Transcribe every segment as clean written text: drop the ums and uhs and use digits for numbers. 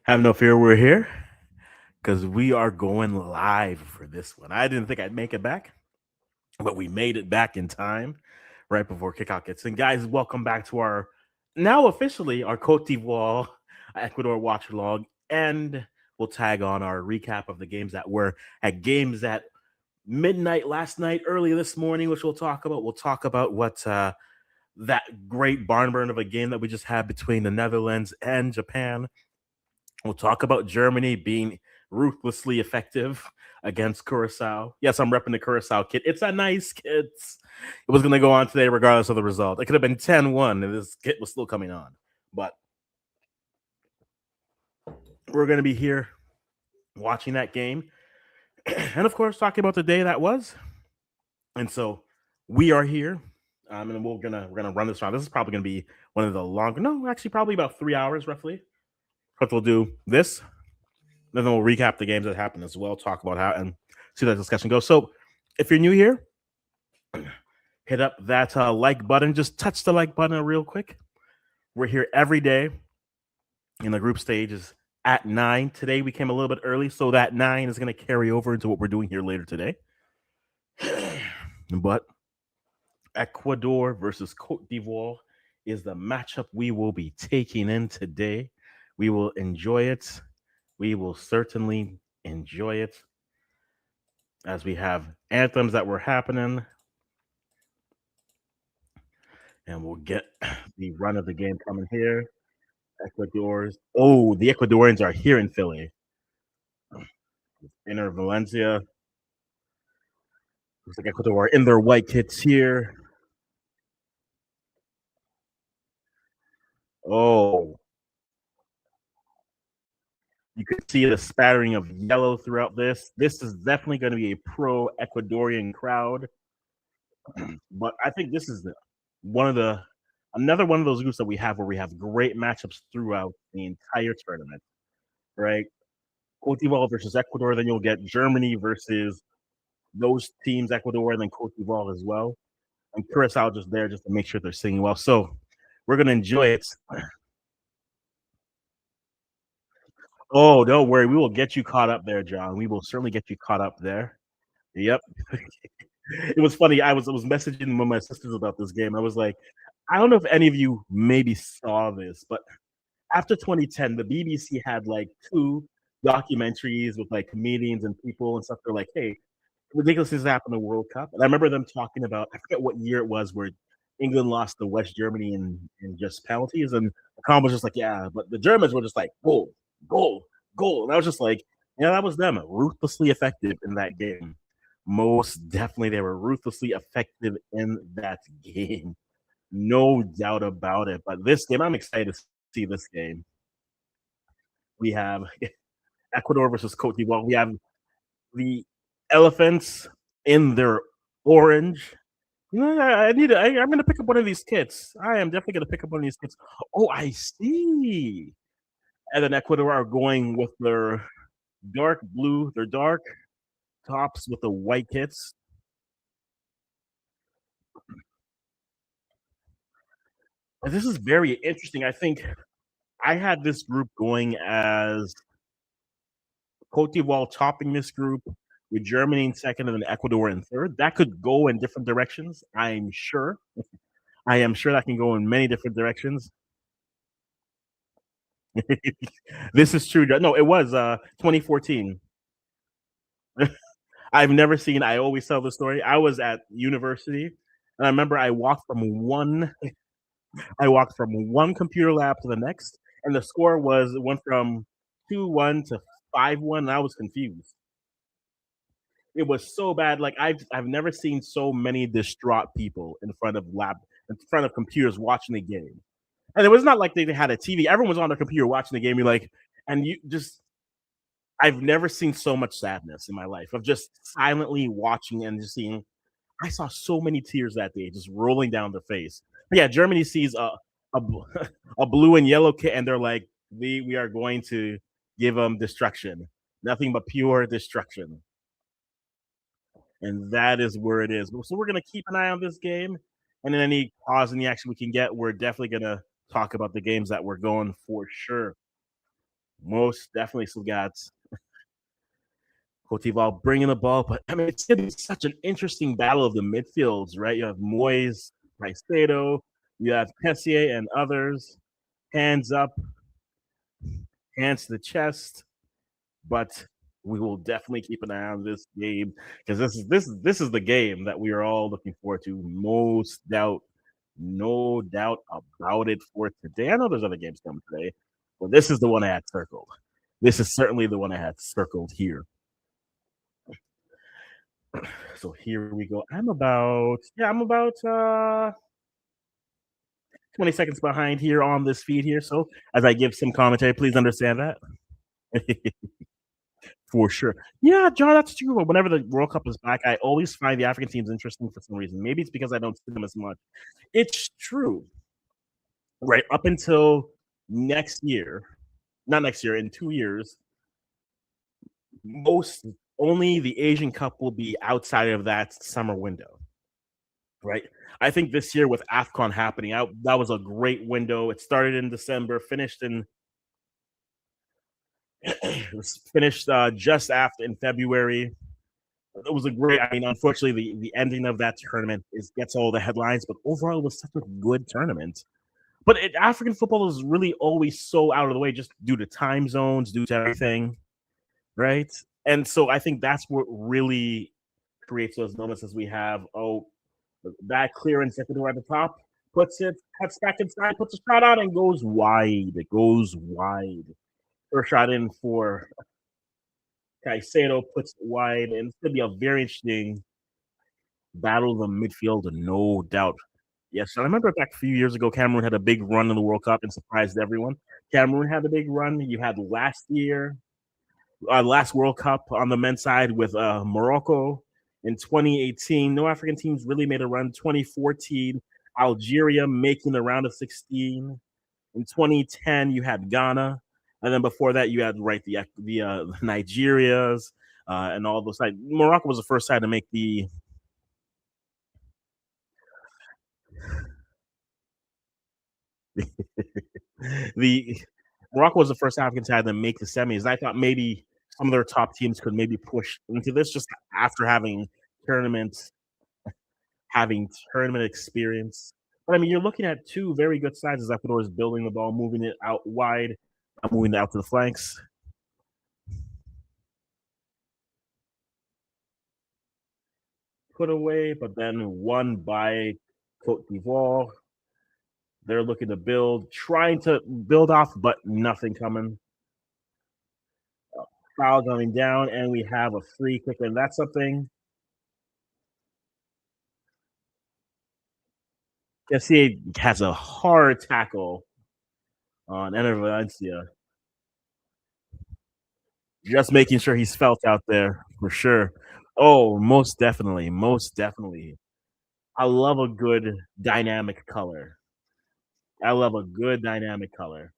Have no fear, we're here because we are going live for this one. I didn't think I'd make it back, but we made it back in time right before kickoff gets in. Guys, welcome back to our now officially our Cote d'Ivoire Ecuador watch along, and we'll tag on our recap of the games that were at games at midnight last night, early this morning, which we'll talk about. We'll talk about what that great barn burn of a game that we just had between the Netherlands and Japan. We'll talk about Germany being ruthlessly effective against Curacao. Yes, I'm repping the Curacao kit. It's a nice kit. It was going to go on today regardless of the result. It could have been 10-1 and this kit was still coming on. But we're going to be here watching that game and, of course, talking about the day that was. And so we are here. And we're gonna run this round. This is probably gonna be one of the longer. No, actually, probably about 3 hours roughly. But we'll do this, then we'll recap the games that happened as well, talk about how and see that discussion goes. So if you're new here, hit up that like button. Just touch the like button real quick. We're here every day in the group stages at 9. Today we came a little bit early, so that 9 is going to carry over into what we're doing here later today. But Ecuador versus Cote d'Ivoire is the matchup we will be taking in today. We will enjoy it. We will certainly enjoy it as we have anthems that were happening. And we'll get the run of the game coming here. Ecuador's. Oh, the Ecuadorians are here in Philly. Inter Valencia. Looks like Ecuador in their white kits here. Oh, you could see the spattering of yellow throughout this. This is definitely going to be a pro Ecuadorian crowd. But I think this is another one of those groups that we have where we have great matchups throughout the entire tournament, right? Cote d'Ivoire versus Ecuador, then you'll get Germany versus those teams, Ecuador, and then Cote d'Ivoire as well. And Curacao just there just to make sure they're singing well. So we're gonna enjoy it. Oh, don't worry, we will get you caught up there, John. We will certainly get you caught up there. Yep. It was funny. I was messaging with my sisters about this game. I was like, I don't know if any of you maybe saw this, but after 2010, the BBC had like two documentaries with like comedians and people and stuff. They're like, hey, ridiculous things happened in the World Cup. And I remember them talking about, I forget what year it was, where England lost to West Germany in just penalties. And the comment was just like, yeah, but the Germans were just like, goal, goal, goal. And I was just like, yeah, that was them ruthlessly effective in that game. Most definitely, they were ruthlessly effective in that game. No doubt about it. But this game, I'm excited to see this game. We have Ecuador versus Cote d'Ivoire. We have the elephants in their orange. You know, I need. I'm going to pick up one of these kits. I am definitely going to pick up one of these kits. Oh, I see. And then Ecuador are going with their dark blue, their dark tops with the white kits. This is very interesting. I think I had this group going as Cote d'Ivoire topping this group with Germany in second and then Ecuador in third. That could go in different directions. I'm sure. I am sure that can go in many different directions. This is true. No, it was 2014. I've never seen. I always tell the story. I was at university, and I remember I walked from one computer lab to the next, and the score went from 2-1 to 5-1. And I was confused. It was so bad. Like I've never seen so many distraught people in front of computers watching the game. And it was not like they had a TV. Everyone was on their computer watching the game. You're like, and you just I've never seen so much sadness in my life of just silently watching and just seeing. I saw so many tears that day just rolling down their face. But yeah, Germany sees a a blue and yellow kit, and they're like, we are going to give them destruction, nothing but pure destruction, and that is where it is. So we're gonna keep an eye on this game, and then any pause in the action we can get, we're definitely gonna talk about the games that we're going for sure. Most definitely still got Cote bringing the ball, but I mean, it's gonna be such an interesting battle of the midfields, right? You have Moyes, Caicedo, you have Pessier and others, hands up, hands to the chest, but we will definitely keep an eye on this game because this is the game that we are all looking forward to. Most doubt, no doubt about it for today. I know there's other games coming today, but this is the one I had circled. This is certainly the one I had circled here. So here we go. I'm about 20 seconds behind here on this feed here. So as I give some commentary, please understand that. For sure. Yeah, John, that's true. Whenever the World Cup is back, I always find the African teams interesting for some reason. Maybe it's because I don't see them as much. It's true. Right. Up until next year, not next year, in 2 years, most only the Asian Cup will be outside of that summer window. Right. I think this year with AFCON happening out, that was a great window. It started in December, finished in it was finished just after in February. It was a great. I mean, unfortunately, the ending of that tournament is gets all the headlines, but overall, it was such a good tournament. But African football is really always so out of the way, just due to time zones, due to everything, right? And so I think that's what really creates those moments as we have. Oh, that clearance Ecuador at the top puts it, cuts back inside, puts a shot out, and goes wide. It goes wide. First shot in for Caicedo puts it wide, and it's going to be a very interesting battle of the midfield, no doubt. Yes, I remember back a few years ago, Cameroon had a big run in the World Cup and surprised everyone. Cameroon had a big run. You had last year, last World Cup on the men's side with Morocco in 2018. No African teams really made a run. 2014, Algeria making the round of 16. In 2010, you had Ghana, and then before that, you had the Nigerias and all those. Like Morocco was the first side to make the Morocco was the first African side to make the semis. I thought maybe some of their top teams could maybe push into this just after tournament having tournament experience. But I mean, you're looking at two very good sides as Ecuador is building the ball, moving it out wide, moving it out to the flanks. Put away, but then won by Cote d'Ivoire. They're looking to build, trying to build off, but nothing coming. Foul going down, and we have a free kick, and that's something. He has a hard tackle on Ener Valencia. Just making sure he's felt out there for sure. Oh, most definitely. Most definitely. I love a good dynamic color. I love a good dynamic color.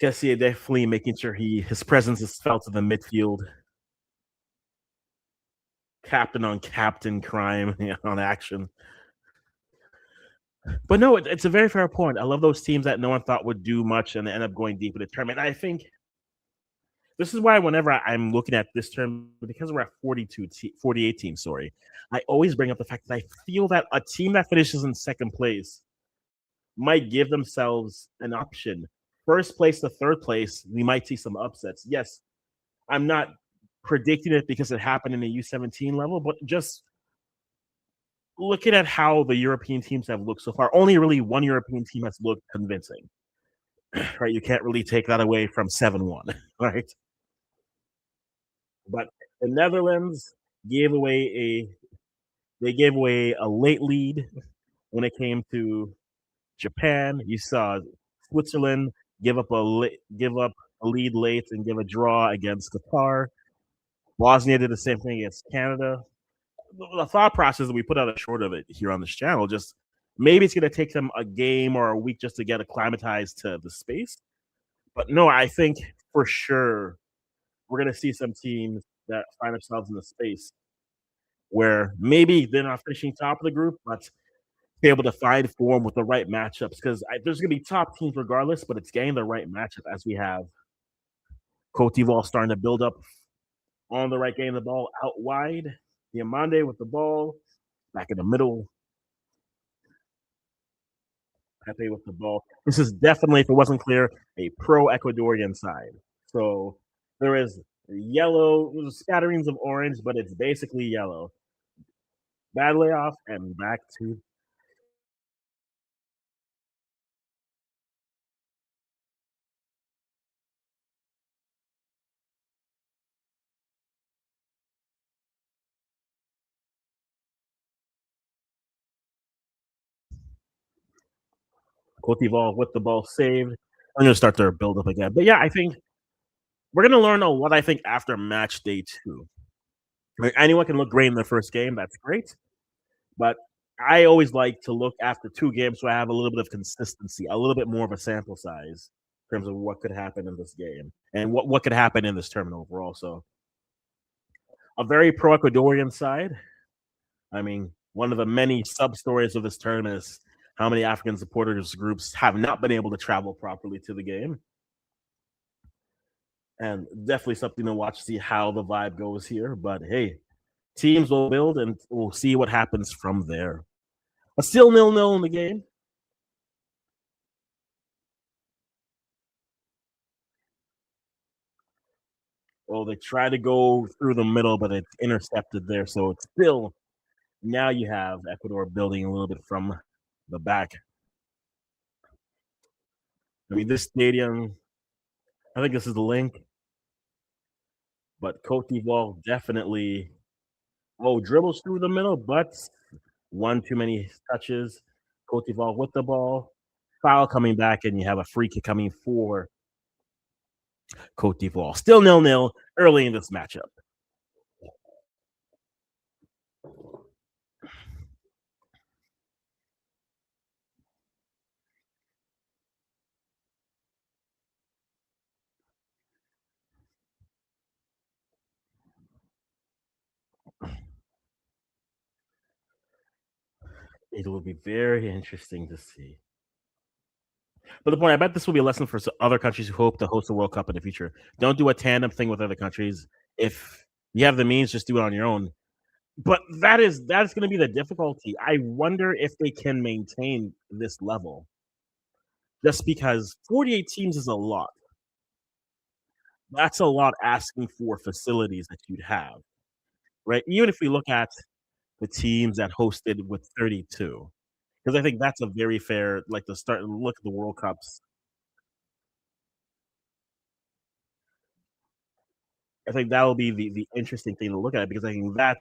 Kessie definitely making sure his presence is felt in the midfield. Captain on captain crime on action. But no, it's a very fair point. I love those teams that no one thought would do much and end up going deep in the tournament. I think this is why whenever I'm looking at this term, because we're at 48 teams, sorry, I always bring up the fact that I feel that a team that finishes in second place might give themselves an option. First place to third place, we might see some upsets. Yes, I'm not predicting it because it happened in the U17 level, but just looking at how the European teams have looked so far, only really one European team has looked convincing. Right? You can't really take that away from 7-1, right? But the Netherlands gave away gave away a late lead when it came to Japan. You saw Switzerland give up a lead late and give a draw against Qatar. Bosnia did the same thing against Canada. The thought process that we put out a short of it here on this channel, just maybe it's going to take them a game or a week just to get acclimatized to the space. But no, I think for sure we're going to see some teams that find themselves in the space where maybe they're not finishing top of the group, but be able to find form with the right matchups because there's going to be top teams regardless, but it's getting the right matchup as we have Cote d'Ivoire starting to build up on the right, getting the ball out wide. Diamande with the ball back in the middle. Pepe with the ball. This is definitely, if it wasn't clear, a pro Ecuadorian side. So there is yellow, there's scatterings of orange, but it's basically yellow. Bad layoff and back to Cote d'Ivoire with the ball saved. I'm going to start their build up again. But yeah, I think we're going to learn a lot, I think, after match day two. Like, anyone can look great in their first game. That's great. But I always like to look after two games so I have a little bit of consistency, a little bit more of a sample size in terms of what could happen in this game and what could happen in this tournament overall. So a very pro Ecuadorian side. I mean, one of the many sub stories of this tournament is how many African supporters groups have not been able to travel properly to the game. And definitely something to watch, see how the vibe goes here. But hey, teams will build and we'll see what happens from there. A still 0-0 in the game. Well, they try to go through the middle, but it's intercepted there. So it's still now you have Ecuador building a little bit from the back. I mean, this stadium, I think this is the link, but Cote d'Ivoire definitely dribbles through the middle, but one too many touches. Cote d'Ivoire with the ball, foul coming back, and you have a free kick coming for Cote d'Ivoire. Still 0-0 early in this matchup. It will be very interesting to see. But the point, I bet this will be a lesson for other countries who hope to host the World Cup in the future. Don't do a tandem thing with other countries. If you have the means, just do it on your own. But that's going to be the difficulty. I wonder if they can maintain this level, just because 48 teams is a lot. That's a lot asking for facilities that you'd have, right? Even if we look at the teams that hosted with 32, because I think that's a very fair, like to start look at the World Cups. I think that will be the interesting thing to look at because I think that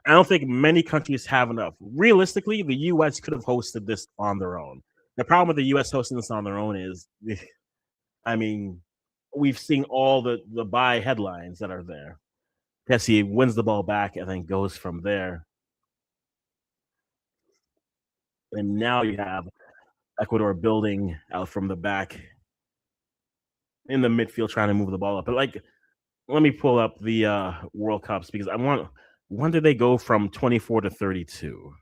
I don't think many countries have enough. Realistically, the US could have hosted this on their own. The problem with the US hosting this on their own is, I mean, we've seen all the buy headlines that are there. Messi wins the ball back and then goes from there. And now you have Ecuador building out from the back in the midfield, trying to move the ball up. But like, let me pull up the World Cups because I want. When did they go from 24 to 32?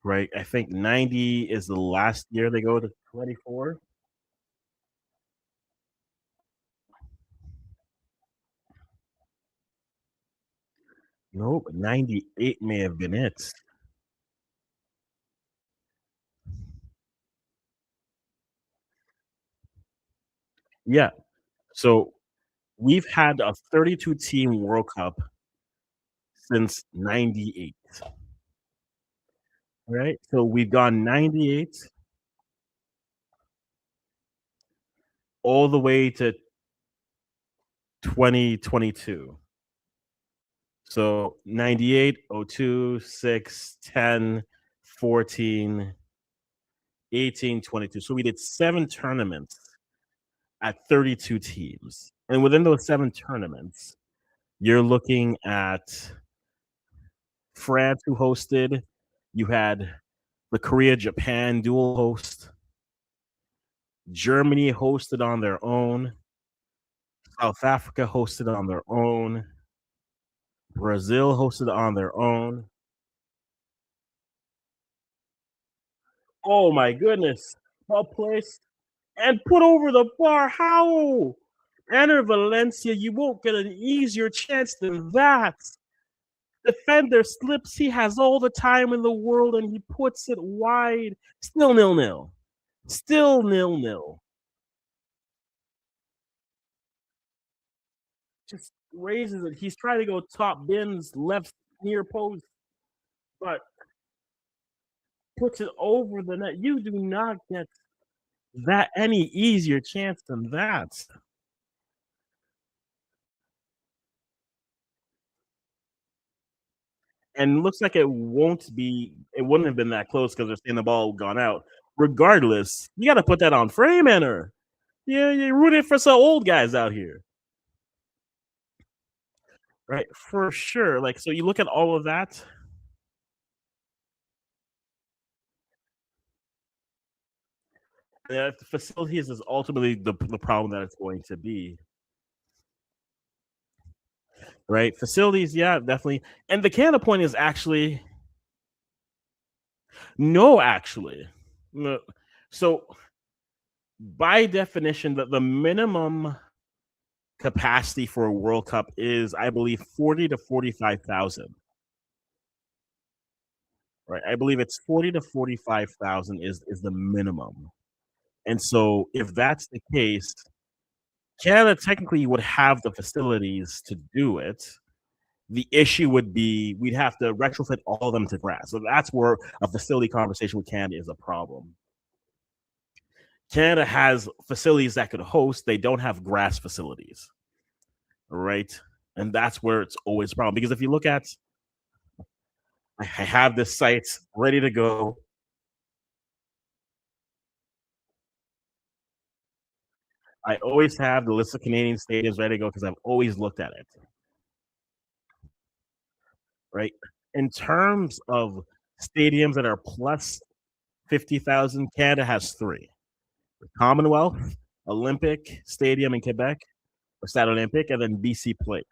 Right, I think 90 is the last year they go to 24. Nope, 98 may have been it. Yeah, so we've had a 32 team World Cup since 98, right? So we've gone 98 all the way to 2022. So 98, 02, 6, 10, 14, 18, 22. So we did 7 tournaments at 32 teams. And within those 7 tournaments, you're looking at France, who hosted. You had the Korea Japan dual host. Germany hosted on their own. South Africa hosted on their own. Brazil hosted on their own. Oh my goodness. A place and put over the bar. How? Enter Valencia. You won't get an easier chance than that. Defender slips. He has all the time in the world and he puts it wide. Still nil nil. Still nil nil. Just raises it. He's trying to go top bins, left near post, but puts it over the net. You do not get that any easier chance than that. And looks like it wouldn't have been that close because they're saying the ball gone out. Regardless, you got to put that on frame enter. Yeah, you're rooting for some old guys out here, right? For sure. Like, so you look at all of that. Yeah, the facilities is ultimately the problem that it's going to be, right? Facilities, yeah, definitely. And the Canada point is actually no, actually. No. So by definition, the minimum capacity for a World Cup is, I believe, 40 to 45,000. Right, I believe it's 40 to 45,000 is the minimum. And so, if that's the case, Canada technically would have the facilities to do it. The issue would be we'd have to retrofit all of them to grass. So that's where a facility conversation with Canada is a problem. Canada has facilities that could host, they don't have grass facilities, right? And that's where it's always a problem. Because if you look at, I have this site ready to go. I always have the list of Canadian stadiums ready to go because I've always looked at it, right? In terms of stadiums that are plus 50,000, Canada has three: the Commonwealth, Olympic Stadium in Quebec, or Stade Olympique, and then BC Place.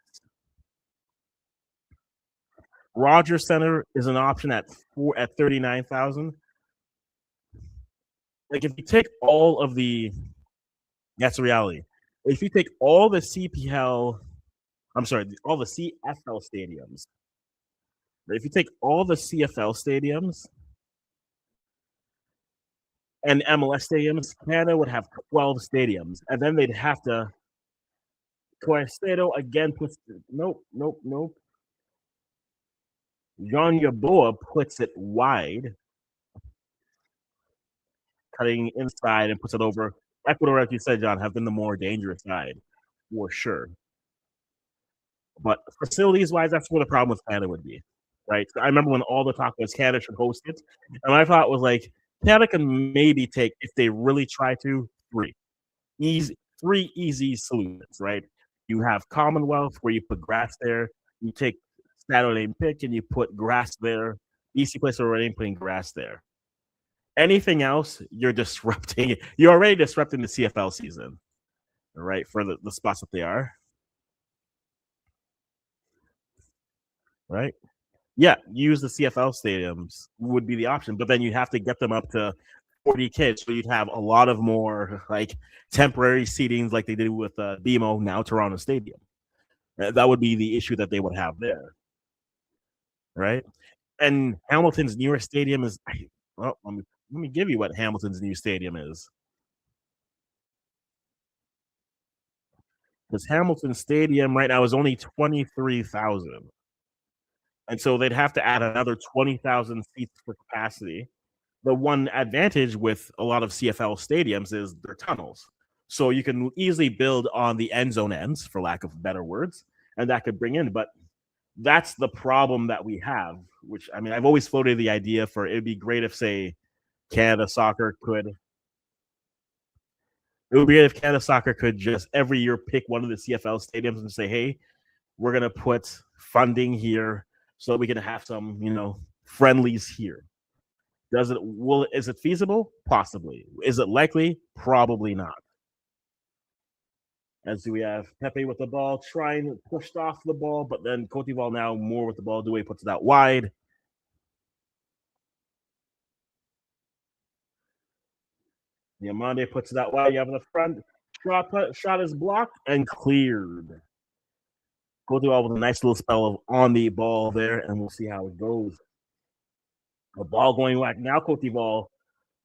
Rogers Center is an option at 39,000. Like if you take all of the, that's the reality. If you take all the CPL, I'm sorry, all the CFL stadiums, if you take all the CFL stadiums and MLS stadiums, Canada would have 12 stadiums, and then they'd have to. Cuestedo again puts nope, nope, nope. John Yaboa puts it wide, cutting inside and puts it over. Ecuador, like you said, John, have been the more dangerous side for sure. But facilities wise, that's where the problem with Canada would be, right? So I remember when all the talk was Canada should host it, and my thought was like, Canada can maybe take, if they really try to, easy, three easy solutions, right? You have Commonwealth where you put grass there. You take Stade Olympique and you put grass there. Easy place already putting grass there. Anything else, you're disrupting. You're already disrupting the CFL season, right? For the spots that they are, right? Yeah, use the CFL stadiums would be the option, but then you have to get them up to 40 kids, so you'd have a lot of more like temporary seatings, like they did with BMO, now Toronto Stadium. That would be the issue that they would have there, right? And Hamilton's newer stadium is, well, let me give you what Hamilton's new stadium is, because Hamilton Stadium right now is only 23,000, and so they'd have to add another 20,000 seats for capacity. The one advantage with a lot of CFL stadiums is their tunnels. So you can easily build on the end zone ends, for lack of better words, and that could bring in. But that's the problem that we have, which I mean, I've always floated the idea for it'd be great if, say, Canada Soccer could. It would be great if Canada Soccer could just every year pick one of the CFL stadiums and say, hey, we're going to put funding here so that we can have some, friendlies here. Is it feasible? Possibly. Is it likely? Probably not. As we have Pepe with the ball, trying to push off the ball, but then Cote d'Ivoire now more with the ball. Dewey puts it out wide. Diamande puts it out wide. You have the front shot is blocked and cleared. Cote d'Ivoire with a nice little spell of on the ball there, and we'll see how it goes. The ball going back now. Cote d'Ivoire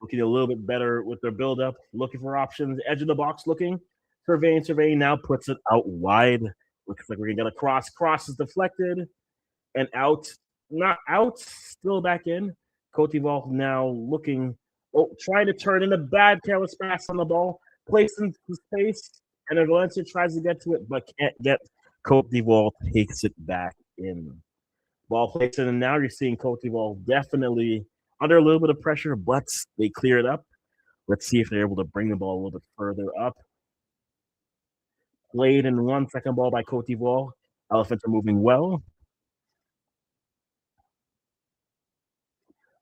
looking a little bit better with their build-up, looking for options. Edge of the box looking. Surveying, now puts it out wide. Looks like we're going to get a cross. Cross is deflected and out. Not out, still back in. Cote d'Ivoire now looking, trying to turn in a bad careless pass on the ball. Placed into space, and then Valencia tries to get to it, but can't get. Cote d'Ivoire takes it back in. Ball placed in, and now you're seeing Cote d'Ivoire definitely under a little bit of pressure, but they clear it up. Let's see if they're able to bring the ball a little bit further up. Played in 1 second ball by Cote d'Ivoire. Elephants are moving well.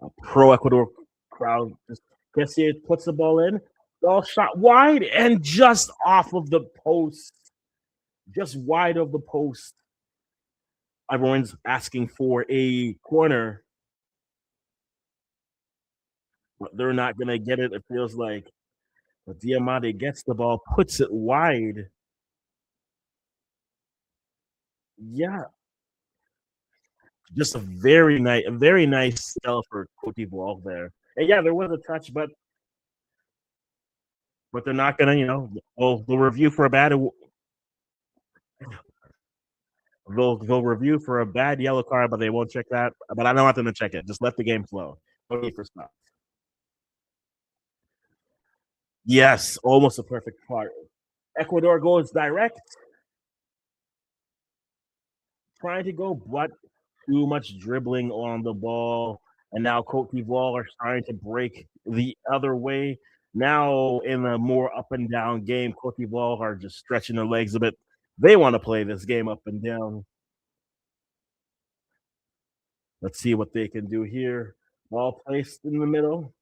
A pro Ecuador crowd just gets here, puts the ball in. Ball shot wide and just off of the post. Just wide of the post. Everyone's asking for a corner, but they're not going to get it, it feels like. But Diamande gets the ball, puts it wide. Yeah, just a very nice spell for Cote d'Ivoire there. And yeah, there was a touch, but they're not gonna, they'll review for a bad. They'll review for a bad yellow card, but they won't check that. But I don't want them to check it. Just let the game flow. No need for stuff. Yes, almost a perfect part. Ecuador goes direct, trying to go, but too much dribbling on the ball. And now Cote d'Ivoire are starting to break the other way. Now, in a more up and down game, Cote d'Ivoire are just stretching their legs a bit. They want to play this game up and down. Let's see what they can do here. Ball placed in the middle.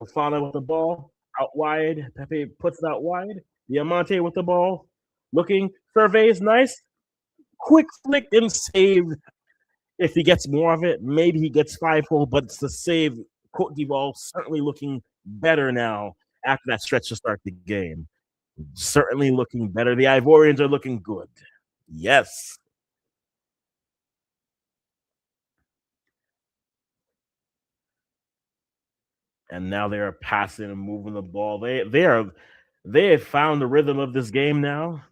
Fofana with the ball out wide. Pepe puts it out wide. Diamante with the ball. Looking, surveys nice. Quick flick and save. If he gets more of it, maybe he gets fivefold, but it's the save. Cote d'Ivoire certainly looking better now after that stretch to start the game. Certainly looking better. The Ivorians are looking good. Yes. And now they are passing and moving the ball. They have found the rhythm of this game now.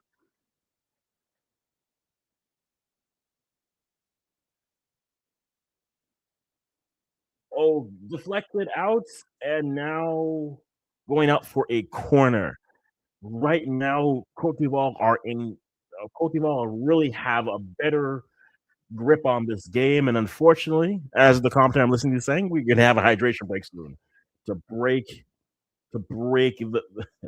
Deflected out, and now going out for a corner. Right now, Cote d'Ivoire really have a better grip on this game, and unfortunately, as the commentator I'm listening to saying, we're gonna have a hydration break soon to break the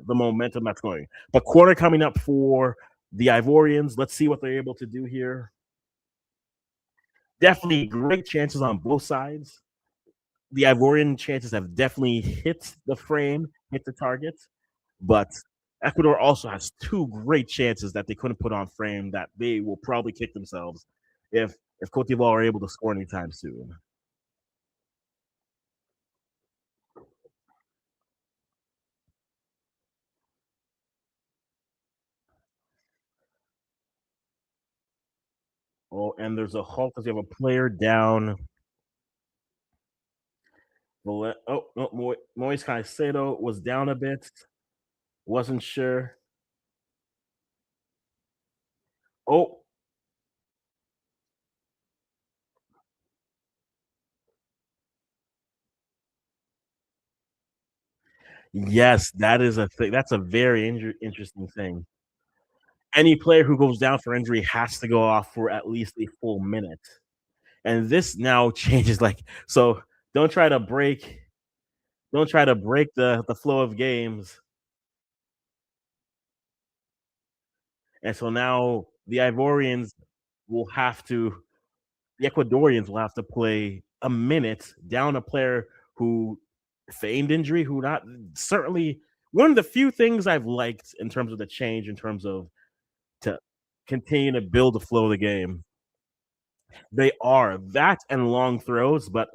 momentum that's going. But corner coming up for the Ivorians. Let's see what they're able to do here. Definitely great chances on both sides. The Ivorian chances have definitely hit the frame, hit the target, but Ecuador also has two great chances that they couldn't put on frame that they will probably kick themselves if Cote d'Ivoire are able to score anytime soon. And there's a halt because you have a player down. Moise Caicedo was down a bit. Wasn't sure. Oh, yes, that is a thing. That's a very interesting thing. Any player who goes down for injury has to go off for at least a full minute. And this now changes so don't try to break the flow of games. And so now the Ecuadorians will have to play a minute down a player who feigned injury, who not certainly one of the few things I've liked in terms of the change, in terms of continue to build the flow of the game. They are that and long throws, but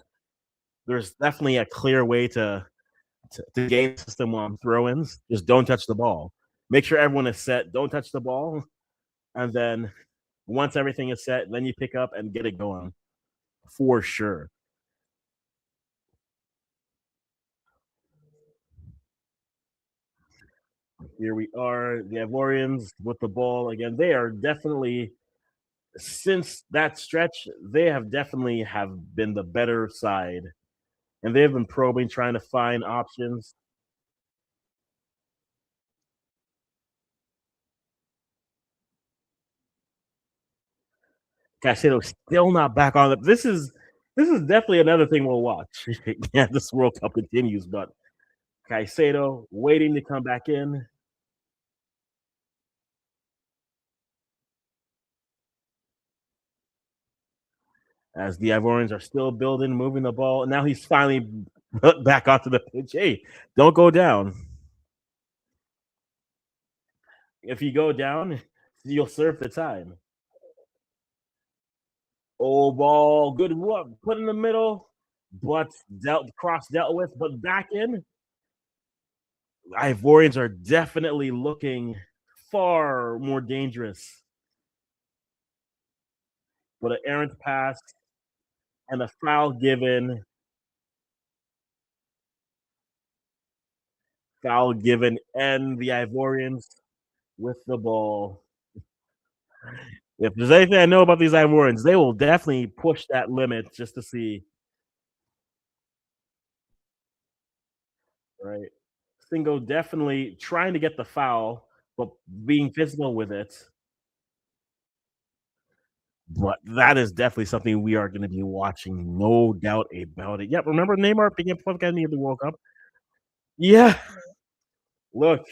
there's definitely a clear way to game the system on throw-ins. Just don't touch the ball. Make sure everyone is set. Don't touch the ball, and then once everything is set, then you pick up and get it going for sure. Here we are, the Ivorians with the ball again. They are definitely since that stretch, they have definitely have been the better side, and they've been probing, trying to find options. Caicedo's still not back on it. This is definitely another thing we'll watch. Yeah, this World Cup continues, but Caicedo waiting to come back in as the Ivorians are still building, moving the ball. And now he's finally back onto the pitch. Hey, don't go down. If you go down, you'll serve the time. Oh, ball, good one, put in the middle, but dealt with, but back in. Ivorians are definitely looking far more dangerous. But an errant pass and a foul given, and the Ivorians with the ball. If there's anything I know about these Ivorians, they will definitely push that limit just to see. Right, Singo definitely trying to get the foul, but being physical with it. But that is definitely something we are going to be watching, no doubt about it. Yep, remember Neymar being fourth guy in the World Cup? Yeah, look,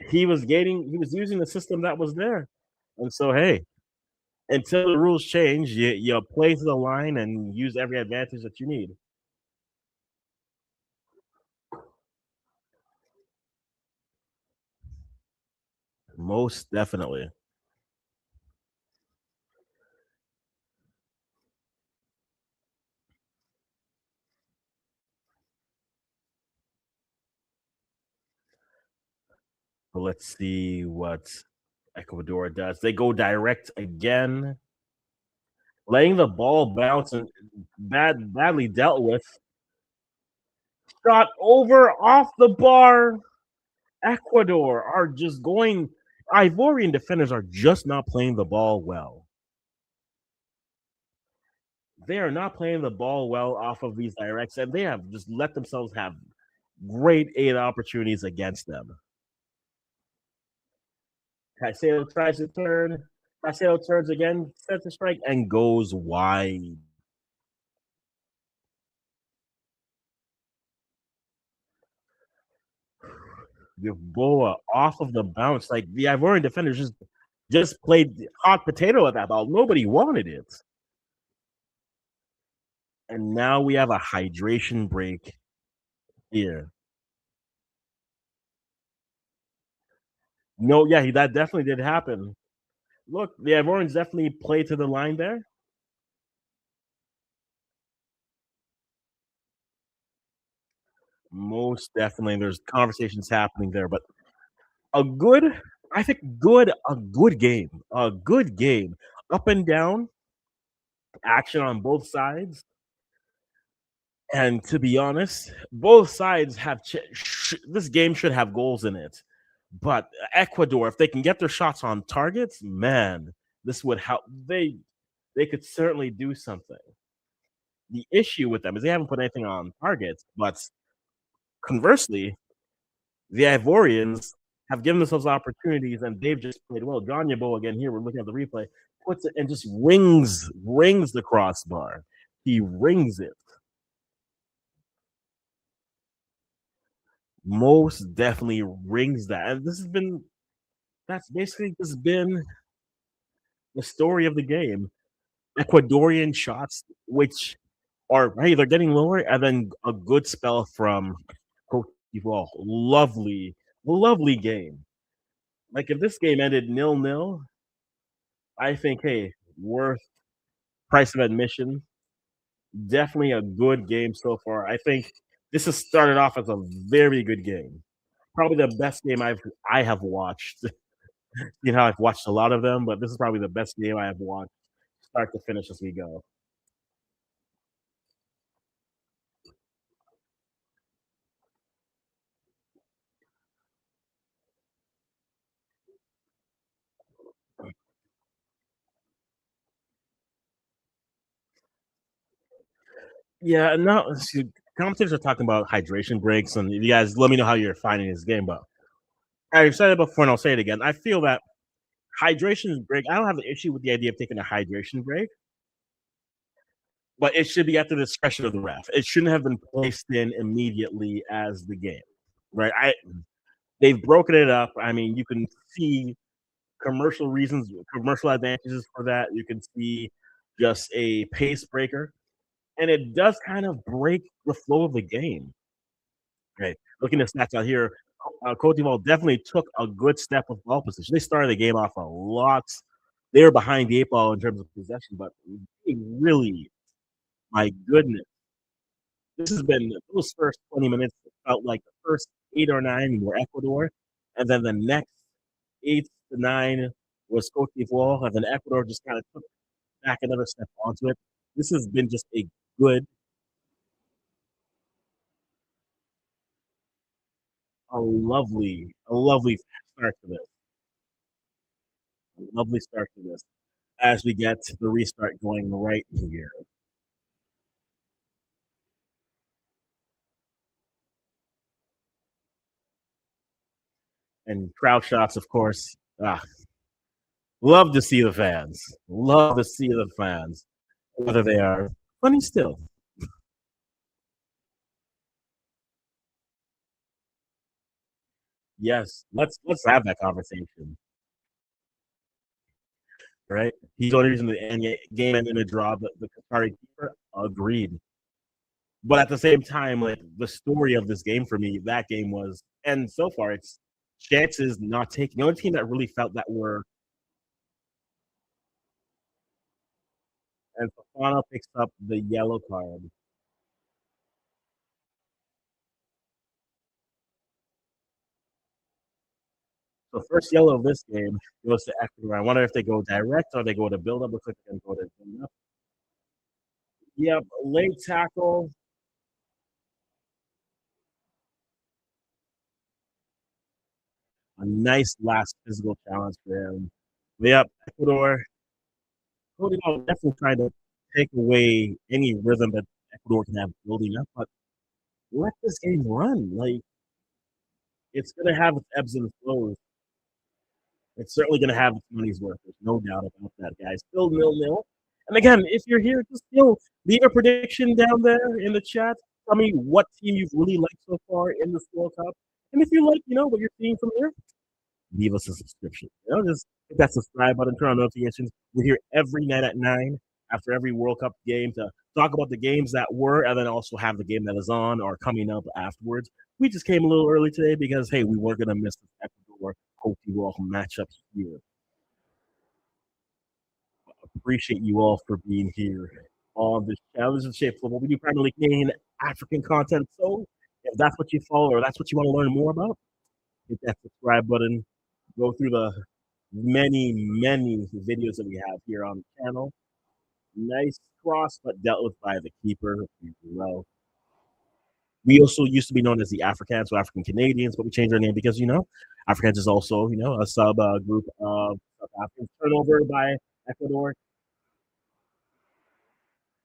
he was using the system that was there, and so hey, until the rules change, you play to the line and use every advantage that you need. Most definitely. But let's see what Ecuador does. They go direct again, letting the ball bounce and badly dealt with. Shot over off the bar. Ecuador are just going. Ivorian defenders are just not playing the ball well. They are not playing the ball well off of these directs, and they have just let themselves have great eight opportunities against them. Caicedo tries to turn. Caicedo turns again, sets a strike, and goes wide. Boa off of the bounce. Like the Ivorian defenders just played hot potato at that ball. Nobody wanted it. And now we have a hydration break here. No, yeah, that definitely did happen. Look, the Ivorians definitely played to the line there. Most definitely, there's conversations happening there, but a good, I think, a good game, up and down, action on both sides. And to be honest, both sides have this game should have goals in it. But Ecuador, if they can get their shots on targets, man, this would help. They could certainly do something. The issue with them is they haven't put anything on targets, but conversely, the Ivorians have given themselves opportunities and they've just played well. John Yabo again here, we're looking at the replay, puts it and just rings the crossbar. He rings it. Most definitely rings that. And that's basically just been the story of the game. Ecuadorian shots, which are hey, they're getting lower, and then a good spell from Cote d'Ivoire. Lovely, lovely game. Like if this game ended 0-0, I think, hey, worth price of admission. Definitely a good game so far. I think this has started off as a very good game. Probably the best game I have watched. You know, I've watched a lot of them, but this is probably the best game I have watched start to finish as we go. Yeah, no, see, commentators are talking about hydration breaks, and you guys let me know how you're finding this game. But I've said it before, and I'll say it again. I feel that hydration break. I don't have an issue with the idea of taking a hydration break, but it should be at the discretion of the ref. It shouldn't have been placed in immediately as the game, right? They've broken it up. I mean, you can see commercial reasons, commercial advantages for that. You can see just a pace breaker, and it does kind of break the flow of the game. Right. Looking at stats out here, Cote d'Ivoire definitely took a good step with ball position. They started the game off a lot. They were behind the eight ball in terms of possession, but they really, my goodness, this has been those first 20 minutes felt like the first 8 or 9 were Ecuador, and then the next 8 to 9 was Cote d'Ivoire, and then Ecuador just kind of took back another step onto it. This has been just good, a lovely start to this. A lovely start to this as we get the restart going right here. And crowd shots, of course. Love to see the fans. Love to see the fans, whether they are funny still. Yes, let's have that conversation. Right? He's the only reason the game ended in a draw, but the Qatari keeper agreed. But at the same time, like the story of this game for me, that game was, and so far it's chances not taken. The only team that really felt that were, and Fafana picks up the yellow card. So first yellow of this game goes to Ecuador. I wonder if they go direct or they go to build up. Looks like they're going to go to build up. Yep, late tackle. A nice last physical challenge for him. Yep, Ecuador. Portugal definitely trying to take away any rhythm that Ecuador can have building up, but let this game run. Like it's gonna have its ebbs and flows. It's certainly going to have its money's worth. There's no doubt about that, guys. Still 0-0. And again, if you're here, just leave a prediction down there in the chat. Tell me what team you've really liked so far in this World Cup. And if you like, what you're seeing from here, leave us a subscription. Just hit that subscribe button, turn on notifications. We're here every night at 9 after every World Cup game to talk about the games that were and then also have the game that is on or coming up afterwards. We just came a little early today because, hey, we weren't going to miss this Ecuador Cote d'Ivoire matchup here. Appreciate you all for being here on this channel. This is Shape Football. We do primarily Canadian African content. So if that's what you follow or that's what you want to learn more about, hit that subscribe button. Go through the many videos that we have here on the channel. Nice cross, but dealt with by the keeper well. We also used to be known as the Africans, so African Canadians, but we changed our name because Africans is also a sub group of South Africans. Turnover by Ecuador.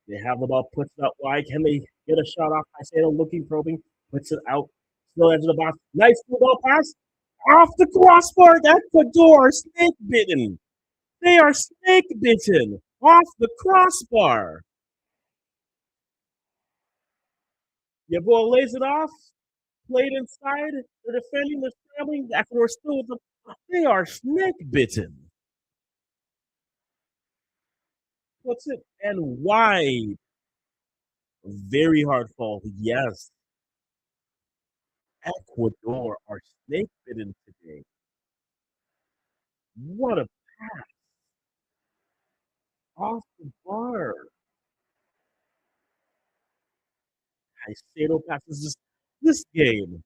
They have the ball, puts it up wide. Can they get a shot off? I say looking, probing, puts it out. Still edge of the box. Nice ball pass. Off the crossbar. Ecuador snake bitten. They are snake bitten off the crossbar. Yeboah lays it off. Played inside. They're defending. They're scrambling. Ecuador still with them. They are snake bitten. Puts it and wide. Very hard fall. Yes. Ecuador are snake bitten today. What a off the bar. Caicedo passes this game.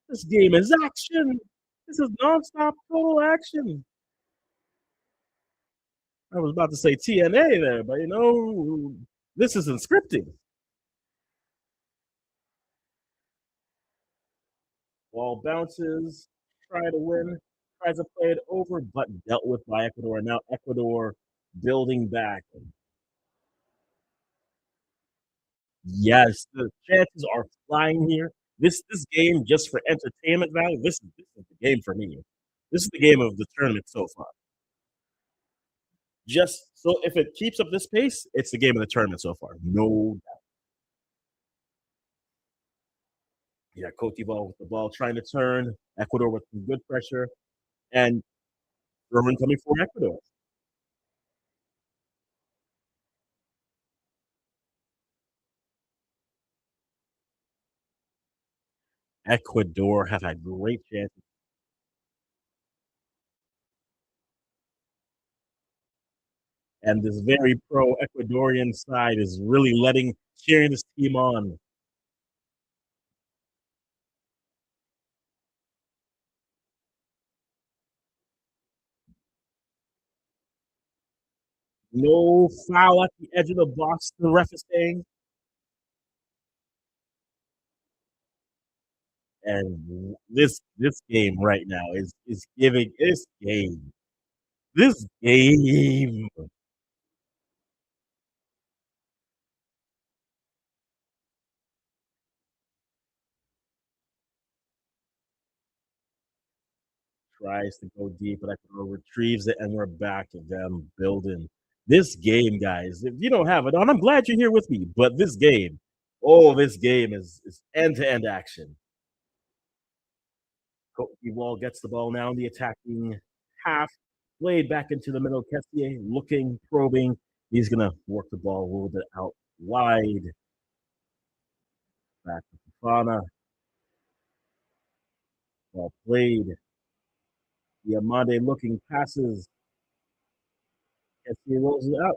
This game is action. This is nonstop total action. I was about to say TNA there, but this isn't scripted. Ball bounces, try to win, tries to play it over, but dealt with by Ecuador. Now Ecuador building back. Yes, the chances are flying here. This game, just for entertainment value, this is the game for me. This is the game of the tournament so far. Just so if it keeps up this pace, it's the game of the tournament so far. No doubt. Yeah, Cote d'Ivoire with the ball trying to turn. Ecuador with some good pressure. And Roman coming for Ecuador. Ecuador have had great chances. And this very pro Ecuadorian side is really cheering this team on. No foul at the edge of the box, the ref is saying. And this game right now is giving this game tries to go deep, but Ecuador retrieves it, and we're back to them building. This game, guys, if you don't have it on, I'm glad you're here with me. But this game is end to end action. Cote d'Ivoire gets the ball now in the attacking half, played back into the middle. Kessier looking, probing. He's gonna work the ball a little bit out wide. Back to Fafana. Ball played. Diamande looking passes. Kessier rolls it out.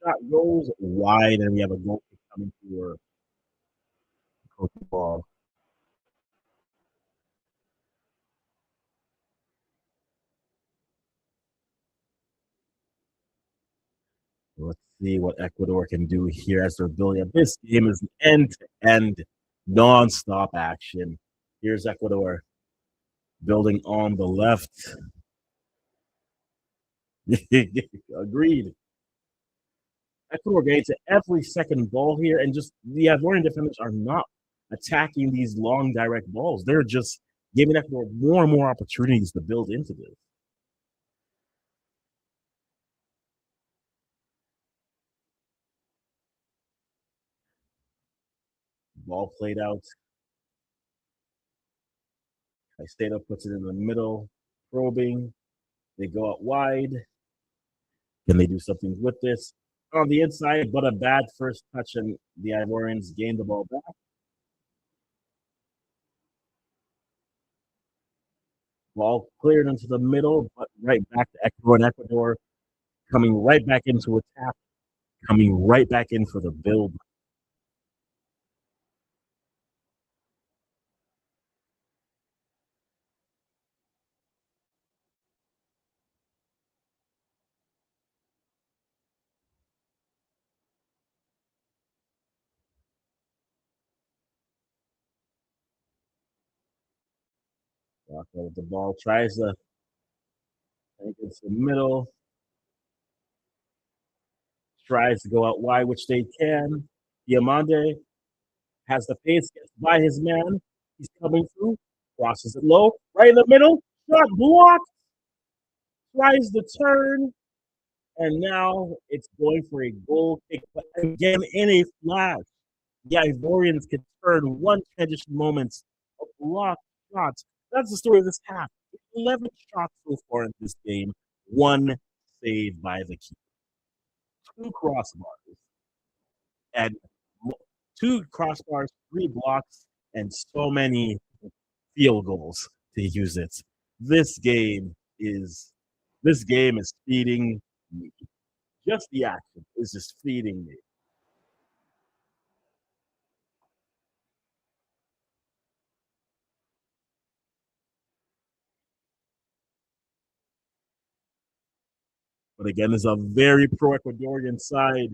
Shot goes wide, and we have a goal coming for Cote d'Ivoire. Let's see what Ecuador can do here as they're building up. This game is end to end, non-stop action. Here's Ecuador building on the left. Agreed. Ecuador getting to every second ball here, and just the Ivorian defenders are not attacking these long direct balls. They're just giving Ecuador more and more opportunities to build into this. Ball played out. Caicedo puts it in the middle, probing. They go out wide. Can they do something with this? On the inside, but a bad first touch, and the Ivorians gain the ball back. Ball cleared into the middle, but right back to Ecuador, and Ecuador coming right back into attack, coming right back in for the build. Walker with the ball, tries to take it to the middle, tries to go out wide, which they can. Diamande has the pace, gets by his man. He's coming through, crosses it low, right in the middle, shot blocked, tries to turn, and now it's going for a goal kick, but again in a flash. The Ivorians can turn one transition moments of blocked shots. That's the story of this half. 11 shots so far in this game, one saved by the keeper. Two crossbars, and two crossbars, three blocks, and so many field goals to use it. This game is This game is feeding me. Just the action is just feeding me. But again, it's a very pro Ecuadorian side.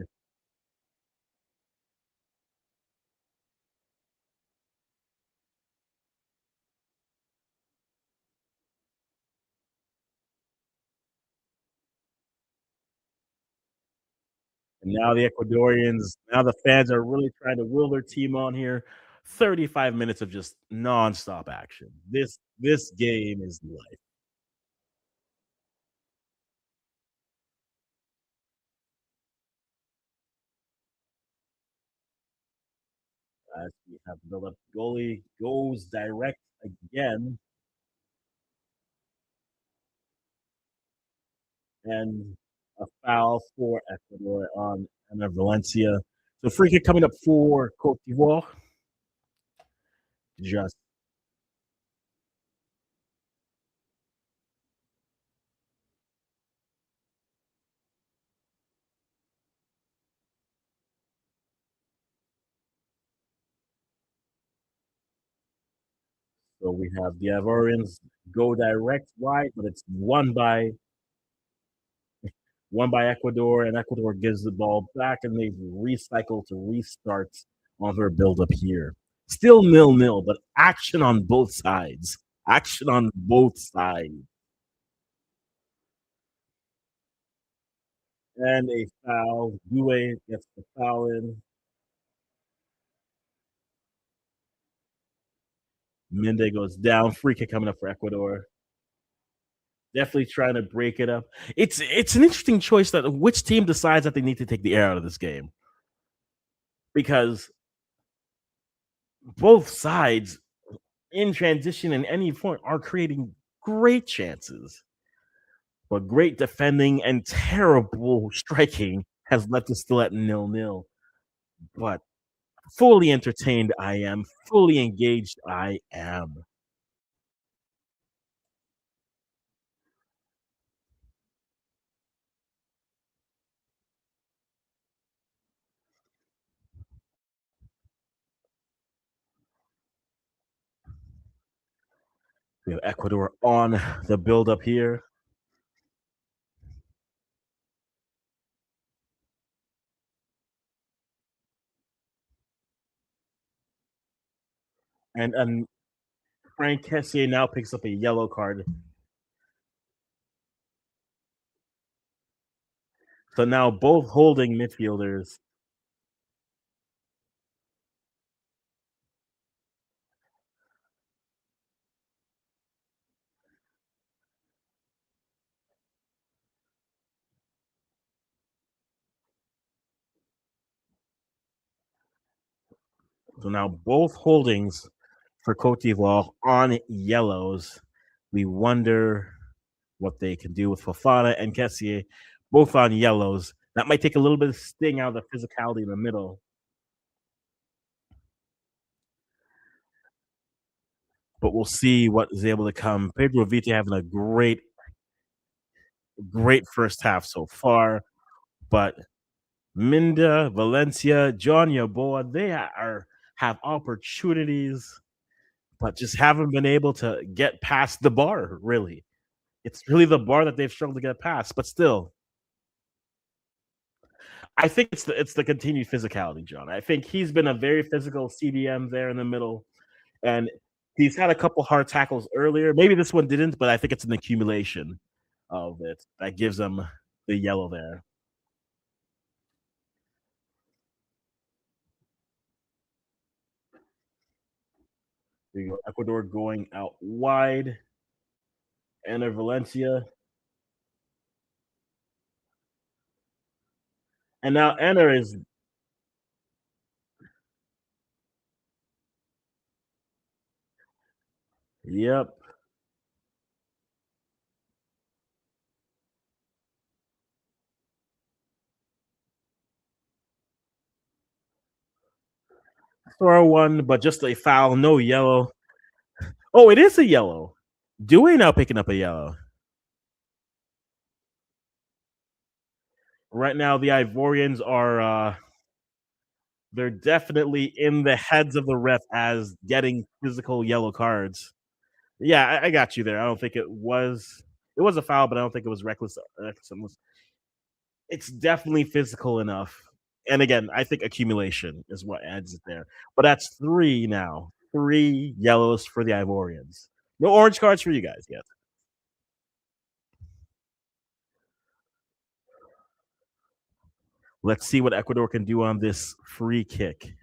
And now the Ecuadorians, now the fans are really trying to will their team on here. 35 minutes of just nonstop action. This game is life. As we have the goalie goes direct again, and a foul for Ecuador on Ana Valencia. So free kick coming up for Cote d'Ivoire. Just so we have the Ivorians go direct wide, but it's won by Ecuador, and Ecuador gives the ball back, and they recycle to restart on their build-up here. Still 0-0, but action on both sides. Action on both sides. And a foul. Due gets the foul in. Mende goes down. Free kick coming up for Ecuador. Definitely trying to break it up. It's an interesting choice that which team decides that they need to take the air out of this game because both sides in transition in any point are creating great chances, but great defending and terrible striking has left us still at 0-0. But fully entertained, I am fully engaged. I am. We have Ecuador on the build up here. And Frank Kessier now picks up a yellow card. So now both holding midfielders. So now both holdings for Cote d'Ivoire on yellows. We wonder what they can do with Fofana and Kessier, both on yellows. That might take a little bit of sting out of the physicality in the middle. But we'll see what is able to come. Pedro Vite having a great first half so far. But Minda, Valencia, John Yaboa, they are have opportunities, but just haven't been able to get past the bar, really. It's really the bar that they've struggled to get past, but still, I think it's the continued physicality, John. I think he's been a very physical CDM there in the middle, and he's had a couple hard tackles earlier. Maybe this one didn't, but I think it's an accumulation of it that gives him the yellow there. There you go. Ecuador going out wide. Enter Valencia. And now Enter is, yep. Throw one, but just a foul, no yellow. Oh, it is a yellow. Dewey now picking up a yellow. Right now, the Ivorians are they're definitely in the heads of the ref as getting physical yellow cards. Yeah, I got you there. I don't think it was a foul, but I don't think it was reckless. It's definitely physical enough. And again, I think accumulation is what adds it there. But that's three now. Three yellows for the Ivorians. No orange cards for you guys yet. Let's see what Ecuador can do on this free kick.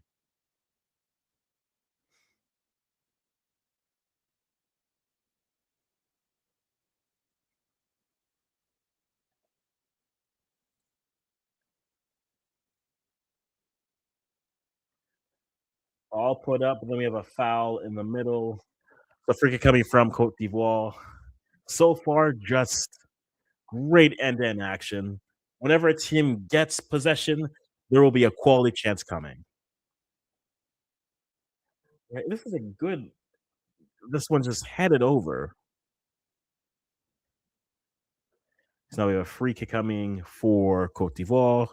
All put up, and then we have a foul in the middle. The free kick coming from Cote d'Ivoire. So far, just great end-to-end action. Whenever a team gets possession, there will be a quality chance coming. Right, this is a good. This one just headed over. So now we have a free kick coming for Cote d'Ivoire.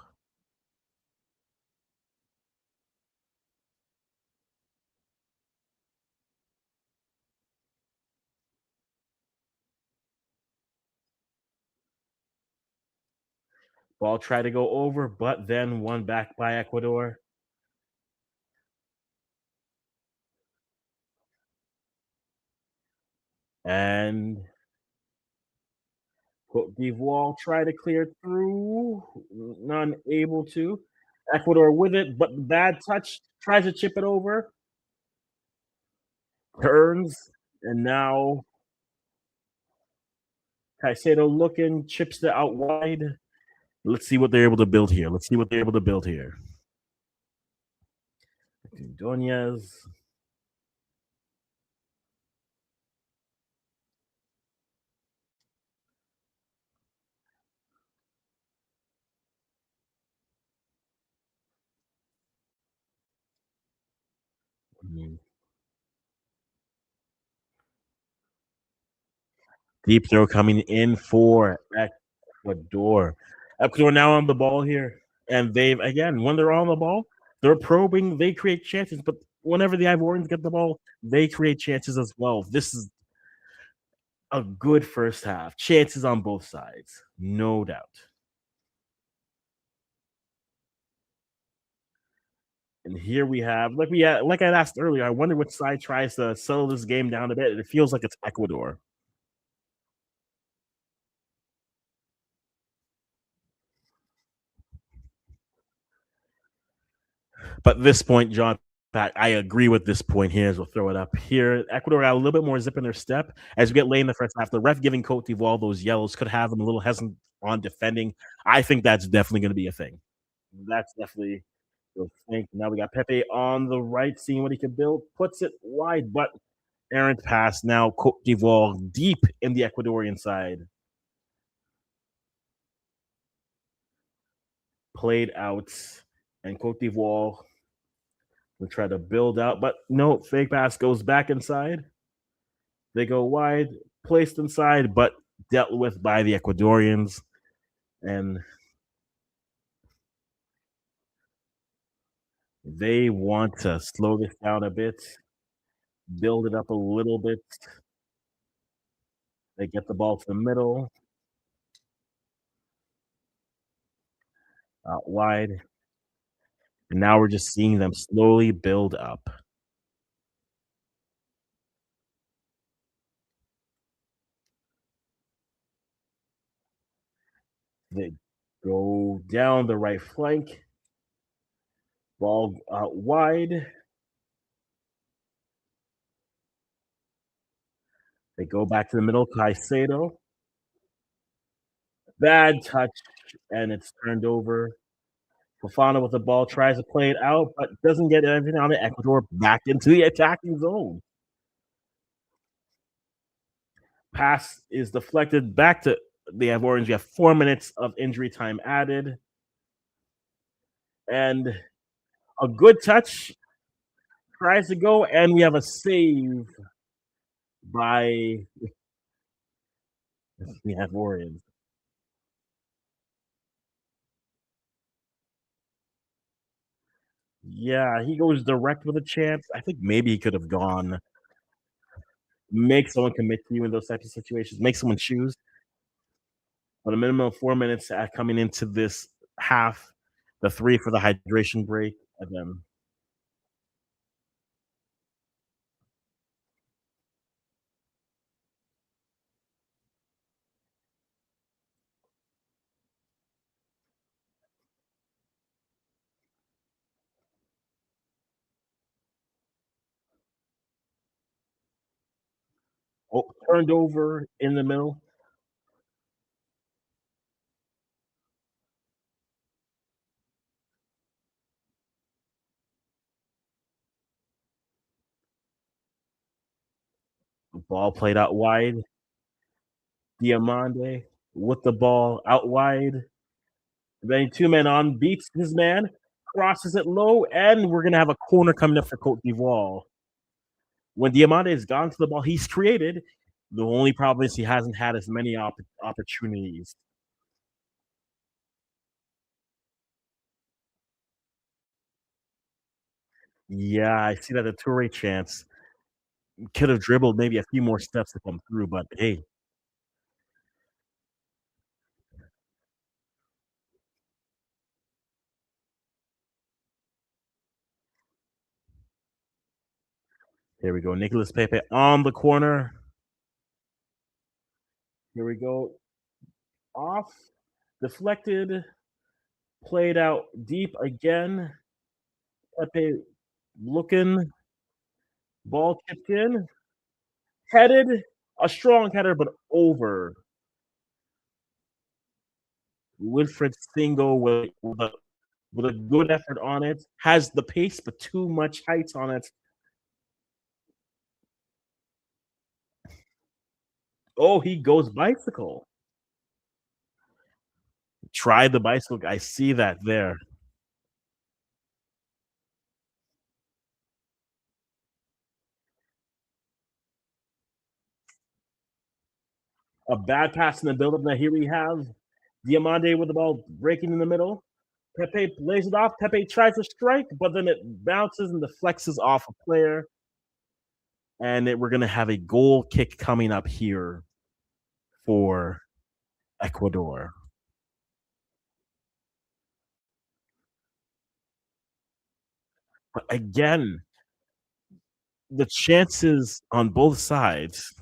Ball tried to go over, but then won back by Ecuador. And Cote d'Ivoire tried to clear through, none able to. Ecuador with it, but bad touch, tries to chip it over, turns, and now Caicedo looking, chips it out wide. Let's see what they're able to build here. Let's see what they're able to build here. Donez. Deep throw coming in for Ecuador. Ecuador now on the ball here. And they've, again, when they're on the ball, they're probing, they create chances. But whenever the Ivorians get the ball, they create chances as well. This is a good first half. Chances on both sides, no doubt. And here we have, like I asked earlier, I wonder which side tries to settle this game down a bit. It feels like it's Ecuador. But this point, John, I agree with this point here as we'll throw it up here. Ecuador got a little bit more zip in their step as we get late in the first half. The ref giving Cote d'Ivoire those yellows could have them a little hesitant on defending. I think that's definitely going to be a thing. That's definitely the thing. Now we got Pepe on the right, seeing what he can build. Puts it wide, but errant pass. Now Cote d'Ivoire deep in the Ecuadorian side. Played out, and Cote d'Ivoire will try to build out, but no, fake pass goes back inside. They go wide, placed inside, but dealt with by the Ecuadorians. And they want to slow this down a bit, build it up a little bit. They get the ball to the middle, out wide. And now we're just seeing them slowly build up. They go down the right flank, ball out wide. They go back to the middle, Caicedo. Bad touch, and it's turned over. Fofana with the ball tries to play it out, but doesn't get everything on it. Ecuador back into the attacking zone. Pass is deflected back to the Ivorians. We have 4 minutes of injury time added. And a good touch tries to go, and we have a save by the Ivorians. Yeah, he goes direct with a chance. I think maybe he could have gone make someone commit to you in those types of situations, make someone choose. But a minimum of 4 minutes coming into this half, the 3 for the hydration break, and then turned over in the middle. Ball played out wide. Diamande with the ball out wide. Then 2 men on, beats his man, crosses it low, and we're gonna have a corner coming up for Cote d'Ivoire. When Diamande has gone to the ball, he's created. The only problem is he hasn't had as many opportunities. Yeah, I see that the Toure chance could have dribbled maybe a few more steps to come through, but hey, here we go. Nicolas Pepe on the corner. Here we go. Off, deflected, played out deep again. Pepe looking, ball chipped in, headed, a strong header, but over. Wilfred Singo with a good effort on it, has the pace, but too much height on it. Oh, he goes bicycle. Try the bicycle. I see that there. A bad pass in the build-up. Now here we have Diamande with the ball breaking in the middle. Pepe lays it off. Pepe tries to strike, but then it bounces and deflects off a player. And we're going to have a goal kick coming up here for Ecuador. But again, the chances on both sides.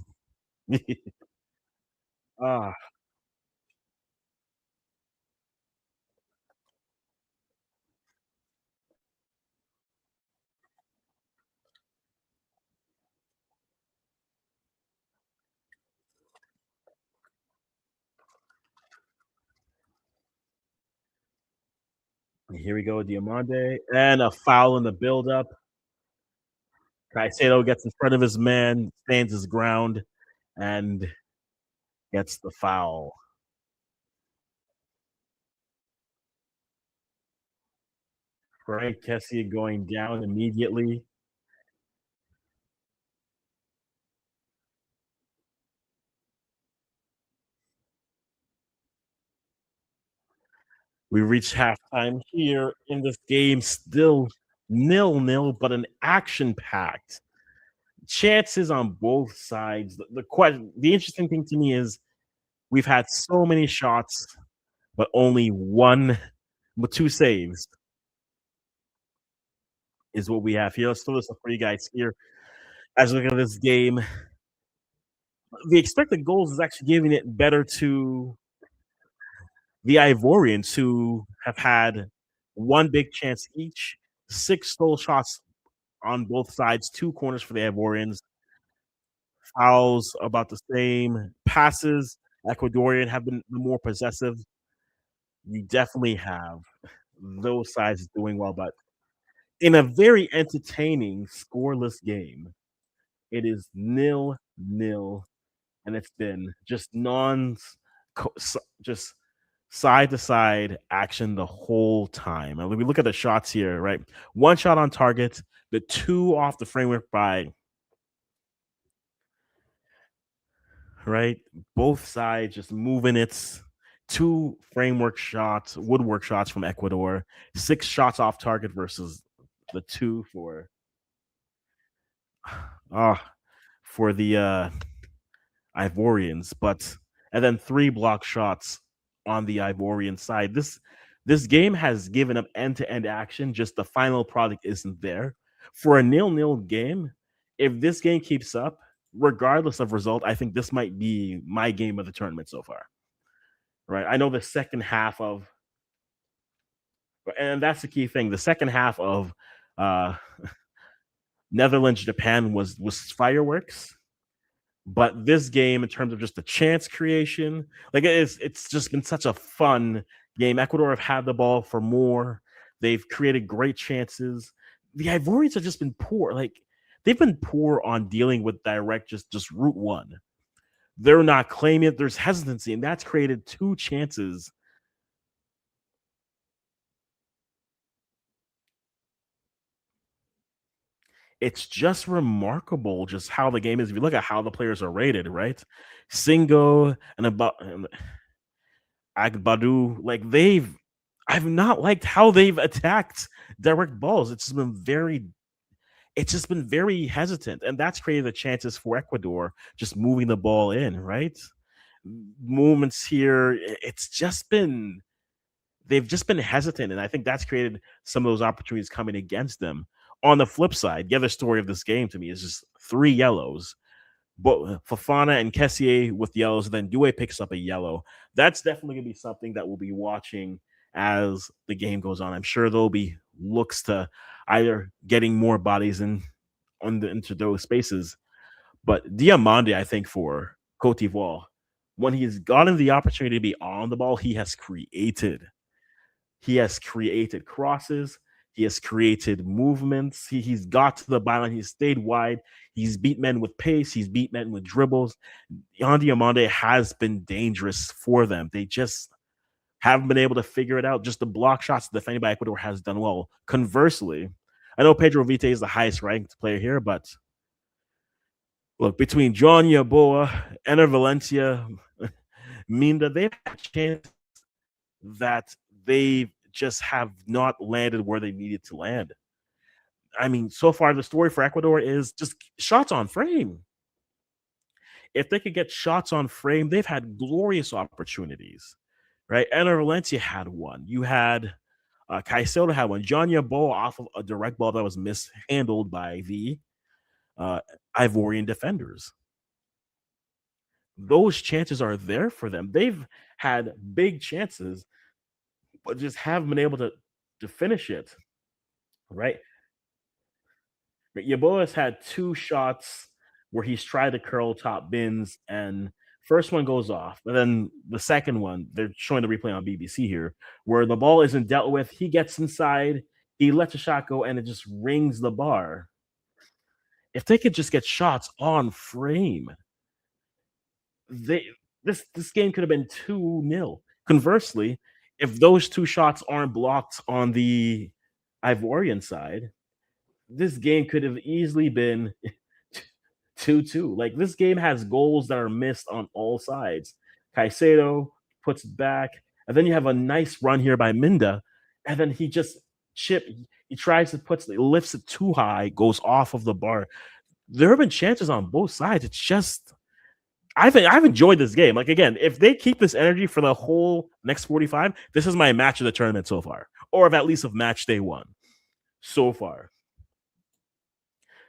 ah, here we go, Diamande, and a foul in the build-up. Caicedo gets in front of his man, stands his ground, and gets the foul. Frank Kessie going down immediately. We reached halftime here in this game, still nil-nil, but an action-packed. Chances on both sides. The interesting thing to me is we've had so many shots, but only one, with two saves is what we have here. Let's throw this up for you guys here as we look at this game. The expected goals is actually giving it better to the Ivorians, who have had one big chance each, 6 stole shots on both sides, 2 corners for the Ivorians, fouls about the same, passes. Ecuadorian have been more possessive. You definitely have those sides doing well, but in a very entertaining, scoreless game, it is nil nil, and it's been just just side to side action the whole time. And when we look at the shots here, right? One shot on target, the 2 off the framework by right? Both sides just moving it. 2 framework shots, woodwork shots from Ecuador, 6 shots off target versus the two ah for the Ivorians, but and then three block shots on the Ivorian side. This game has given up end-to-end action, just the final product isn't there. For a nil-nil game, if this game keeps up, regardless of result, I think this might be my game of the tournament so far. Right? I know the second half of and that's the key thing. The second half of uh Netherlands Japan was fireworks. But this game, in terms of just the chance creation, like it's just been such a fun game. Ecuador have had the ball for more. They've created great chances. The Ivorians have just been poor. Like they've been poor on dealing with direct just route one. They're not claiming it. There's hesitancy, and that's created two chances. It's just remarkable just how the game is. If you look at how the players are rated, right? Singo and about Agbadu, like I've not liked how they've attacked direct balls. It's just been very hesitant, and that's created the chances for Ecuador just moving the ball in, right? Moments here, it's just been they've just been hesitant, and I think that's created some of those opportunities coming against them. On the flip side, the other story of this game to me is just three yellows but Fafana and Kessier with yellows, and then Due picks up a yellow. That's definitely going to be something that we'll be watching as the game goes on. I'm sure there'll be looks to either getting more bodies into those spaces. But Diamande, I think, for Cote d'Ivoire, when he's gotten the opportunity to be on the ball, he has created crosses. He has created movements. He's got to the byline. He's stayed wide. He's beat men with pace. He's beat men with dribbles. Yandy Amande has been dangerous for them. They just haven't been able to figure it out. Just the block shots defended by Ecuador has done well. Conversely, I know Pedro Vite is the highest ranked player here, but look, between John Yaboa, Ener Valencia, Minda, they've had a chance that they just have not landed where they needed to land. I mean, so far the story for Ecuador is just shots on frame. If they could get shots on frame, they've had glorious opportunities, right? Ener Valencia had one. You had Caicedo had one. John Yabo off of a direct ball that was mishandled by the uh, Ivorian defenders. Those chances are there for them. They've had big chances, but just haven't been able to finish it, right? But Yeboah's had two shots where he's tried to curl top bins, and first one goes off. But then the second one, they're showing the replay on BBC here, where the ball isn't dealt with. He gets inside, he lets a shot go, and it just rings the bar. If they could just get shots on frame, they this game could have been 2-0. Conversely, if those two shots aren't blocked on the Ivorian side, this game could have easily been 2-2. Like this game has goals that are missed on all sides. Caicedo puts it back, and then you have a nice run here by Minda, and then he just chip. He tries to lifts it too high, goes off of the bar. There have been chances on both sides. It's just I've enjoyed this game. Like again, if they keep this energy for the whole next 45, this is my match of the tournament so far, or of at least of match day one so far.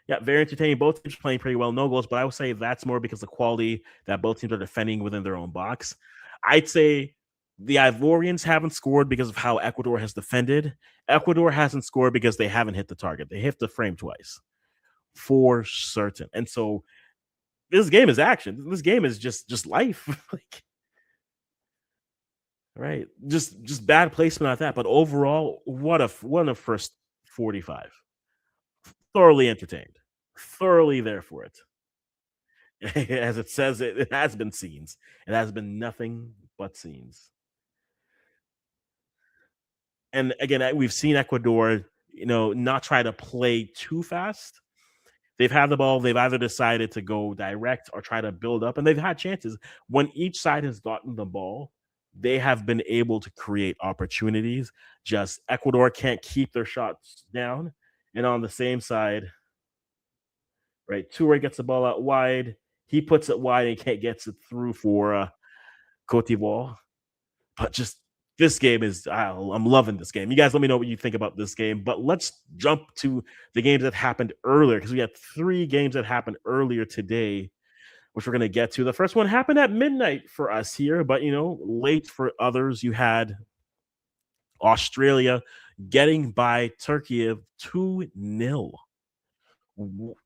Yeah, very entertaining. Both teams playing pretty well. No goals, but I would say that's more because the quality that both teams are defending within their own box. I'd say the Ivorians haven't scored because of how Ecuador has defended. Ecuador hasn't scored because they haven't hit the target. They hit the frame twice, for certain. And so this game is action. This game is just life. Like, right? Just bad placement at that. But overall, what a first 45. Thoroughly entertained. Thoroughly there for it. As it says, it has been scenes. It has been nothing but scenes. And again, we've seen Ecuador, not try to play too fast. They've had the ball. They've either decided to go direct or try to build up, and they've had chances. When each side has gotten the ball, they have been able to create opportunities. Just Ecuador can't keep their shots down, And on the same side, right, Toure gets the ball out wide. He puts it wide and can't gets it through for Cote d'Ivoire. But just this game is I'm loving this game. You guys let me know what you think about this game. But let's jump to the games that happened earlier because we had three games that happened earlier today, which we're going to get to. The first one happened at midnight for us here, but late for others. You had Australia getting by Turkey 2-0.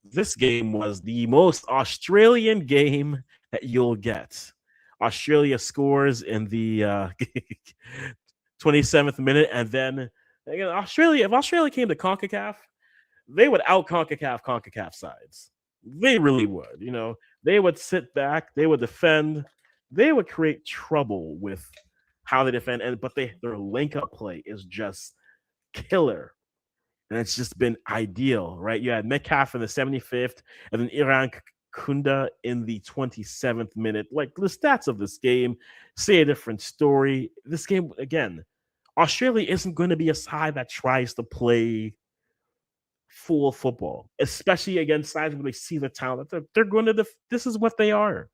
This game was the most Australian game that you'll get. Australia scores in the 27th minute, and then again, if Australia came to CONCACAF, they would out CONCACAF sides. They really would. They would sit back, they would defend, they would create trouble with how they defend, but their link up play is just killer. And it's just been ideal, right? You had Metcalf in the 75th, and then Iran Kunda in the 27th minute. Like the stats of this game say a different story. This game, again, Australia isn't going to be a side that tries to play full football, especially against sides where they see the talent. They're going to, this is what they are.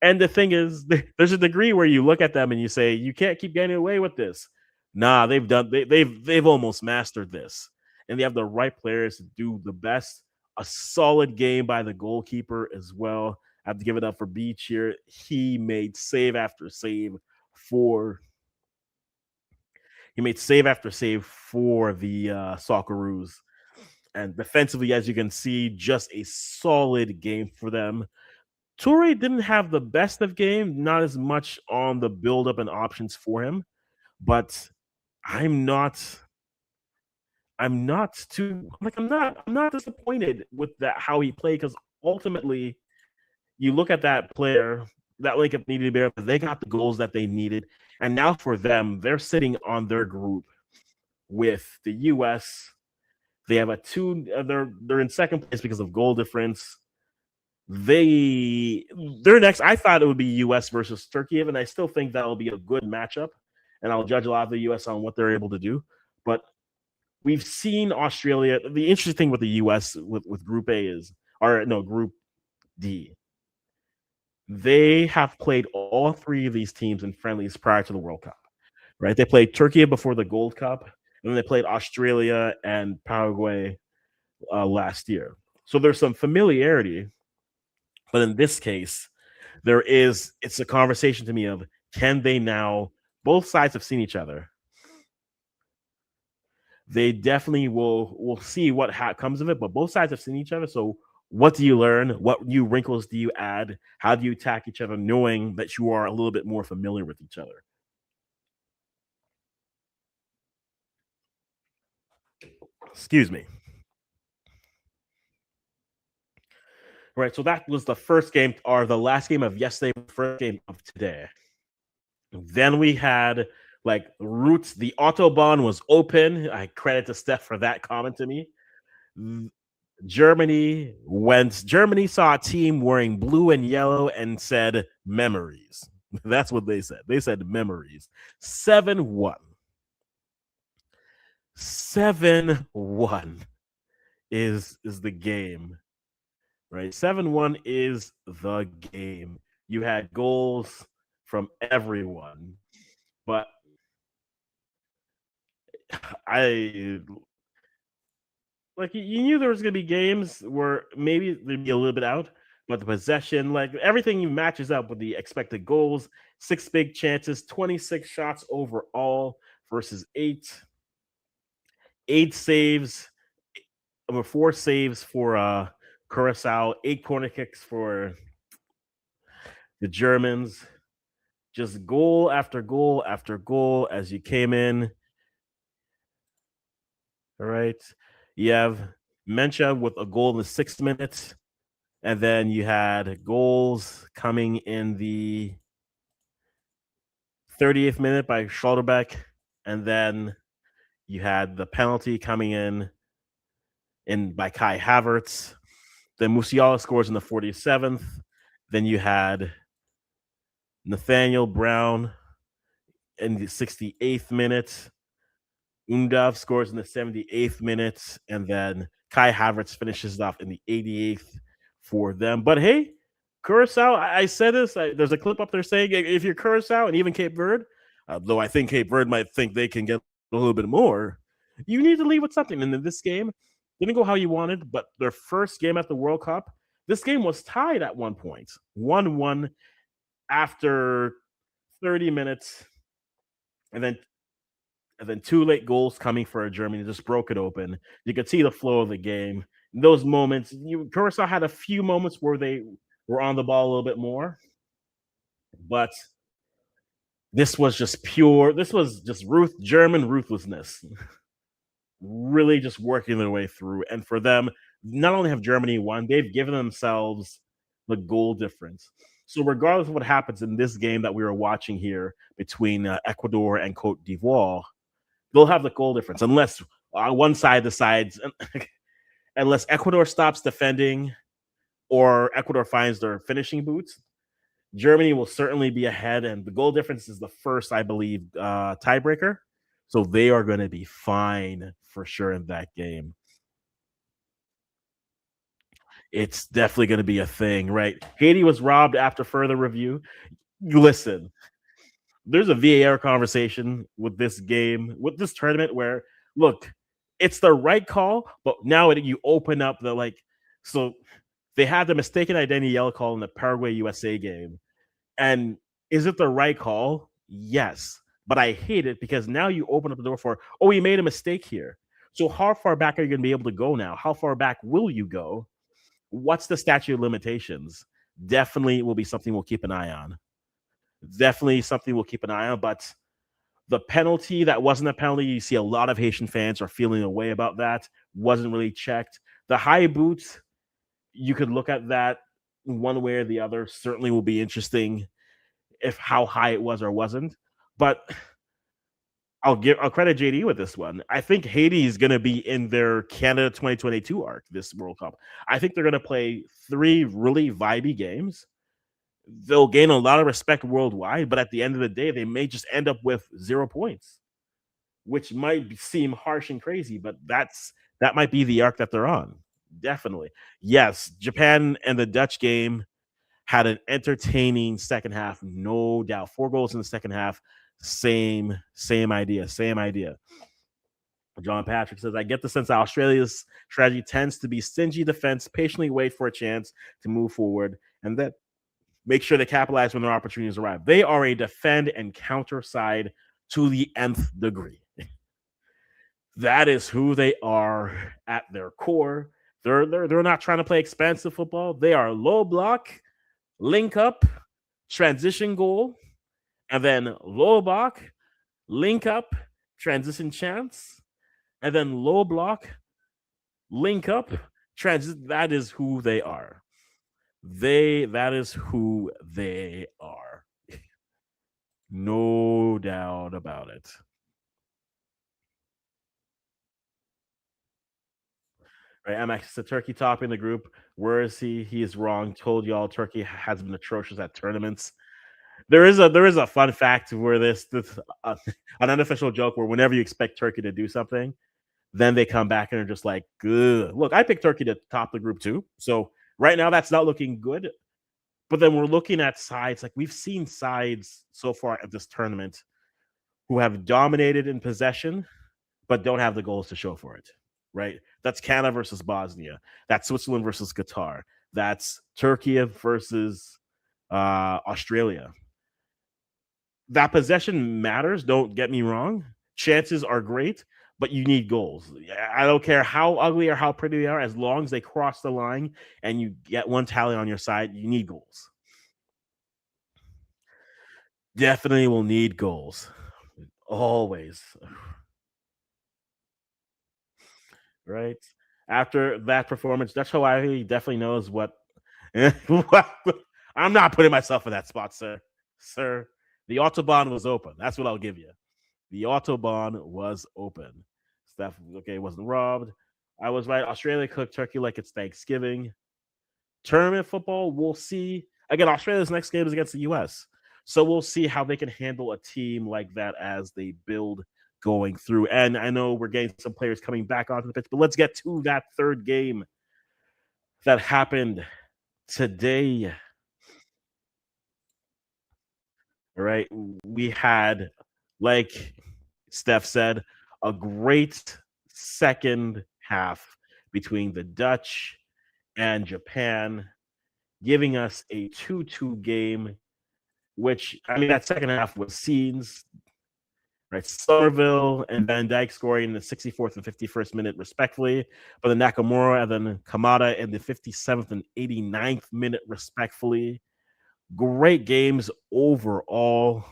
And the thing is, there's a degree where you look at them and you say, you can't keep getting away with this. Nah, they've almost mastered this. And they have the right players to do the best. A solid game by the goalkeeper as well. I have to give it up for Beach here. He made save after save for the Socceroos. And defensively, as you can see, just a solid game for them. Toure didn't have the best of game, not as much on the build-up and options for him, but I'm not I'm not disappointed with that how he played because ultimately you look at that player, that link up needed to be but they got the goals that they needed. And now for them, they're sitting on their group with the US. They have they're in second place because of goal difference. Their next, I thought it would be US versus Turkey, and I still think that'll be a good matchup. And I'll judge a lot of the US on what they're able to do. But we've seen Australia. The interesting thing with the US with Group A Group D. They have played all three of these teams in friendlies prior to the World Cup. Right? They played Turkey before the Gold Cup, and then they played Australia and Paraguay last year. So there's some familiarity. But in this case, it's a conversation to me of can they now, both sides have seen each other. They definitely will see what comes of it, but both sides have seen each other. So what do you learn? What new wrinkles do you add? How do you attack each other knowing that you are a little bit more familiar with each other? Excuse me. Right, so that was the first game or the last game of yesterday, first game of today. Then we had like Roots, the Autobahn was open. I credit to Steph for that comment to me. Germany saw a team wearing blue and yellow and said memories. That's what they said. They said memories. 7-1. 7-1 is the game. Right? 7-1 is the game. You had goals from everyone. But you knew there was going to be games where maybe they'd be a little bit out, but the possession, like everything matches up with the expected goals. 6 big chances, 26 shots overall versus 8 saves, 4 saves for Curacao, 8 corner kicks for the Germans. Just goal after goal after goal as you came in. All right. You have Mencha with a goal in the 6th minute. And then you had goals coming in the 30th minute by Schlotterbeck. And then you had the penalty coming in by Kai Havertz. Then Musiala scores in the 47th. Then you had Nathaniel Brown in the 68th minute. Undav scores in the 78th minute, and then Kai Havertz finishes it off in the 88th for them. But hey, Curacao, I said this. There's a clip up there saying if you're Curacao and even Cape Verde, though I think Cape Verde might think they can get a little bit more, you need to leave with something. And in this game, didn't go how you wanted, but their first game at the World Cup, this game was tied at one point, 1-1 after 30 minutes, and then two late goals coming for Germany just broke it open. You could see the flow of the game. Those moments, Curacao had a few moments where they were on the ball a little bit more, but this was just pure. This was just German ruthlessness, really just working their way through. And for them, not only have Germany won, they've given themselves the goal difference. So regardless of what happens in this game that we were watching here between Ecuador and Cote d'Ivoire, they'll have the goal difference unless one side decides, unless Ecuador stops defending or Ecuador finds their finishing boots. Germany will certainly be ahead, and the goal difference is the first, I believe, tiebreaker. So they are going to be fine for sure in that game. It's definitely going to be a thing, right? Haiti was robbed after further review. Listen, there's a VAR conversation with this game, with this tournament, where look, it's the right call, but now you open up the so they had the mistaken identity yellow call in the Paraguay USA game. And is it the right call? Yes. But I hate it because now you open up the door for, oh, we made a mistake here. So how far back are you going to be able to go now? How far back will you go? What's the statute of limitations? Definitely will be something we'll keep an eye on. Definitely something we'll keep an eye on. But the penalty that wasn't a penalty, you see a lot of Haitian fans are feeling a way about that. Wasn't really checked. The high boots, you could look at that one way or the other. Certainly will be interesting if how high it was or wasn't. But I'll credit JD with this one. I think Haiti is going to be in their Canada 2022 arc this World Cup. I think they're going to play 3 really vibey games. They'll gain a lot of respect worldwide, but at the end of the day, they may just end up with 0 points, which might seem harsh and crazy, but that might be the arc that they're on. Definitely. Yes, Japan and the Dutch game had an entertaining second half, no doubt. 4 goals in the second half. Same idea. John Patrick says, I get the sense that Australia's strategy tends to be stingy defense, patiently wait for a chance to move forward, and then make sure they capitalize when their opportunities arrive. They are a defend and counter side to the nth degree. That is who they are at their core. They're not trying to play expansive football. They are low block, link up, transition goal, and then low block, link up, transition chance, and then low block, link up, transit. That is who they are. That is who they are. No doubt about it. Right, I'm actually Turkey top in the group. Where is he? He is wrong. Told y'all Turkey has been atrocious at tournaments. There is a fun fact where this an unofficial joke where whenever you expect Turkey to do something, then they come back and are just like, good. Look, I picked Turkey to top the group too. So right now that's not looking good. But then we're looking at sides like we've seen sides so far at this tournament who have dominated in possession, but don't have the goals to show for it. Right? That's Canada versus Bosnia. That's Switzerland versus Qatar. That's Turkey versus Australia. That possession matters. Don't get me wrong. Chances are great, but you need goals. I don't care how ugly or how pretty they are, as long as they cross the line and you get one tally on your side, you need goals. Definitely will need goals. Always. Right? After that performance, Dutch Hawaii definitely knows what. I'm not putting myself in that spot, sir. Sir, the Autobahn was open. That's what I'll give you. The Autobahn was open. Steph, okay, wasn't robbed. I was right. Australia cooked turkey like it's Thanksgiving. Tournament football, we'll see. Again, Australia's next game is against the US. So we'll see how they can handle a team like that as they build going through. And I know we're getting some players coming back onto the pitch, but let's get to that third game that happened today. All right. We had, like Steph said, a great second half between the Dutch and Japan, giving us a 2-2 game, which, I mean, that second half was scenes, right? Somerville and Van Dyke scoring in the 64th and 51st minute, respectfully, but then Nakamura and then Kamada in the 57th and 89th minute, respectfully. Great games overall.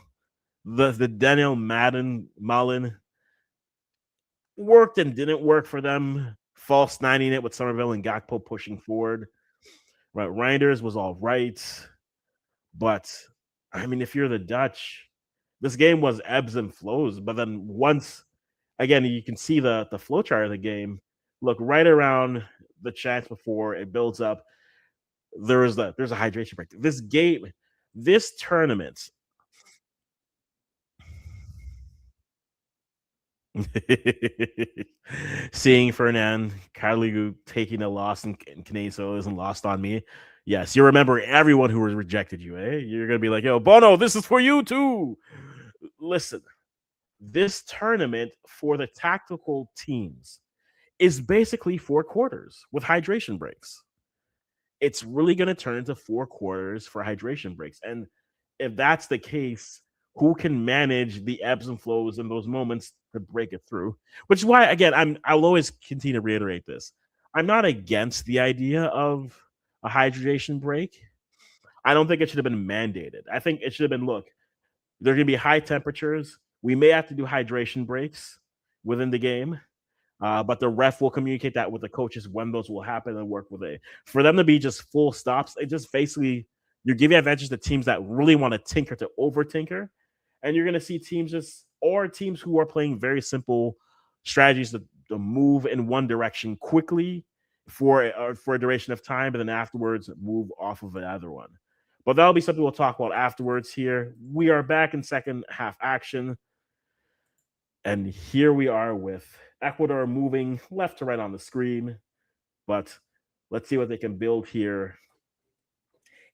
The Daniel Malin worked and didn't work for them. False 90 it with Somerville and Gakpo pushing forward. Right, Reinders was all right, but I mean, if you're the Dutch, this game was ebbs and flows. But then once again, you can see the flow chart of the game. Look right around the chance before it builds up. There's a hydration break. This game, this tournament. Seeing Fernand Carligu taking a loss in Caneso isn't lost on me. Yes, you remember everyone who rejected you, eh? You're gonna be like, yo, Bono, this is for you too. Listen, this tournament for the tactical teams is basically 4 quarters with hydration breaks. It's really going to turn into 4 quarters for hydration breaks. And if that's the case, who can manage the ebbs and flows in those moments to break it through? Which is why, again, I'll always continue to reiterate this. I'm not against the idea of a hydration break. I don't think it should have been mandated. I think it should have been, look, there are going to be high temperatures. We may have to do hydration breaks within the game. But the ref will communicate that with the coaches when those will happen and work with it. For them to be just full stops, it just basically you're giving advantage to teams that really want to tinker to over tinker, and you're going to see teams or teams who are playing very simple strategies to move in one direction quickly for a duration of time, but then afterwards move off of the other one. But that'll be something we'll talk about afterwards. Here we are back in second half action. And here we are with Ecuador moving left to right on the screen. But let's see what they can build here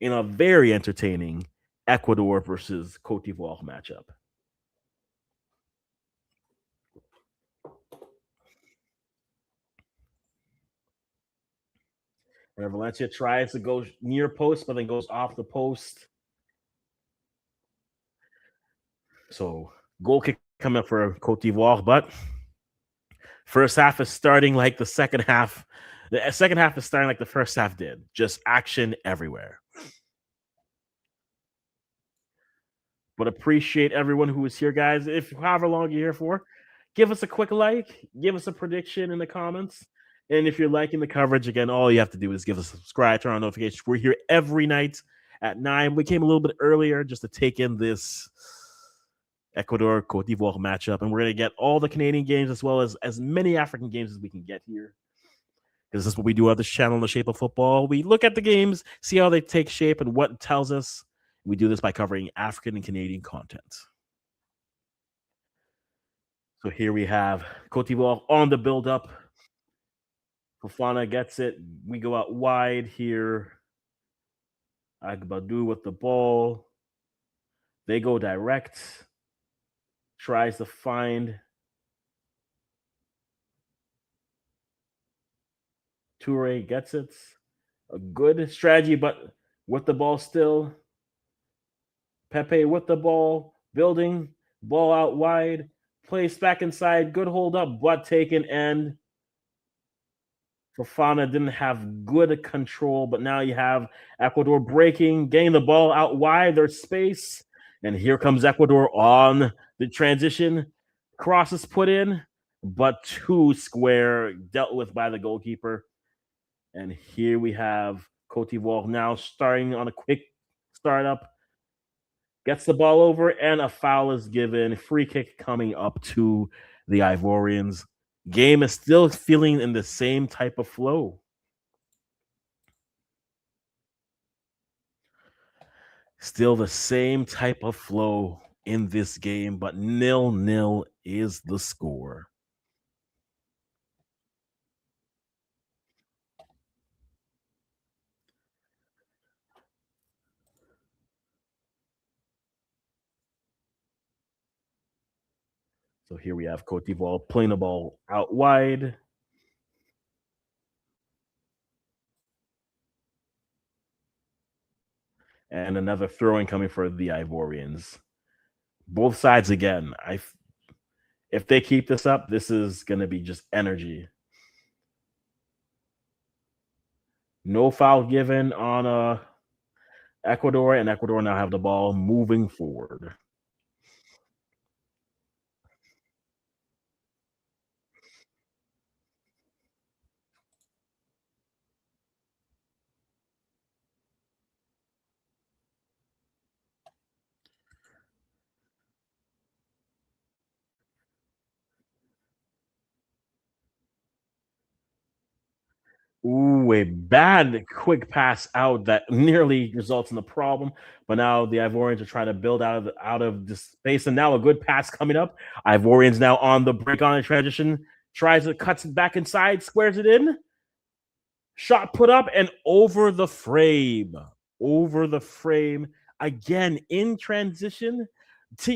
in a very entertaining Ecuador versus Cote d'Ivoire matchup. And Valencia tries to go near post, but then goes off the post. So goal kick coming up for Cote d'Ivoire, but first half is starting like the second half. The second half is starting like the first half did. Just action everywhere. But appreciate everyone who is here, guys. If however long you're here for, give us a quick like, give us a prediction in the comments. And if you're liking the coverage, again, all you have to do is give us a subscribe, turn on notifications. We're here every night at 9. We came a little bit earlier just to take in this Ecuador Cote d'Ivoire matchup. And we're going to get all the Canadian games as well as many African games as we can get here. Because this is what we do on this channel in the shape of football. We look at the games, see how they take shape and what it tells us. We do this by covering African and Canadian content. So here we have Cote d'Ivoire on the build-up. Fofana gets it. We go out wide here. Agbadou with the ball. They go direct. Tries to find Toure, gets it. A good strategy, but with the ball still. Pepe with the ball, building, ball out wide, place back inside, good hold up, but taken, and Fofana didn't have good control, but now you have Ecuador breaking, getting the ball out wide, there's space, and here comes Ecuador on the transition. Cross is put in, but too square, dealt with by the goalkeeper. And here we have Cote d'Ivoire now starting on a quick startup. Gets the ball over, and a foul is given. Free kick coming up to the Ivorians. Game is still feeling in the same type of flow. Still the same type of flow in this game, but 0-0 is the score. So here we have Cote d'Ivoire playing the ball out wide. And another throwing coming for the Ivorians. Both sides again. If they keep this up, this is going to be just energy. No foul given on Ecuador, and Ecuador now have the ball moving forward. Ooh, a bad quick pass out that nearly results in a problem. But now the Ivorians are trying to build out of this space, and now a good pass coming up. Ivorians now on the break on a transition, tries to cuts it back inside, squares it in. Shot put up and over the frame. Over the frame again in transition.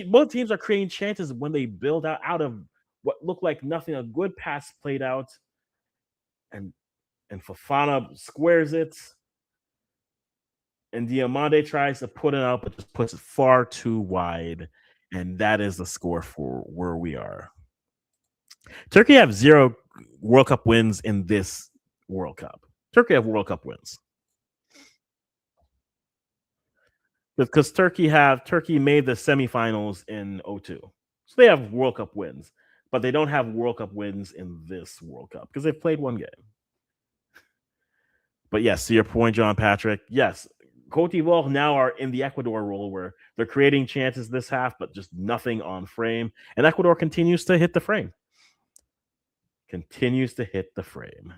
Both teams are creating chances when they build out of what looked like nothing. A good pass played out, and Fofana squares it, and Diamande tries to put it out, but just puts it far too wide, and that is the score for where we are. Turkey have 0 World Cup wins in this World Cup. Turkey have World Cup wins because Turkey made the semifinals in 02, so they have World Cup wins, but they don't have World Cup wins in this World Cup because they've played one game. But yes, to your point, John Patrick, yes, Cote d'Ivoire now are in the Ecuador role where they're creating chances this half, but just nothing on frame. And Ecuador continues to hit the frame. Continues to hit the frame.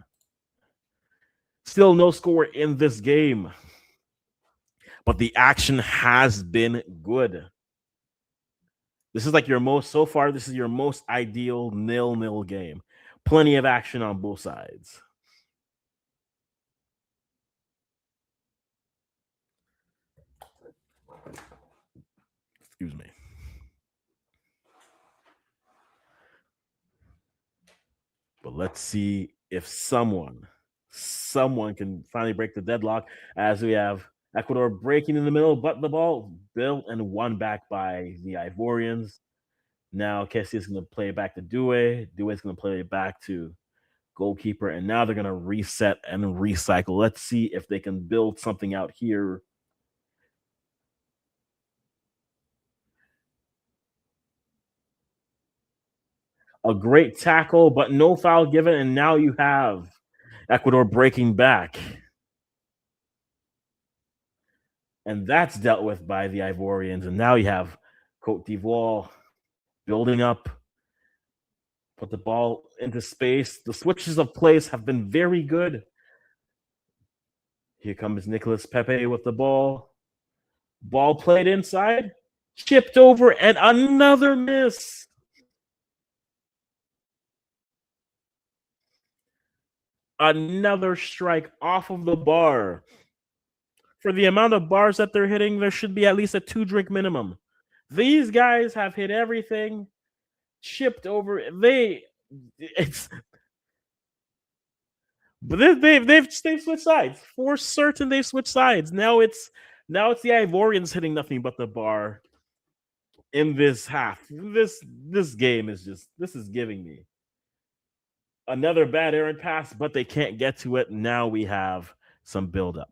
Still no score in this game, but the action has been good. This is like your most, so far, this is your most ideal 0-0 game. Plenty of action on both sides. Excuse me. But let's see if someone can finally break the deadlock as we have Ecuador breaking in the middle, but the ball built and won back by the Ivorians. Now Kessie is going to play it back to Due. Due is going to play it back to goalkeeper, and now they're going to reset and recycle. Let's see if they can build something out here. A great tackle, but no foul given, and now you have Ecuador breaking back. And that's dealt with by the Ivorians. And now you have Cote d'Ivoire building up, put the ball into space. The switches of place have been very good. Here comes Nicolas Pepe with the ball. Ball played inside, chipped over, and another miss. Another strike off of the bar. For the amount of bars that they're hitting, there should be at least a 2-drink minimum. These guys have hit everything, chipped over. But they've switched sides. For certain, they've switched sides. Now it's the Ivorians hitting nothing but the bar in this half. This game is giving me another bad errant pass, but they can't get to it. Now we have some buildup.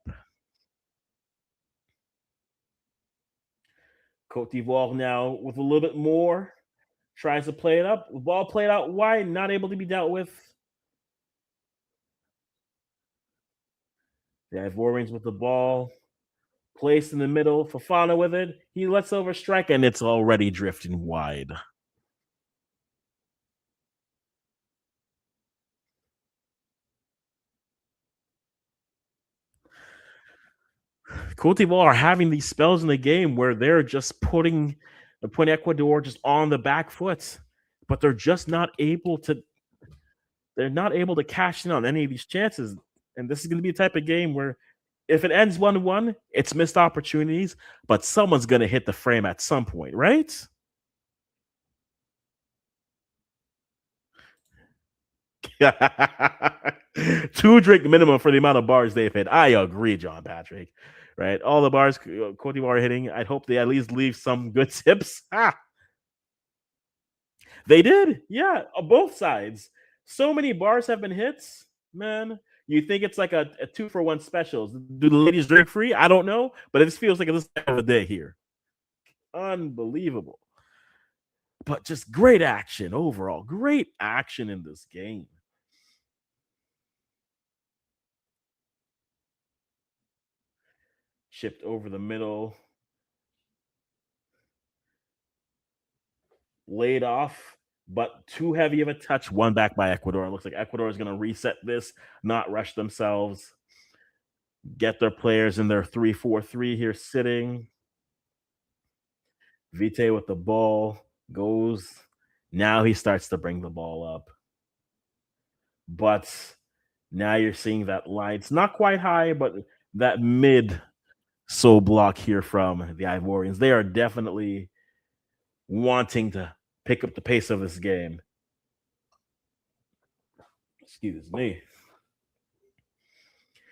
Cote d'Ivoire now with a little bit more tries to play it up. The ball played out wide, not able to be dealt with. The Ivorians with the ball placed in the middle. Fofana with it. He lets over strike, and it's already drifting wide. Cote d'Ivoire are having these spells in the game where they're just putting They're putting Ecuador just on the back foot, but they're not able to cash in on any of these chances. And this is going to be a type of game where if it ends 1-1, it's missed opportunities, but someone's going to hit the frame at some point, right? 2 drink minimum for the amount of bars they've hit. I agree, John Patrick. Right, all the bars Cote d'Ivoire are hitting. I'd hope they at least leave some good tips. They did, yeah, both sides. So many bars have been hits, man. You think it's like a 2-for-1 specials? Do the ladies drink free? I don't know, but it just feels like this time of the day here. Unbelievable, but just great action overall. Great action in this game. Chipped over the middle, laid off, but too heavy of a touch. One back by Ecuador. It looks like Ecuador is going to reset this, not rush themselves, get their players in their 3-4-3 here sitting. Vite with the ball goes. Now he starts to bring the ball up. But now you're seeing that line. It's not quite high, but that mid so block here from the Ivorians. They are definitely wanting to pick up the pace of this game. Excuse me.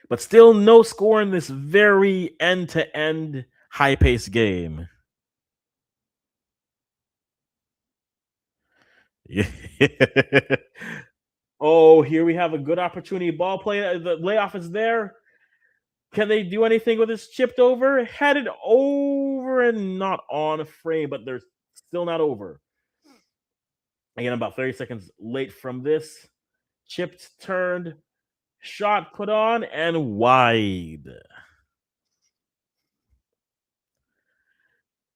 But still no score in this very end-to-end high-paced game. Yeah. Oh, here we have a good opportunity. Ball play. The layoff is there. Can they do anything with this chipped over? Headed over and not on a frame, but they're still not over. Again, about 30 seconds late from this. Chipped, turned, shot put on, and wide.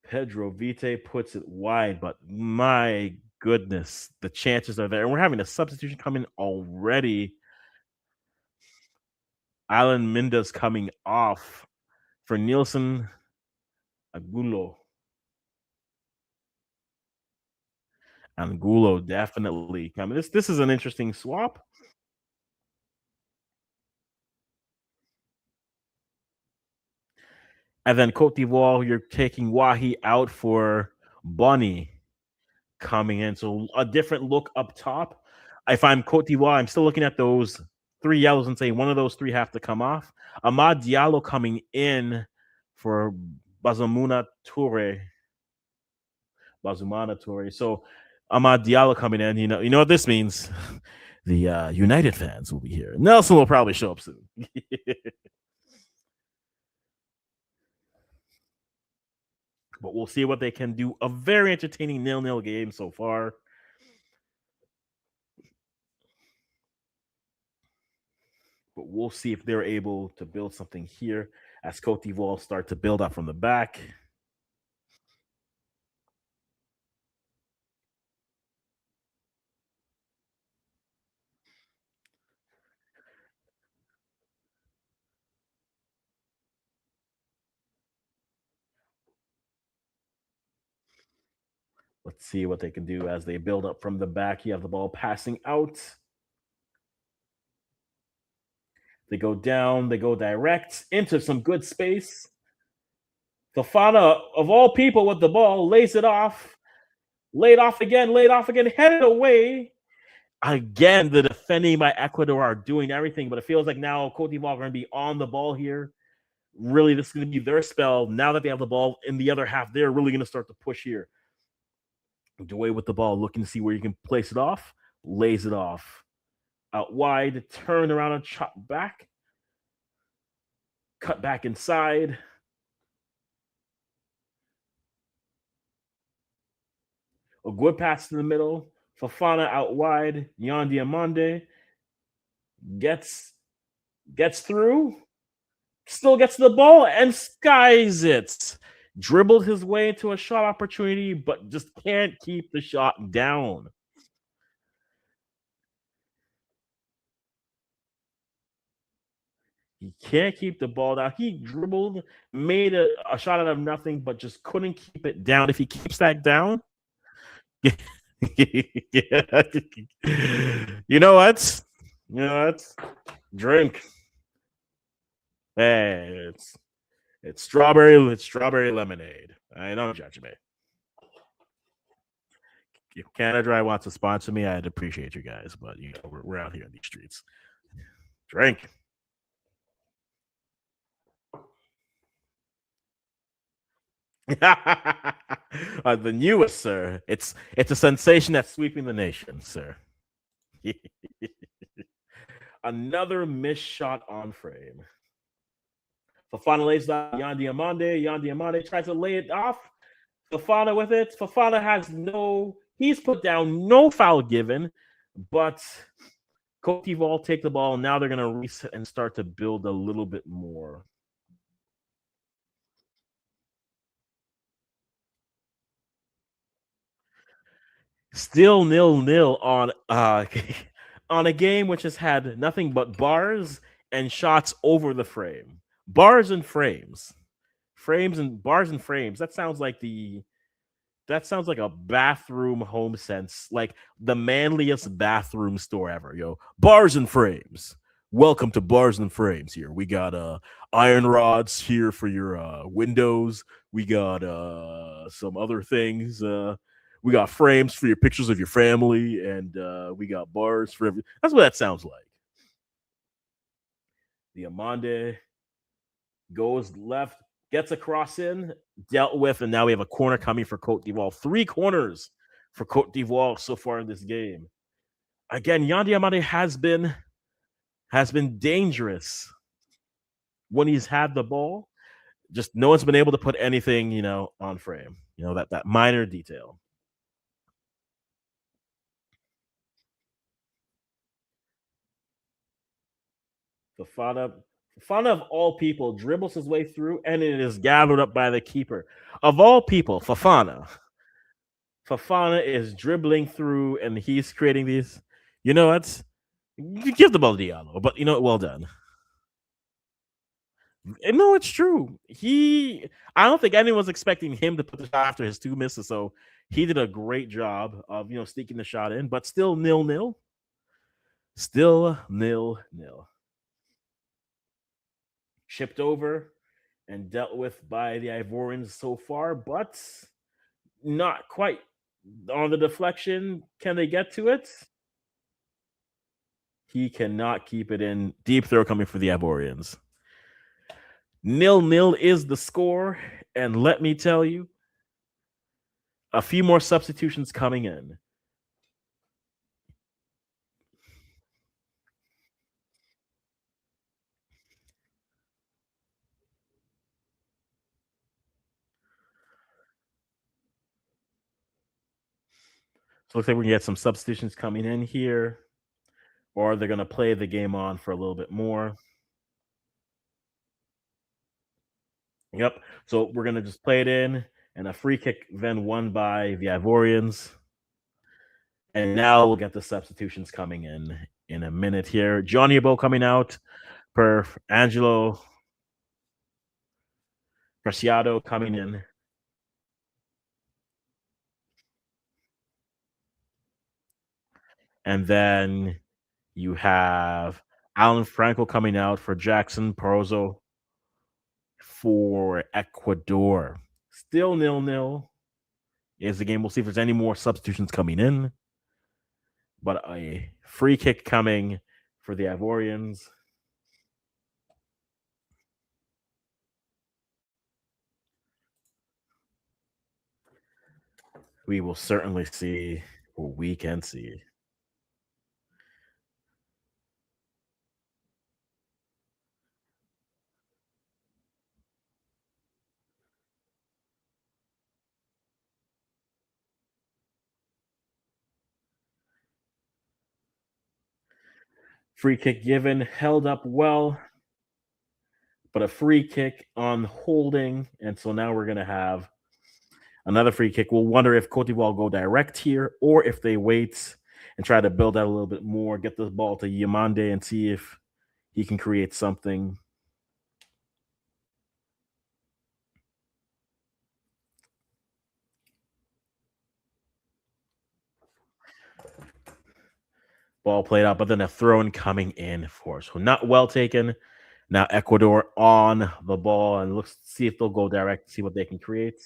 Pedro Vite puts it wide, but my goodness, the chances are there. And we're having a substitution coming already. Alan Minda's coming off for Nielsen Agulo. Angulo definitely coming. This is an interesting swap. And then Cote d'Ivoire, you're taking Wahi out for Bonnie coming in. So a different look up top. If I'm Cote d'Ivoire, I'm still looking at those 3 yellows and saying one of those 3 have to come off. Ahmad Diallo coming in for Bazumana Toure. So Ahmad Diallo coming in. You know what this means. The United fans will be here. Nelson will probably show up soon. But we'll see what they can do. A very entertaining 0-0 game so far. But we'll see if they're able to build something here as Cote d'Ivoire start to build up from the back. Let's see what they can do as they build up from the back. You have the ball passing out. They go down, they go direct into some good space. Fafana, of all people, with the ball, lays it off. Laid off again, headed away. Again, the defending by Ecuador are doing everything, but it feels like now Cote d'Ivoire are going to be on the ball here. Really, this is going to be their spell. Now that they have the ball in the other half, they're really going to start to push here. Douay with the ball, looking to see where you can place it off. Lays it off. Out wide, turn around and chop back. Cut back inside. A good pass to the middle. Fafana out wide. Yan Diamande gets through. Still gets the ball and skies it. Dribbled his way into a shot opportunity, but just can't keep the shot down. He can't keep the ball down. He dribbled, made a shot out of nothing, but just couldn't keep it down. If he keeps that down, you know what? You know what? Drink. Hey, it's strawberry lemonade. I don't judge me. If Canada Dry wants to sponsor me, I'd appreciate you guys, but we're out here in these streets. Drink. The newest, sir. It's a sensation that's sweeping the nation, sir. Another missed shot on frame. Fafana lays down Yan Diamande. Yan Diamande tries to lay it off. Fafana with it. Fafana has he's put down no foul given, but Cote d'Ivoire take the ball. Now they're going to reset and start to build a little bit more. Still 0-0 on on a game which has had nothing but bars and shots over the frame. Bars and frames. Frames and bars and frames. That sounds like a bathroom home sense, like the manliest bathroom store ever, yo. Bars and frames. Welcome to Bars and Frames here. We got iron rods here for your windows. We got some other things. We got frames for your pictures of your family, and we got bars for every. That's what that sounds like. The Amande goes left, gets a cross in, dealt with, and now we have a corner coming for Cote d'Ivoire. 3 corners for Cote d'Ivoire so far in this game. Again, Yandi Amade has been dangerous when he's had the ball. Just no one's been able to put anything, on frame. That minor detail. Fafana of all people dribbles his way through, and it is gathered up by the keeper. Of all people, Fafana is dribbling through, and he's creating these. You know what? You give the ball to Diallo, but well done. No, it's true. I don't think anyone's expecting him to put the shot after his 2 misses, so he did a great job of sneaking the shot in, but still 0-0. Still 0-0. Shipped over and dealt with by the Ivorians so far, but not quite on the deflection. Can they get to it? He cannot keep it in. Deep throw coming for the Ivorians. 0-0 is the score, and let me tell you, a few more substitutions coming in. So looks like we can get some substitutions coming in here, or they're going to play the game on for a little bit more. Yep. So we're going to just play it in, and a free kick then won by the Ivorians. And now we'll get the substitutions coming in a minute here. Johnny Abo coming out per Angelo Preciado coming in. And then you have Alan Franco coming out for Jackson Porozo for Ecuador. Still 0-0 is the game. We'll see if there's any more substitutions coming in. But a free kick coming for the Ivorians. We will certainly see what we can see. Free kick given, held up well, but a free kick on holding. And so now we're going to have another free kick. We'll wonder if Cote d'Ivoire go direct here or if they wait and try to build out a little bit more, get the ball to Yamande and see if he can create something. Ball played out, but then a throw in coming in for us. So not well taken. Now Ecuador on the ball and looks see if they'll go direct, see what they can create.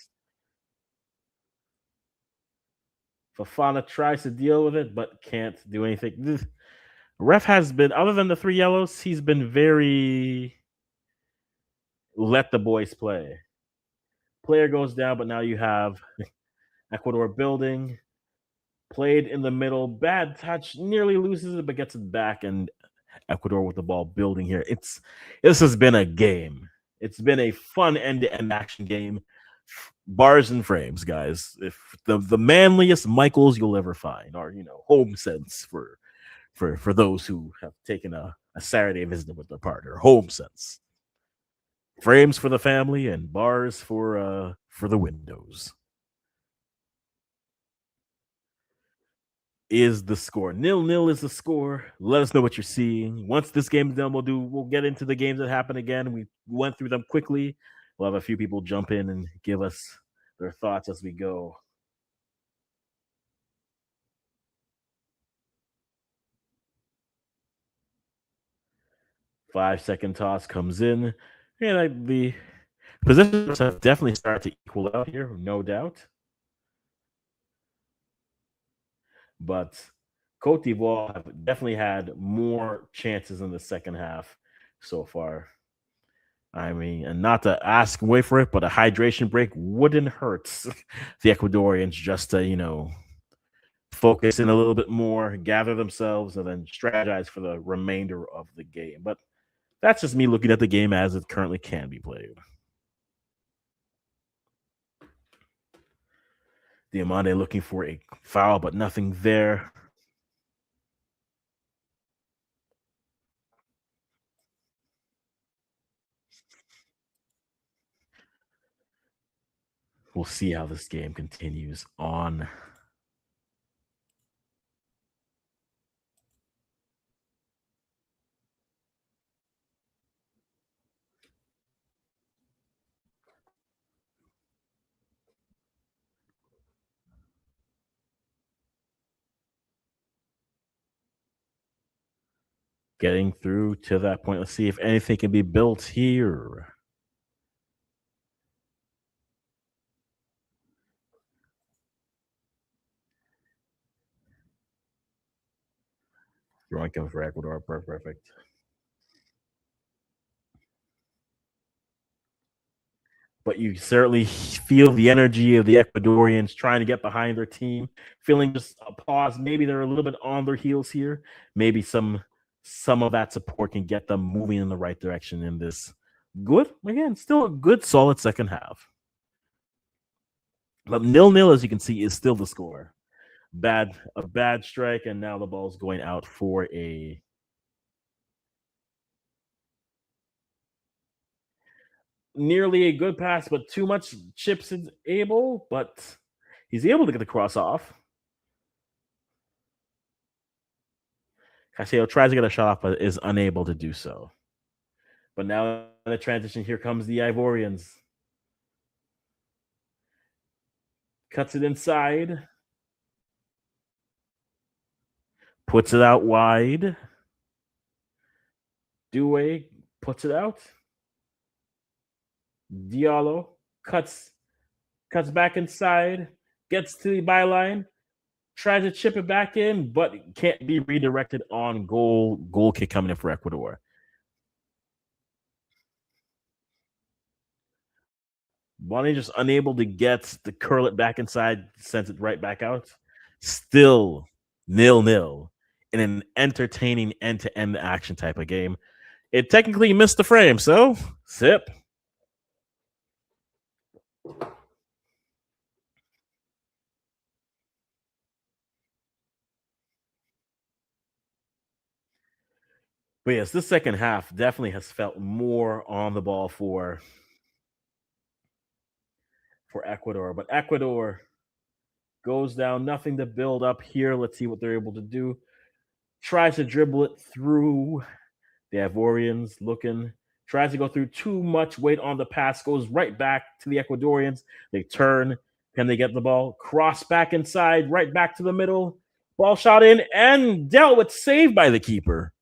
Fafana tries to deal with it, but can't do anything. Ref has been, other than the 3 yellows, he's been very let the boys play. Player goes down, but now you have Ecuador building. Played in the middle, bad touch, nearly loses it, but gets it back, and Ecuador with the ball building here. This has been a game. It's been a fun end-to-end action game. Bars and frames, guys. If the manliest Michaels you'll ever find, or home sense for those who have taken a Saturday visit with their partner. Home sense. Frames for the family and bars for the windows. Is the score. 0-0 is the score. Let us know what you're seeing. Once this game is done, we'll get into the games that happen again. We went through them quickly. We'll have a few people jump in and give us their thoughts as we go. Five-second toss comes in. And the positions have definitely started to equal out here, no doubt. But Cote d'Ivoire have definitely had more chances in the second half so far. I mean, and not to ask and wait for it, but a hydration break wouldn't hurt the Ecuadorians just to, focus in a little bit more, gather themselves, and then strategize for the remainder of the game. But that's just me looking at the game as it currently can be played. Diamante looking for a foul, but nothing there. We'll see how this game continues on. Getting through to that point. Let's see if anything can be built here. Throwing comes for Ecuador. Perfect. But you certainly feel the energy of the Ecuadorians trying to get behind their team, feeling just a pause. Maybe they're a little bit on their heels here. Maybe some of that support can get them moving in the right direction in this good, again, still a good solid second half. But 0-0, as you can see, is still the score. A bad strike, and now the ball's going out for a nearly a good pass, but too much chips is able, but he's able to get the cross off. Castillo tries to get a shot off, but is unable to do so. But now in the transition, here comes the Ivorians. Cuts it inside. Puts it out wide. Due puts it out. Diallo cuts back inside. Gets to the byline. Tries to chip it back in, but can't be redirected on goal. Goal kick coming in for Ecuador. Bonnie just unable to get to curl it back inside, sends it right back out. Still 0-0 in an entertaining end-to-end action type of game. It technically missed the frame, so sip. But yes, this second half definitely has felt more on the ball for Ecuador. But Ecuador goes down, nothing to build up here. Let's see what they're able to do. Tries to dribble it through. The Ivorians looking, tries to go through too much weight on the pass, goes right back to the Ecuadorians. They turn. Can they get the ball? Cross back inside, right back to the middle. Ball shot in and dealt with, saved by the keeper.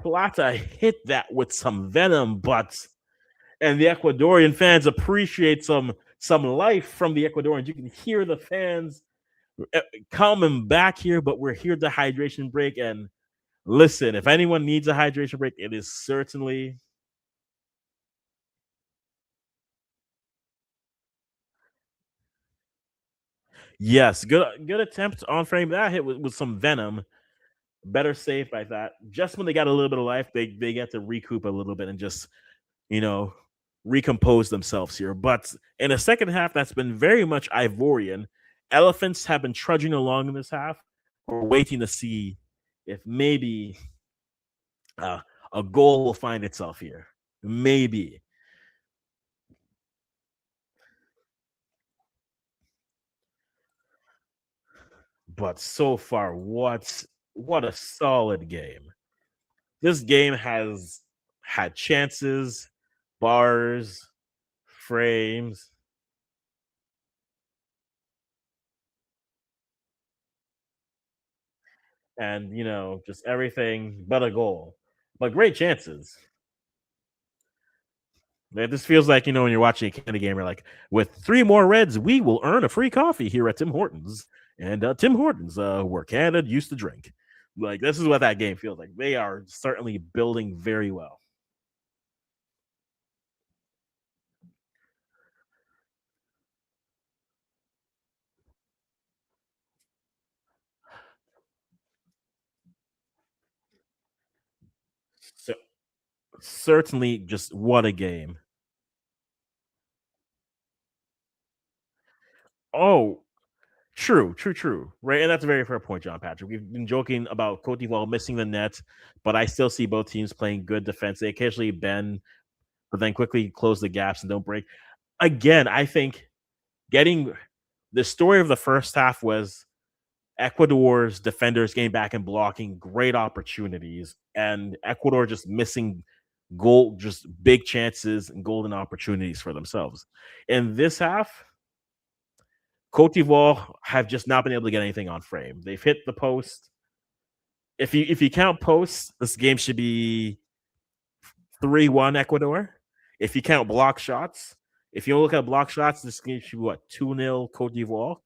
Plata hit that with some venom, but and the Ecuadorian fans appreciate some life from the Ecuadorians. You can hear the fans coming back here, but we're here to hydration break. And listen, if anyone needs a hydration break, it is certainly yes. Good attempt on frame. That hit with some venom. Better safe by that. Just when they got a little bit of life, they get to recoup a little bit and just you know, recompose themselves here. But in the second half, that's been very much Ivorian. Elephants have been trudging along in this half. We're waiting to see if maybe uh, a goal will find itself here. Maybe. But so far, what a solid game. This game has had chances, bars, frames, and just everything but a goal. But great chances. This feels like, when you're watching a candy game, you're like, with three more reds, we will earn a free coffee here at Tim Hortons. And Tim Hortons, where Canada used to drink. Like, this is what that game feels like. They are certainly building very well. So, certainly, just what a game. Oh, true, true, true. Right. And that's a very fair point, John Patrick. We've been joking about Cote d'Ivoire missing the net, but I still see both teams playing good defense. They occasionally bend, but then quickly close the gaps and don't break. Again, I think getting the story of the first half was Ecuador's defenders getting back and blocking great opportunities, and Ecuador just missing goal, just big chances and golden opportunities for themselves. In this half, Cote d'Ivoire have just not been able to get anything on frame. They've hit the post. If you count posts, this game should be 3-1 Ecuador. If you count block shots, if you look at block shots, this game should be what 2-0 Cote d'Ivoire.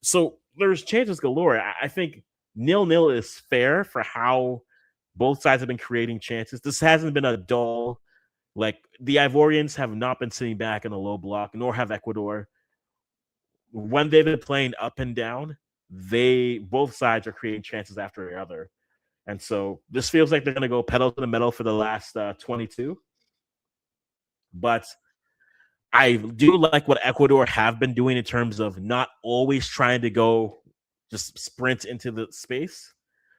So there's chances galore. I think 0-0 is fair for how both sides have been creating chances. This hasn't been a dull, like the Ivorians have not been sitting back in a low block, nor have Ecuador. When they've been playing up and down, they both sides are creating chances after the other. And so this feels like they're going to go pedal to the metal for the last 22. But I do like what Ecuador have been doing in terms of not always trying to go just sprint into the space.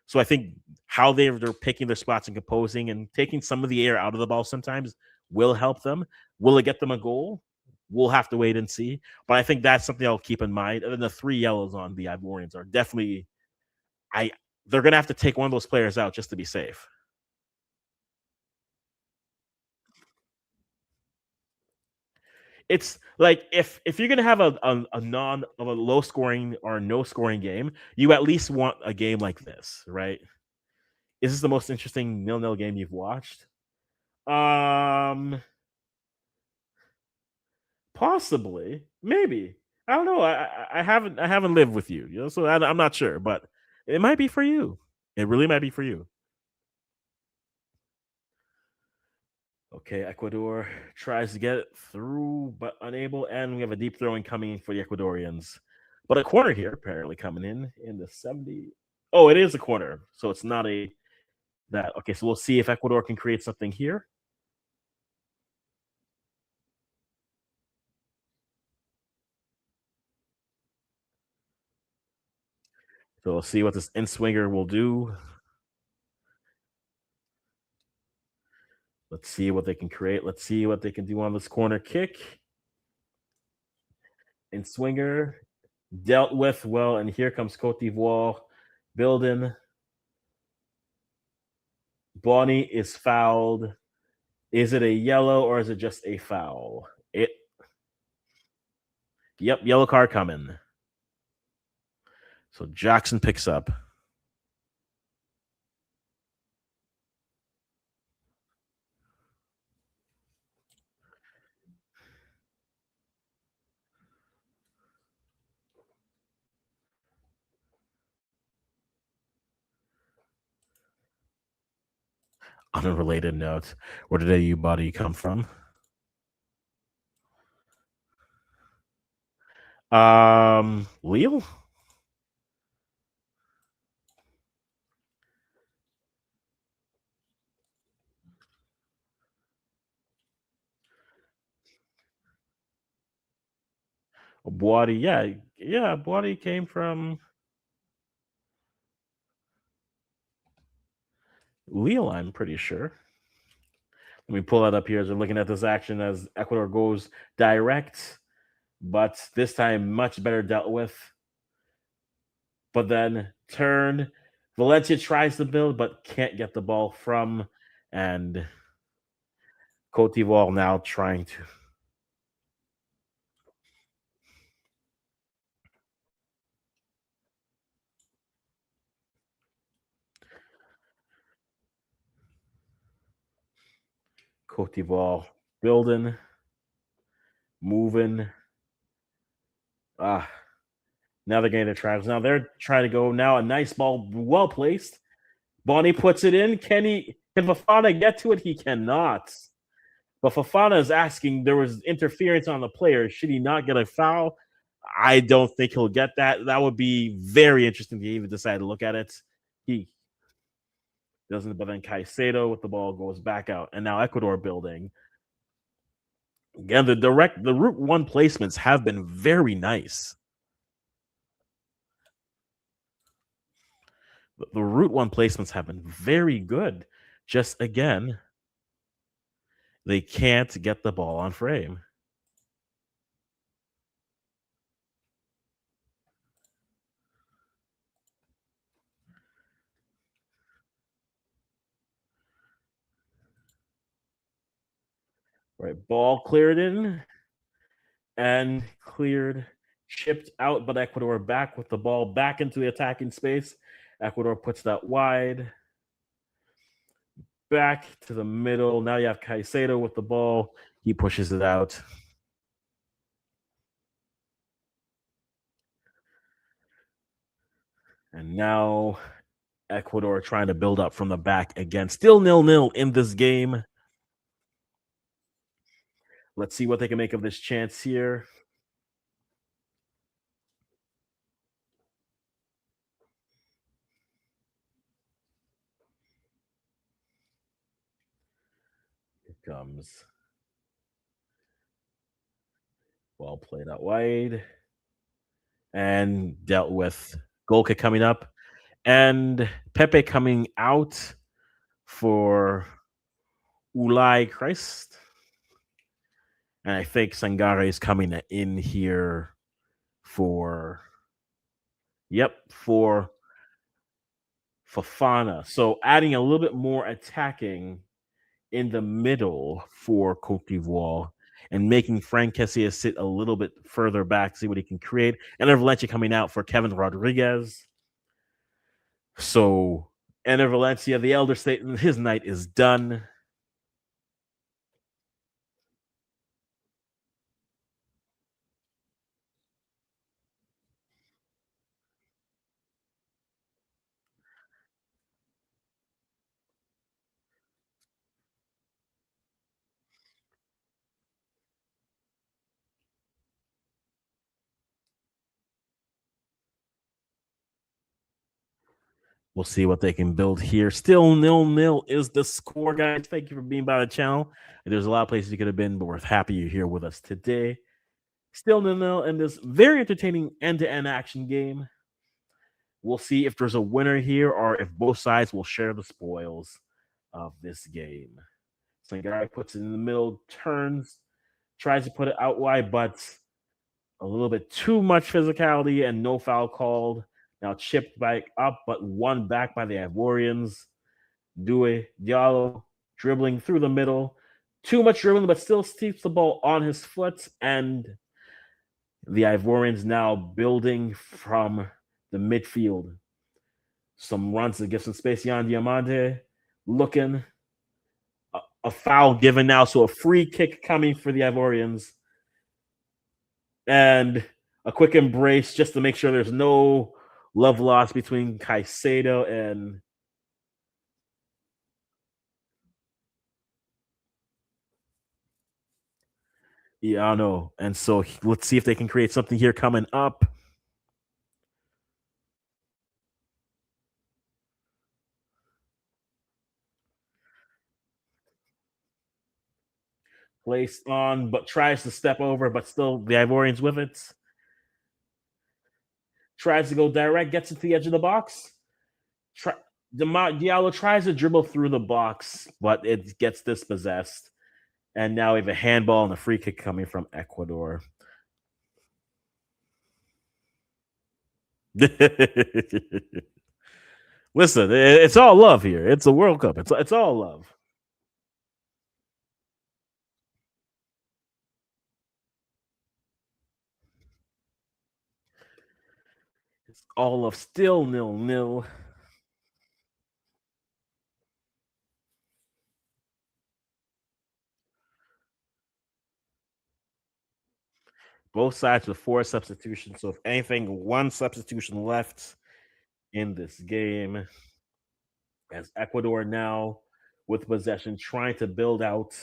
So I think how they're picking their spots and composing and taking some of the air out of the ball sometimes will help them. Will it get them a goal? We'll have to wait and see. But I think that's something I'll keep in mind. And then the three yellows on the Ivorians are definitely I they're gonna have to take one of those players out just to be safe. It's like if you're gonna have a low scoring or no scoring game, you at least want a game like this, right? Is this the most interesting 0-0 game you've watched? Um, Possibly, maybe. I don't know. I haven't lived with you, so I'm not sure, but it might be for you. It really might be for you. Okay, Ecuador tries to get it through, but unable, and we have a deep throwing coming for the Ecuadorians. But a corner here, apparently coming in the 70. Oh, it is a corner, so it's not a that. Okay, so we'll see if Ecuador can create something here. So we'll see what this in swinger will do. Let's see what they can create. Let's see what they can do on this corner kick. In swinger dealt with well, and here comes Cote d'Ivoire building. Bonnie is fouled. Is it a yellow or is it just a foul? It Yep, yellow card coming. So Jackson picks up. On a related note, where did AU body come from? Lille? Boadi, yeah, Boadi came from Lille, I'm pretty sure. Let me pull that up here as we're looking at this action as Ecuador goes direct, but this time much better dealt with. But then turn. Valencia tries to build, but can't get the ball from, and Cote d'Ivoire now trying to. Cote d'Ivoire building, moving. Ah, now they're getting their tries. Now they're trying to go. Now a nice ball, well placed. Bonnie puts it in. Can Fafana get to it? He cannot. But Fafana is asking. There was interference on the player. Should he not get a foul? I don't think he'll get that. That would be very interesting to even decide to look at it. He doesn't, but then Caicedo with the ball goes back out, and now Ecuador building. Again, the Route One placements have been very nice. The Route One placements have been very good. Just again, they can't get the ball on frame. Right, ball cleared in and cleared, chipped out, but Ecuador back with the ball back into the attacking space. Ecuador puts that wide. Back to the middle. Now you have Caicedo with the ball. He pushes it out. And now Ecuador trying to build up from the back again. Still 0-0 in this game. Let's see what they can make of this chance here. Here comes. Well played out wide. And dealt with. Golka coming up. And Pepe coming out for Ulai Christ. And I think Sangare is coming in here for Fafana. So adding a little bit more attacking in the middle for Cote d'Ivoire and making Frank Casillas sit a little bit further back, see what he can create. And then Valencia coming out for Kevin Rodriguez. So Enter Valencia, the elder statesman, his night is done. We'll see what they can build here. Still 0-0 is the score, guys. Thank you for being by the channel. There's a lot of places you could have been, but we're happy you're here with us today. Still 0-0 in this very entertaining end-to-end action game. We'll see if there's a winner here or if both sides will share the spoils of this game. Sangari puts it in the middle, turns, tries to put it out wide, but a little bit too much physicality and no foul called. Now chipped back up, but won back by the Ivorians. Due Diallo dribbling through the middle. Too much dribbling, but still keeps the ball on his foot. And The Ivorians now building from the midfield. Some runs to give some space. Yan Diamante looking. A foul given now, so a free kick coming for the Ivorians. And a quick embrace just to make sure there's no love lost between Caicedo and Iano. And so let's see if they can create something here coming up. Placed on, but tries to step over, but still the Ivorians with it. Tries to go direct, gets it to the edge of the box. Try, Diallo tries to dribble through the box, but it gets dispossessed. And now we have a handball and a free kick coming from Ecuador. Listen, it's all love here. It's a World Cup. It's all love. It's all love. Still 0-0. Both sides with 4 substitutions. So if anything, 1 substitution left in this game. As Ecuador now with possession, trying to build out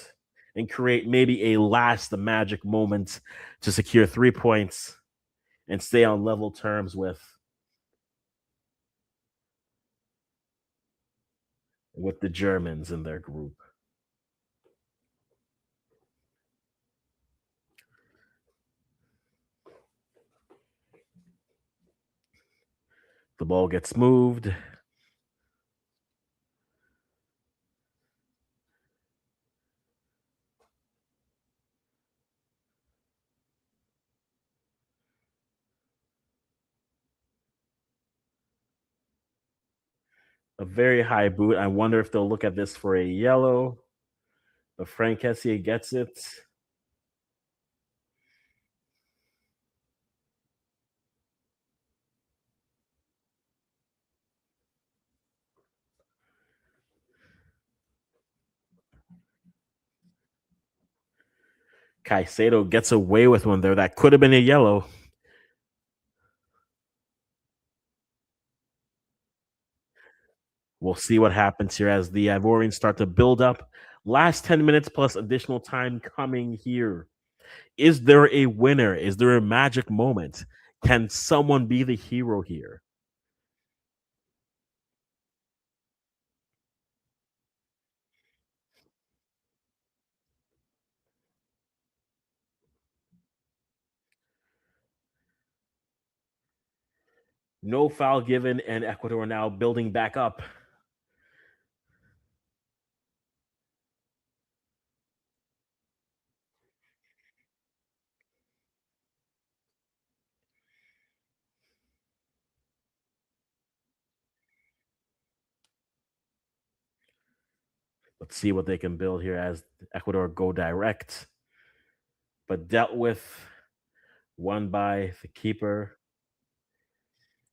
and create maybe a last magic moment to secure 3 points and stay on level terms with the Germans in their group. The ball gets moved. A very high boot. I wonder if they'll look at this for a yellow. But Frank Kessie gets it. Caicedo gets away with one there. That could have been a yellow. We'll see what happens here as the Ivorians start to build up. Last 10 minutes plus additional time coming here. Is there a winner? Is there a magic moment? Can someone be the hero here? No foul given, and Ecuador now building back up. Let's see what they can build here as Ecuador go direct, but dealt with one by the keeper.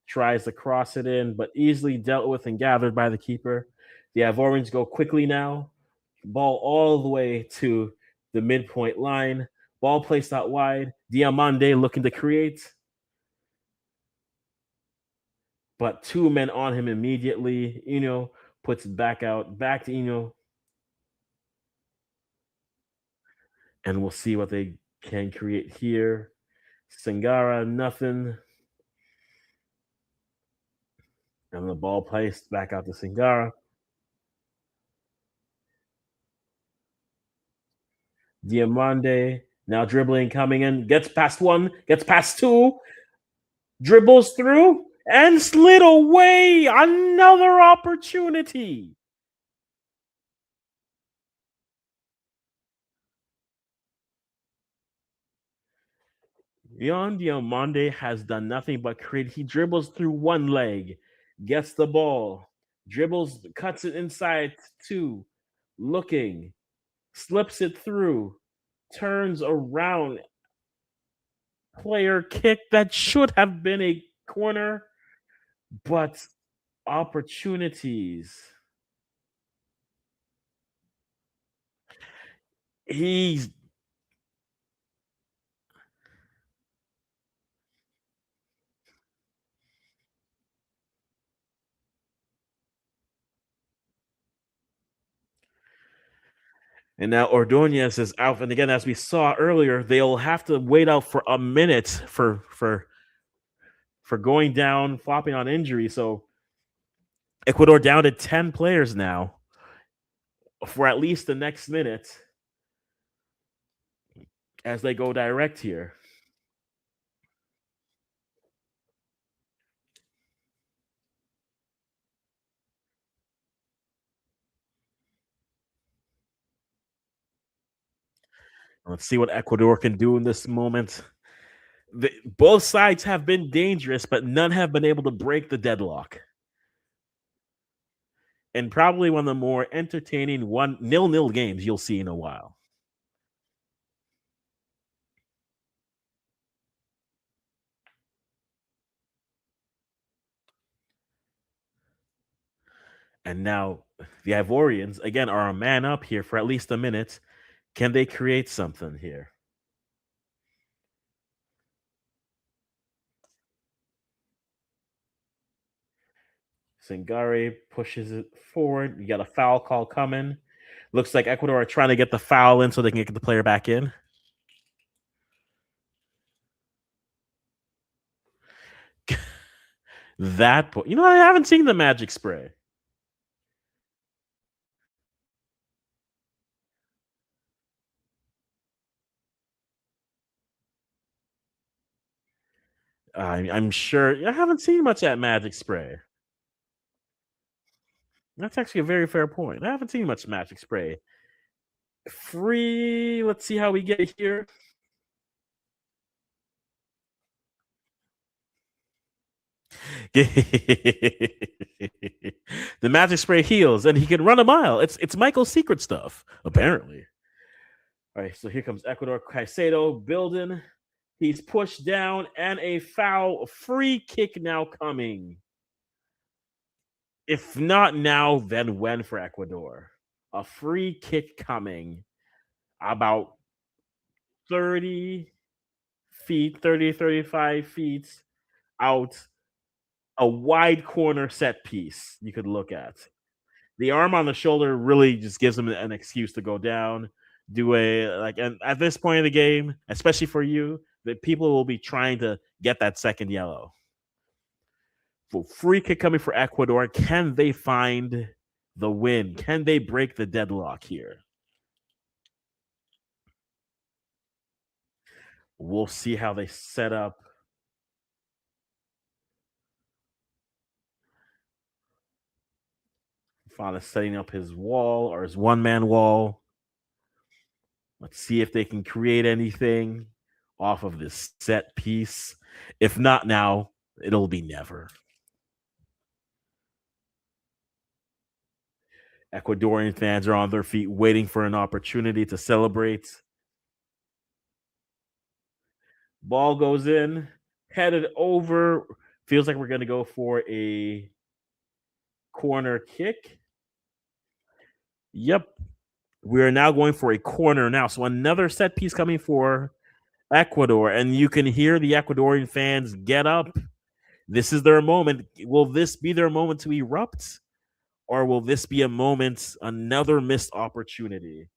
Tries to cross it in, but easily dealt with and gathered by the keeper. The Ivorians go quickly now. Ball all the way to the midpoint line. Ball placed out wide. Diamande looking to create, but 2 men on him immediately. Puts it back out, back to and we'll see what they can create here. Singara, nothing. And the ball placed back out to Singara. Diamande now dribbling, coming in, gets past 1, gets past 2, dribbles through, and slid away. Another opportunity. Yon Diamande has done nothing but create. He dribbles through one leg, gets the ball, dribbles, cuts it inside 2, looking, slips it through, turns around. player kick that should have been a corner, but opportunities. He's and now Ordonez is out, and again, as we saw earlier, they'll have to wait out for a minute for going down, flopping on injury. So Ecuador down to 10 players now for at least the next minute as they go direct here. Let's see what Ecuador can do in this moment. Both sides have been dangerous, but none have been able to break the deadlock. And probably one of the more entertaining 1-0 games you'll see in a while. And now the Ivorians, again, are a man up here for at least a minute. Can they create something here? Singare pushes it forward. You got a foul call coming. Looks like Ecuador are trying to get the foul in so they can get the player back in. I haven't seen the magic spray. I'm sure I haven't seen much at magic spray. That's actually a very fair point. I haven't seen much magic spray. Free. Let's see how we get here. The magic spray heals, and he can run a mile. It's Michael's secret stuff, apparently. All right, so here comes Ecuador. Caicedo building. He's pushed down, and a foul free kick now coming. If not now, then when for Ecuador? A free kick coming about 30 feet, 30, 35 feet out. A wide corner set piece you could look at. The arm on the shoulder really just gives him an excuse to go down, do and at this point of the game, especially for you, that people will be trying to get that second yellow. So free kick coming for Ecuador. Can they find the win? Can they break the deadlock here? We'll see how they set up. Fana setting up his wall or his one-man wall. Let's see if they can create anything off of this set piece. If not now, it'll be never. Ecuadorian fans are on their feet waiting for an opportunity to celebrate. Ball goes in, headed over. Feels like we're going to go for a corner kick. Yep. We are now going for a corner now. So another set piece coming for Ecuador. And you can hear the Ecuadorian fans get up. This is their moment. Will this be their moment to erupt? Or will this be a moment, another missed opportunity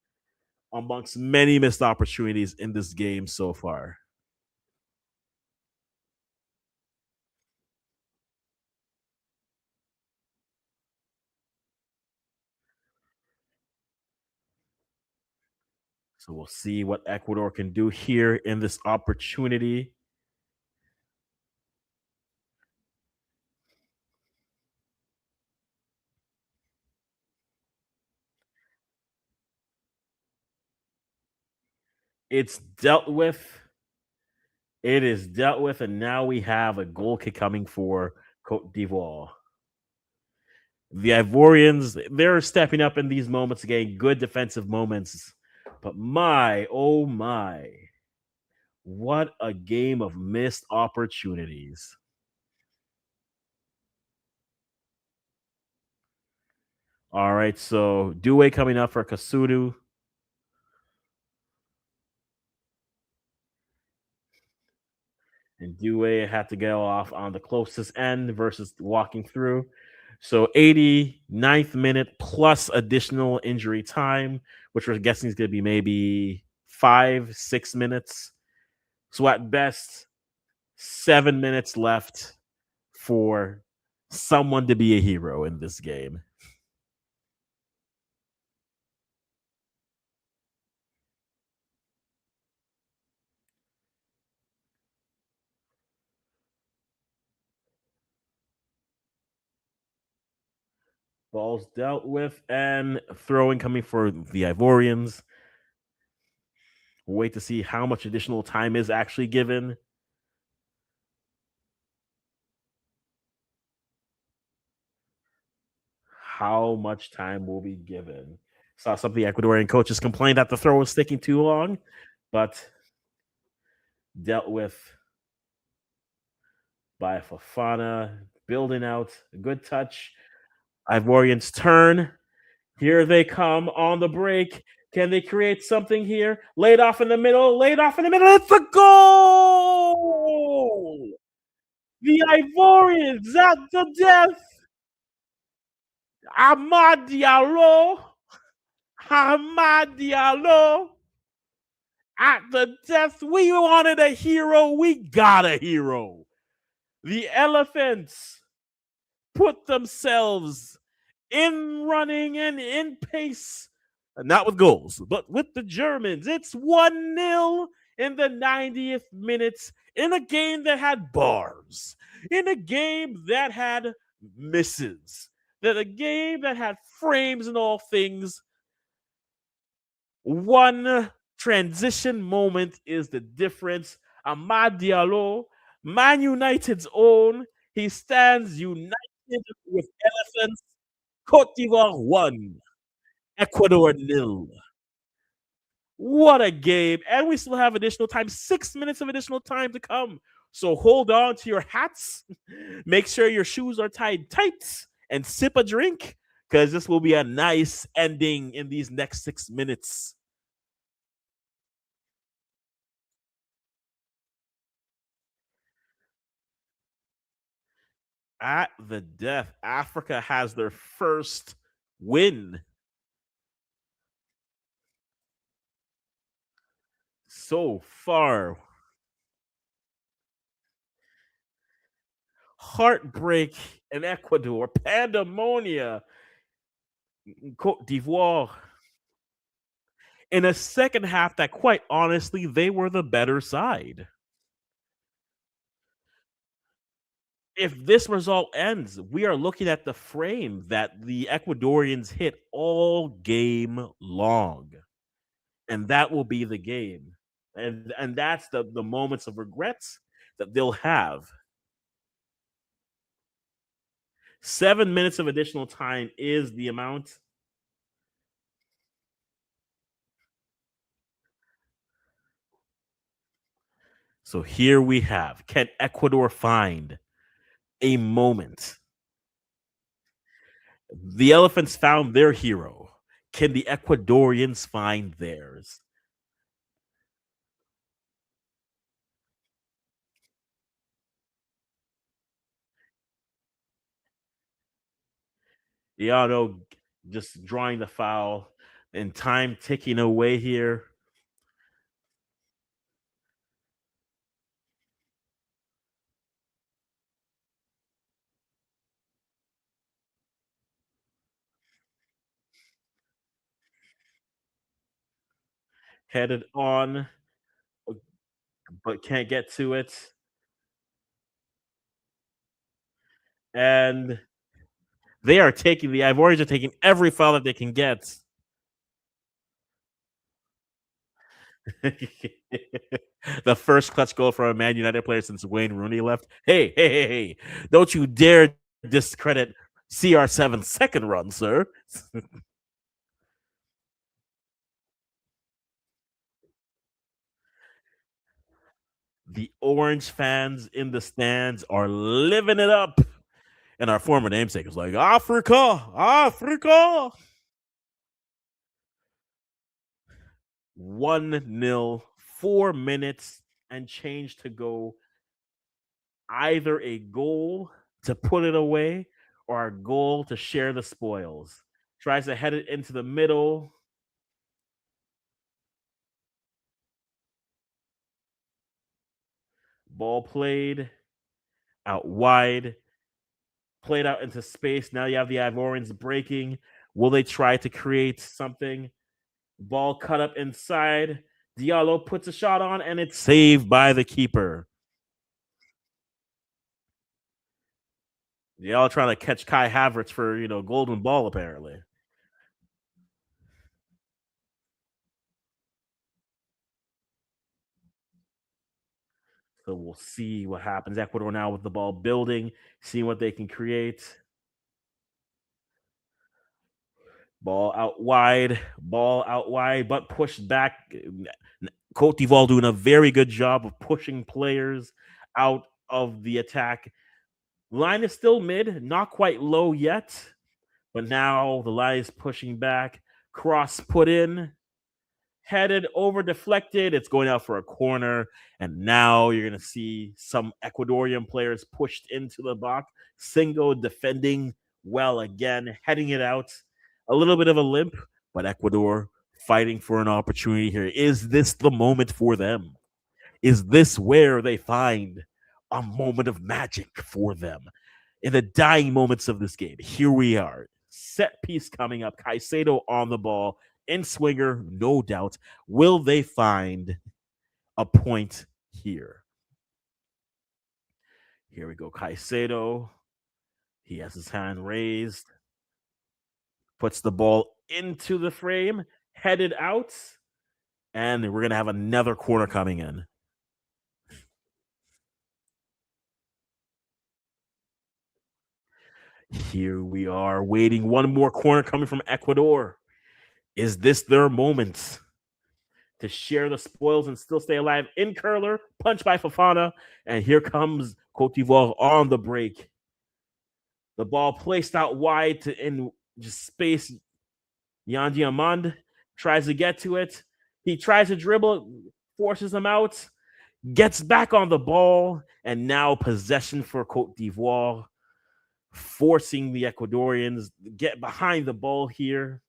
amongst many missed opportunities in this game so far? So we'll see what Ecuador can do here in this opportunity. It's dealt with. It is dealt with, and now we have a goal kick coming for Cote d'Ivoire. The Ivorians, they're stepping up in these moments, getting good defensive moments. But my, oh my, What a game of missed opportunities. All right, so Due coming up for Kasudu, and Due had to go off on the closest end versus walking through. So 89th minute plus additional injury time, which we're guessing is going to be maybe 5, 6 minutes. So at best, 7 minutes left for someone to be a hero in this game. Balls dealt with and throwing coming for the Ivorians. We'll wait to see how much additional time is actually given. How much time will be given? Saw some of the Ecuadorian coaches complain that the throw was sticking too long, but dealt with by Fafana, building out a good touch. Ivorians turn. Here they come on the break. Can they create something here? Laid off in the middle, laid off in the middle. It's a goal! The Ivorians at the death. Amad Diallo. Amad Diallo at the death. We wanted a hero. We got a hero. The Elephants put themselves in running and in pace. Not with goals, but with the Germans. It's 1-0 in the 90th minutes in a game that had bars, in a game that had misses, that a game that had frames and all things. One transition moment is the difference. Amad Diallo, Man United's own, he stands united with Elephants. Cote d'Ivoire 1, Ecuador 0. What a game. And we still have additional time, 6 minutes of additional time to come. So hold on to your hats. Make sure your shoes are tied tight and sip a drink because this will be a nice ending in these next 6 minutes. At the death, Africa has their first win so far. Heartbreak in Ecuador, pandemonia in Cote d'Ivoire. In a second half that, quite honestly, they were the better side. If this result ends, we are looking at the frame that the Ecuadorians hit all game long. And that will be the game. And that's the moments of regrets that they'll have. 7 minutes of additional time is the amount. So here we have, can Ecuador find a moment? The Elephants found their hero. Can the Ecuadorians find theirs? Iano just drawing the foul and time ticking away here. Headed on, but can't get to it. And they are taking, the Ivorians are taking every foul that they can get. The first clutch goal from a Man United player since Wayne Rooney left. Hey. Don't you dare discredit CR7's second run, sir. The Orange fans in the stands are living it up. And our former namesake is like, Africa, Africa. 1-0, 4 minutes and change to go. Either a goal to put it away or a goal to share the spoils. Tries to head it into the middle. Ball played out wide, played out into space. Now you have the Ivorians breaking. Will they try to create something? Ball cut up inside. Diallo puts a shot on, and it's saved by the keeper. Diallo trying to catch Kai Havertz for golden ball apparently. So we'll see what happens. Ecuador now with the ball building, seeing what they can create. Ball out wide, but pushed back. Cote d'Ivoire doing a very good job of pushing players out of the attack. Line is still mid, not quite low yet, but now the line is pushing back. Cross put in, headed over, deflected. It's going out for a corner. And now you're going to see some Ecuadorian players pushed into the box. Singo defending well again, heading it out. A little bit of a limp, but Ecuador fighting for an opportunity here. Is this the moment for them? Is this where they find a moment of magic for them? In the dying moments of this game, here we are. Set piece coming up. Caicedo on the ball. In swinger, no doubt. Will they find a point here? Here we go. Caicedo. He has his hand raised. Puts the ball into the frame. Headed out. And we're going to have another corner coming in. Here we are waiting. One more corner coming from Ecuador. Is this their moment to share the spoils and still stay alive? In curler, punch by Fofana, and here comes Cote d'Ivoire on the break. The ball placed out wide to in just space. Yandi Amand tries to get to it. He tries to dribble, forces him out, gets back on the ball, and now possession for Cote d'Ivoire, forcing the Ecuadorians to get behind the ball here.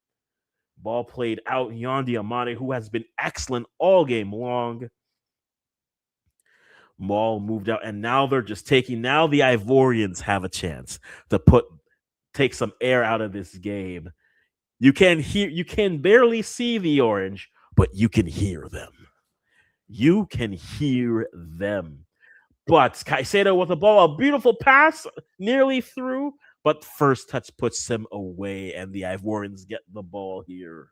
Ball played out. Yandi Amane, who has been excellent all game long. Ball moved out, and now they're just taking. Now the Ivorians have a chance to take some air out of this game. You can barely see the orange, but you can hear them. You can hear them. But Caicedo with the ball, a beautiful pass, nearly through, but first touch puts him away, and the Ivorians get the ball here.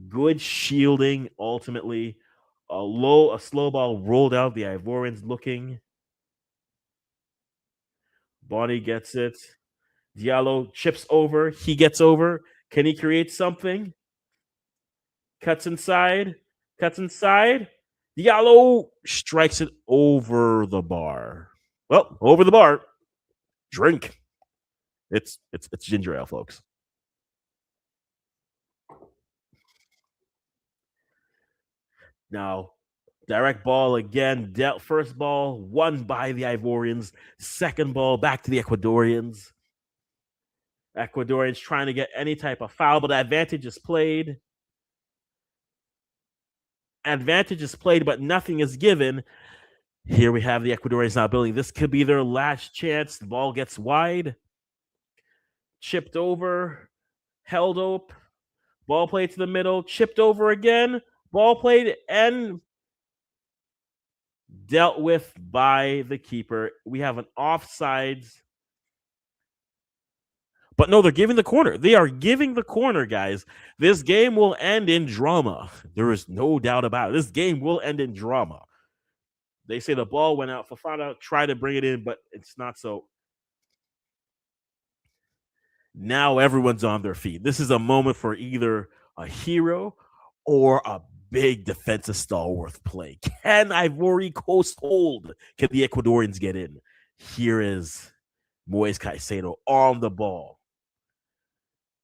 Good shielding, ultimately. A slow ball rolled out. The Ivorians looking. Bonnie gets it. Diallo chips over. He gets over. Can he create something? Cuts inside. Diallo strikes it over the bar. Well, over the bar. Drink. It's ginger ale, folks. Now, direct ball again. Dealt first ball won by the Ivorians. Second ball back to the Ecuadorians. Ecuadorians trying to get any type of foul, but advantage is played. But nothing is given. Here we have the Ecuadorians now building. This could be their last chance. The ball gets wide. Chipped over. Held up. Ball played to the middle. Chipped over again. Ball played and dealt with by the keeper. We have an offsides. But no, they're giving the corner. They are giving the corner, guys. This game will end in drama. There is no doubt about it. This game will end in drama. They say the ball went out. Fofana tried to bring it in, but it's not so. Now everyone's on their feet. This is a moment for either a hero or a big defensive stalwart play. Can Ivory Coast hold? Can the Ecuadorians get in? Here is Moise Caicedo on the ball.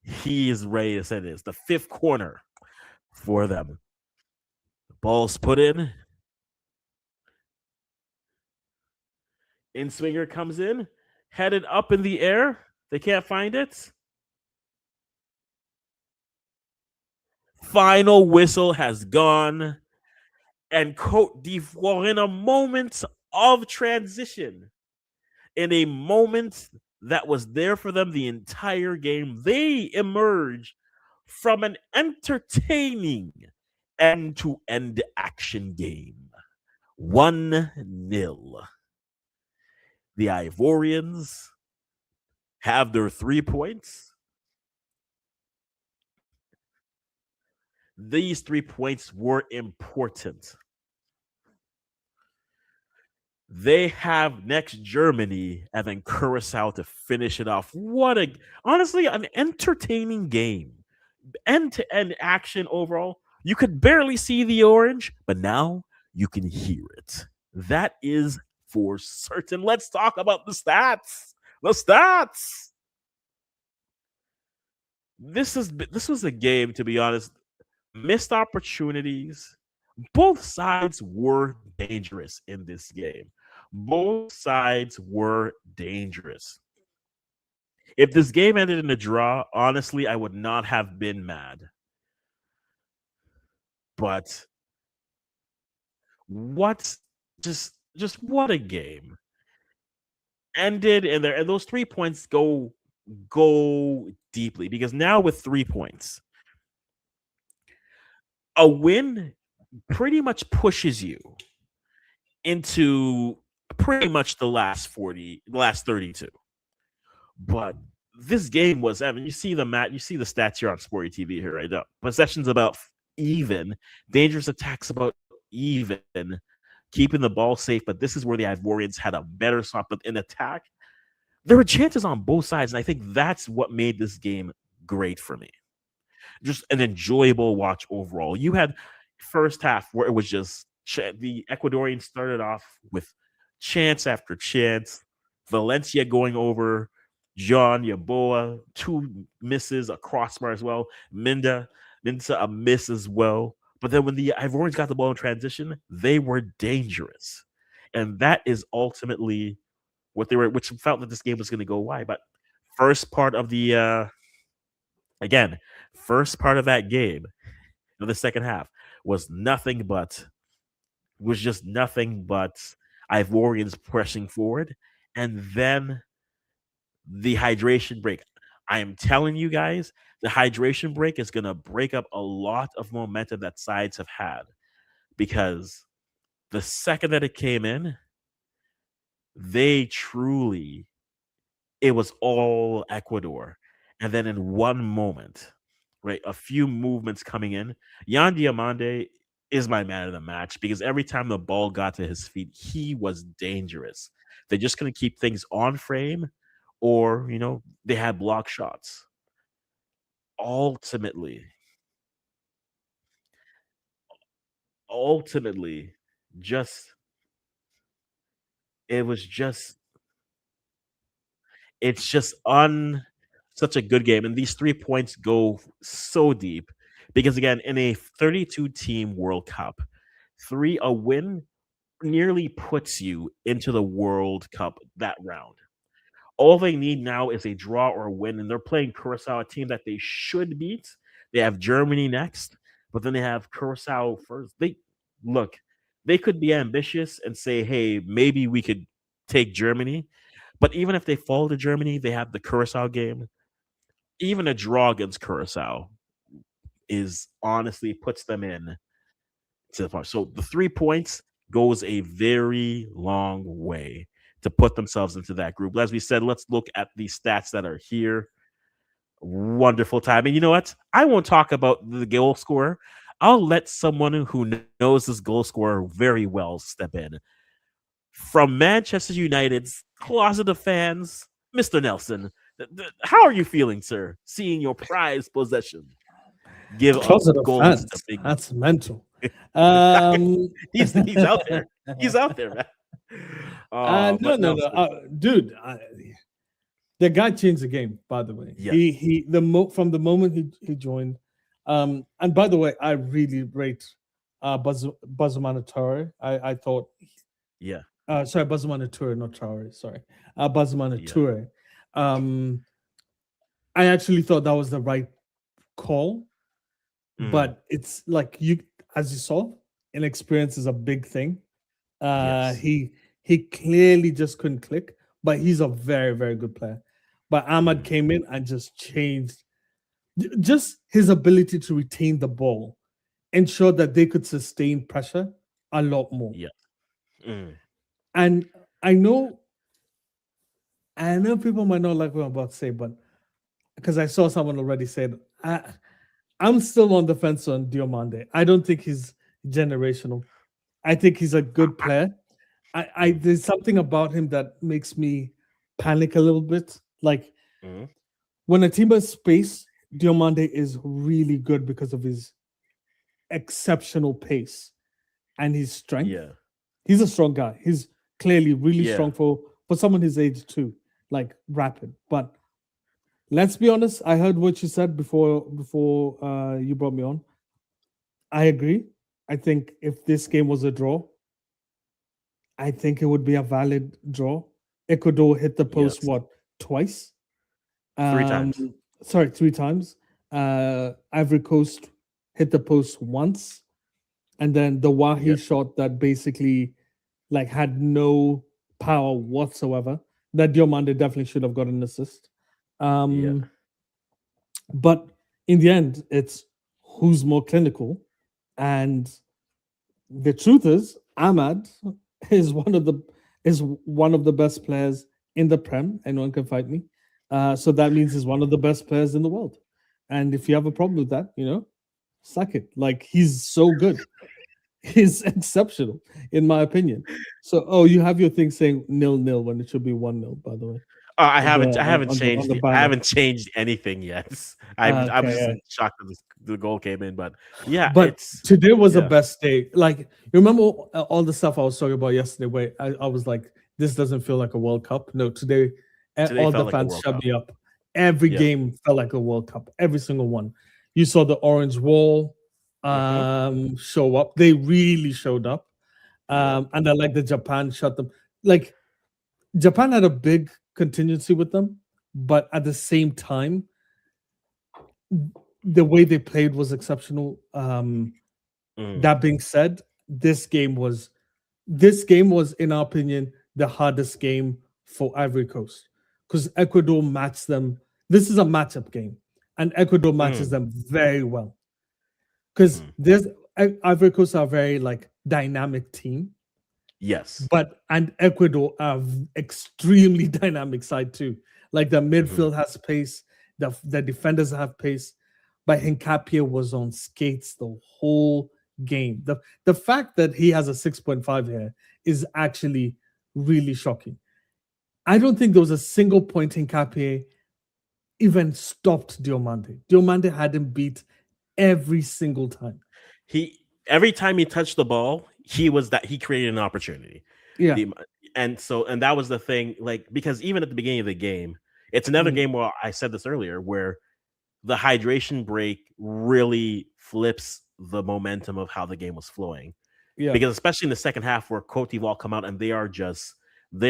He is ready to send it. The fifth corner for them. The ball's put in. In-swinger comes in, headed up in the air. They can't find it. Final whistle has gone. And Cote d'Ivoire, in a moment of transition, in a moment that was there for them the entire game, they emerge from an entertaining end-to-end action game. 1-0. The Ivorians have their 3 points. These 3 points were important. They have next Germany and then Curacao to finish it off. Honestly, an entertaining game. End-to-end action overall. You could barely see the orange, but now you can hear it. That is for certain. Let's talk about the stats. The stats. This was a game, to be honest. Missed opportunities. Both sides were dangerous in this game. Both sides were dangerous. If this game ended in a draw, honestly, I would not have been mad. But what just what a game. Ended and those 3 points go deeply, because now with 3 points, a win pretty much pushes you into pretty much the last 32. But this game was, I mean, you see the stats here on Sporty TV here right now. Possessions about even, dangerous attacks about even, keeping the ball safe. But this is where the Ivorians had a better shot. But in attack, there were chances on both sides, and I think that's what made this game great for me. Just an enjoyable watch overall. You had first half where it was just the Ecuadorians started off with chance after chance. Valencia going over John Yaboa, 2 misses, a crossbar as well. Minda a miss as well. But then when the Ivorians got the ball in transition, they were dangerous. And that is ultimately what they were, which felt that this game was going to go wide. But first part of the first part of that game, in the second half, was just nothing but Ivorians pressing forward. And then the hydration break. I am telling you guys, the hydration break is going to break up a lot of momentum that sides have had, because the second that it came in, it was all Ecuador. And then in one moment, right, a few movements coming in, Yan Diamande is my man of the match, because every time the ball got to his feet, he was dangerous. They're just going to keep things on frame, or, they had block shots. Ultimately, just it was just it's just such a good game. And these 3 points go so deep, because again, in a 32 team World Cup, a win nearly puts you into the World Cup that round. All they need now is a draw or a win, and they're playing Curacao, a team that they should beat. They have Germany next, but then they have Curacao first. They could be ambitious and say, hey, maybe we could take Germany. But even if they fall to Germany, they have the Curacao game. Even a draw against Curacao is honestly puts them in to the part. So the 3 points goes a very long way to put themselves into that group. As we said, let's look at the stats that are here. Wonderful time. And you know what? I won't talk about the goal scorer. I'll let someone who knows this goal scorer very well step in. From Manchester United's closet of fans, Mr. Nelson, how are you feeling, sir, seeing your prized possession give Closet up of goals? fans. That's mental. He's out there. He's out there, man. No, But no, no, no, so dude. The guy changed the game. By the way, yes, from the moment he joined. And by the way, I really rate Bazumana Traore. I thought, yeah, sorry, Bazumana Toure, not Traore. Sorry, Bazumana yeah, Toure. Um, I actually thought that was the right call, mm, but it's like as you saw, inexperience is a big thing. Uh, yes, he he clearly just couldn't click, but he's a very very good player. But Ahmad mm, came in and just changed just his ability to retain the ball, ensure that they could sustain pressure a lot more. yeah, mm, And I know I know people might not like what I'm about to say, but because I saw someone already said I'm still on the fence on Diomande. I don't think he's generational. I think he's a good player. I mm, there's something about him that makes me panic a little bit. Like mm, when a team has space, Diomande is really good because of his exceptional pace and his strength. yeah, He's a strong guy. He's clearly really yeah, strong for someone his age too, like rapid. But let's be honest. I heard what you said before you brought me on. I agree. I think if this game was a draw, I think it would be a valid draw. Ecuador hit the post yes, what twice? 3 times. Um, sorry, three times. Ivory Coast hit the post once, and then the Wahi Yep, shot that basically like had no power whatsoever. That Diomande definitely should have got an assist. yeah, Um, but in the end, it's who's more clinical. And the truth is, Ahmad is one of the best players in the Prem. Anyone can fight me. So that means he's one of the best players in the world. And if you have a problem with that, suck it. Like he's so good. He's exceptional, in my opinion. So, oh, you have your thing saying 0-0 when it should be 1-0. By the way, I on the haven't I on, haven't on the on changed the I banner. haven't changed anything yet. I was Okay, just yeah. in shock that the goal came in, but yeah, But it's today was the yeah. best day. Like, you remember all the stuff I was talking about yesterday, where I was like, this doesn't feel like a World Cup. No, today, Today all the felt like a fans World shut Cup. me up. Every Yep. game felt like a World Cup, every single one. You saw the orange wall Mhm. show up. They really showed up. Yep. And I like the Japan shut them. Like, Japan had a big contingency with them, but at the same time, the way they played was exceptional. Mm. That being said, this game was, in our opinion, the hardest game for Ivory Coast because Ecuador matched them. This is a matchup game, and Ecuador matches Mm. them very well because Mhm. there's Ivory Coast are a very like dynamic team, Yes. but and Ecuador are extremely dynamic side too. Like the Mhm. midfield has pace, the defenders have pace, but Hincapie was on skates the whole game. The fact that he has a 6.5 here is actually really shocking. I don't think there was a single point Hincapie even stopped Diomande. Diomande had him beat every single time. He every time he touched the ball, he created an opportunity. Yeah. The and that was the thing, like because even at the beginning of the game, it's another Mm, game where I said this earlier, where the hydration break really flips the momentum of how the game was flowing. yeah. Because especially in the second half where Cote d'Ivoire come out and they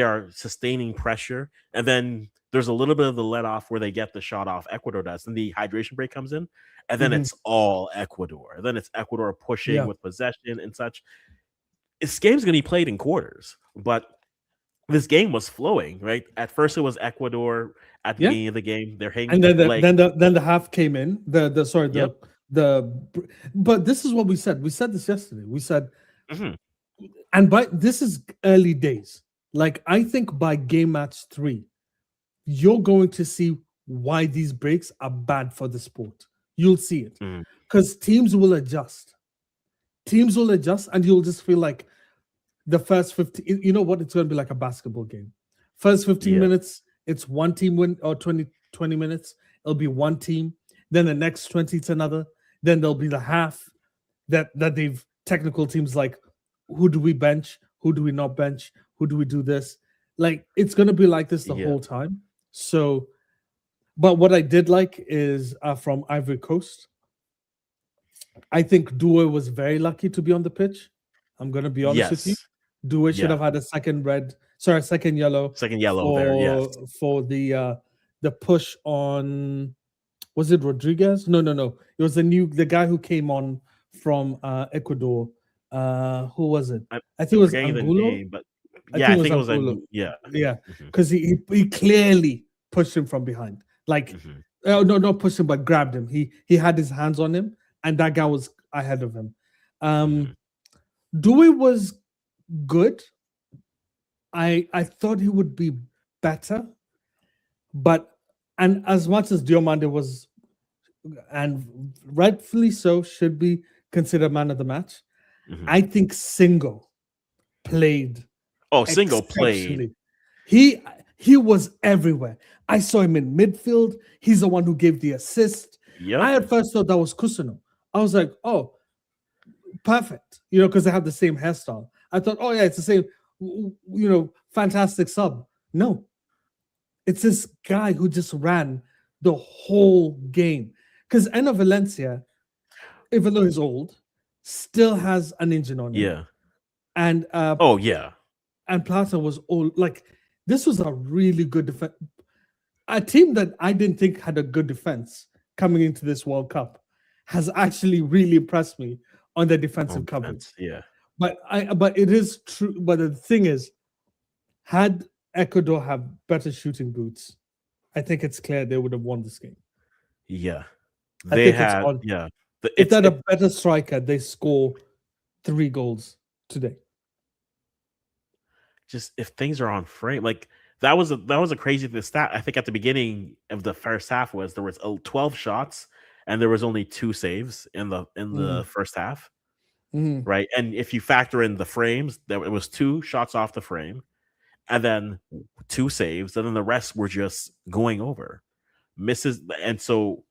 are sustaining pressure, and then there's a little bit of the let off where they get the shot off. Ecuador does, and the hydration break comes in, and then Mhm. it's all Ecuador. Then it's Ecuador pushing Yeah. with possession and such. This game's going to be played in quarters, but this game was flowing right. At first, it was Ecuador at the Yeah. beginning of the game. They're hanging And then the like, then the then the half came in. The sorry yep, the but this is what we said. We said this yesterday. We said, hmm, and by this is early days. Like I think by game match 3, you're going to see why these breaks are bad for the sport. You'll see it mm, because teams will adjust. Teams will adjust, and you'll just feel like the first 15. You know what? It's going to be like a basketball game. First 15 yeah, minutes, it's one team win, or 20 minutes, it'll be one team. Then the next 20 to another. Then there'll be the half that they've technical teams like who do we bench, who do we not bench, who do we do this. Like it's gonna be like this the Yeah. whole time. So, but what I did like is from Ivory Coast. I think Due was very lucky to be on the pitch. I'm gonna be honest with you. Yes. Due should Yeah. have had a second yellow Second yellow there. Yes. for the push on. Was it Rodriguez? No, no, no. It was the guy who came on from Ecuador. Who was it? I'm I think it was forgetting the Angulo. name, but I yeah, think I it was think it was Angulo. yeah. Yeah, Mhm, because he clearly pushed him from behind. Like, mhm, no, not pushed him, but grabbed him. He had his hands on him, and that guy was ahead of him. mhm. Dewey was good. I thought he would be better, but and as much as Diomande was, and rightfully so, should be considered man of the match. Mhm. I think Single played Oh, Single played. exceptionally. He was everywhere. I saw him in midfield. He's the one who gave the assist. I Yep. at first thought that was Kusino. I was like, oh, perfect, you know, because they have the same hairstyle. I thought, oh yeah, it's the same, you know, fantastic sub. No, it's this guy who just ran the whole game. Because Enner Valencia, even though he's old, still has an engine on him. Yeah. And Oh yeah. and Plata was all like, this was a really good defense. A team that I didn't think had a good defense coming into this World Cup has actually really impressed me on their defensive On coverage. defense, yeah. But it is true. But the thing is, had Ecuador have better shooting boots, I think it's clear they would have won this game. Yeah. I They think it's had odd. yeah. If they had a better striker, they score 3 goals today. Just if things are on frame, like that was a crazy stat. I think at the beginning of the first half was there was 12 shots and there was only 2 saves in the first half, Mhm. right? And if you factor in the frames, there it was 2 shots off the frame and then 2 saves, and then the rest were just going over misses. And so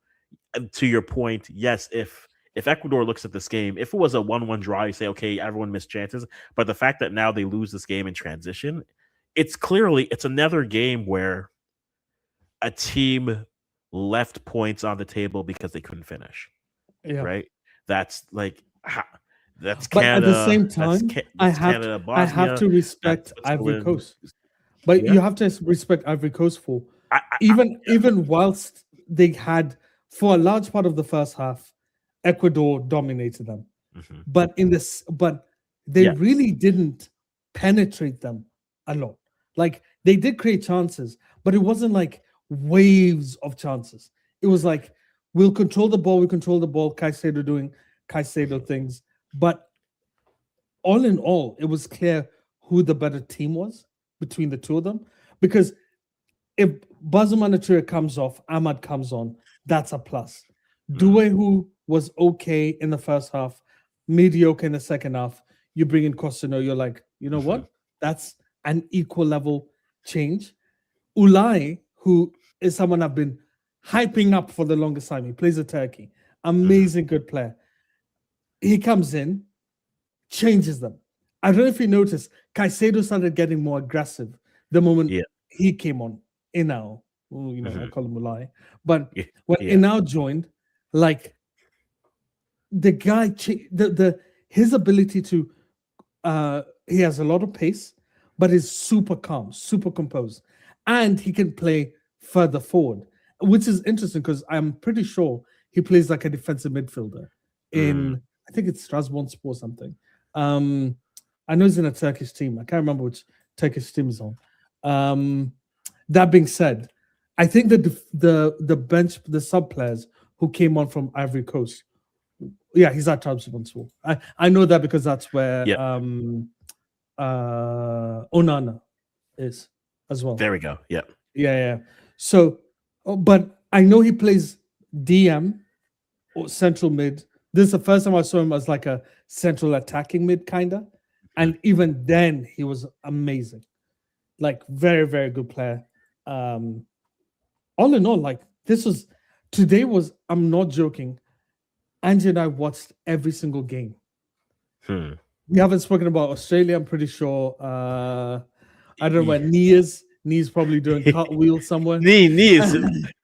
to your point, yes, if Ecuador looks at this game, if it was a 1-1 draw, you say, okay, everyone missed chances. But the fact that now they lose this game in transition, it's another game where a team left points on the table because they couldn't finish. Yeah. Right? That's like that's But at the same Canada. time, That's Canada, I have Bosnia. to respect That's Ivory Switzerland. Coast. But Yeah. you have to respect Ivory Coast for I- even whilst they had for a large part of the first half, Ecuador dominated them. Mhm. But they Yes. really didn't penetrate them a lot. Like they did create chances, but it wasn't like waves of chances. It was like we control the ball, Caicedo doing Caicedo things. But all in all, it was clear who the better team was between the two of them. Because if Bazoum comes off, Ahmad comes on, that's a plus. Due, who was okay in the first half, mediocre in the second half, you bring in Costino, you're like, you know what? That's an equal level change. Ulai, who is someone I've been hyping up for the longest time, he plays a Turkey, amazing, good player. He comes in, changes them. I don't know if you noticed, Caicedo started getting more aggressive the moment he came on. Inao, you know, I call him Ulai. But when Inao joined, like the guy, his ability to, he has a lot of pace, but is super calm, super composed, and he can play further forward, which is interesting because I'm pretty sure he plays like a defensive midfielder in, I think it's Strasbourg or something. I know he's in a Turkish team. I can't remember which Turkish team he's on. That being said, I think that the bench, the sub players who came on from Ivory Coast, yeah, he's at Trabzonspor. I know that because that's where Onana is as well. There we go. Yeah. Yeah. So, but I know he plays DM or central mid. This is the first time I saw him as like a central attacking mid, kinda. And even then, he was amazing. Like very, very good player. All in all, like today was, I'm not joking. Angie and I watched every single game. We haven't spoken about Australia. I'm pretty sure. I don't know where Nee is. Nee's probably doing cartwheels somewhere. Nee is.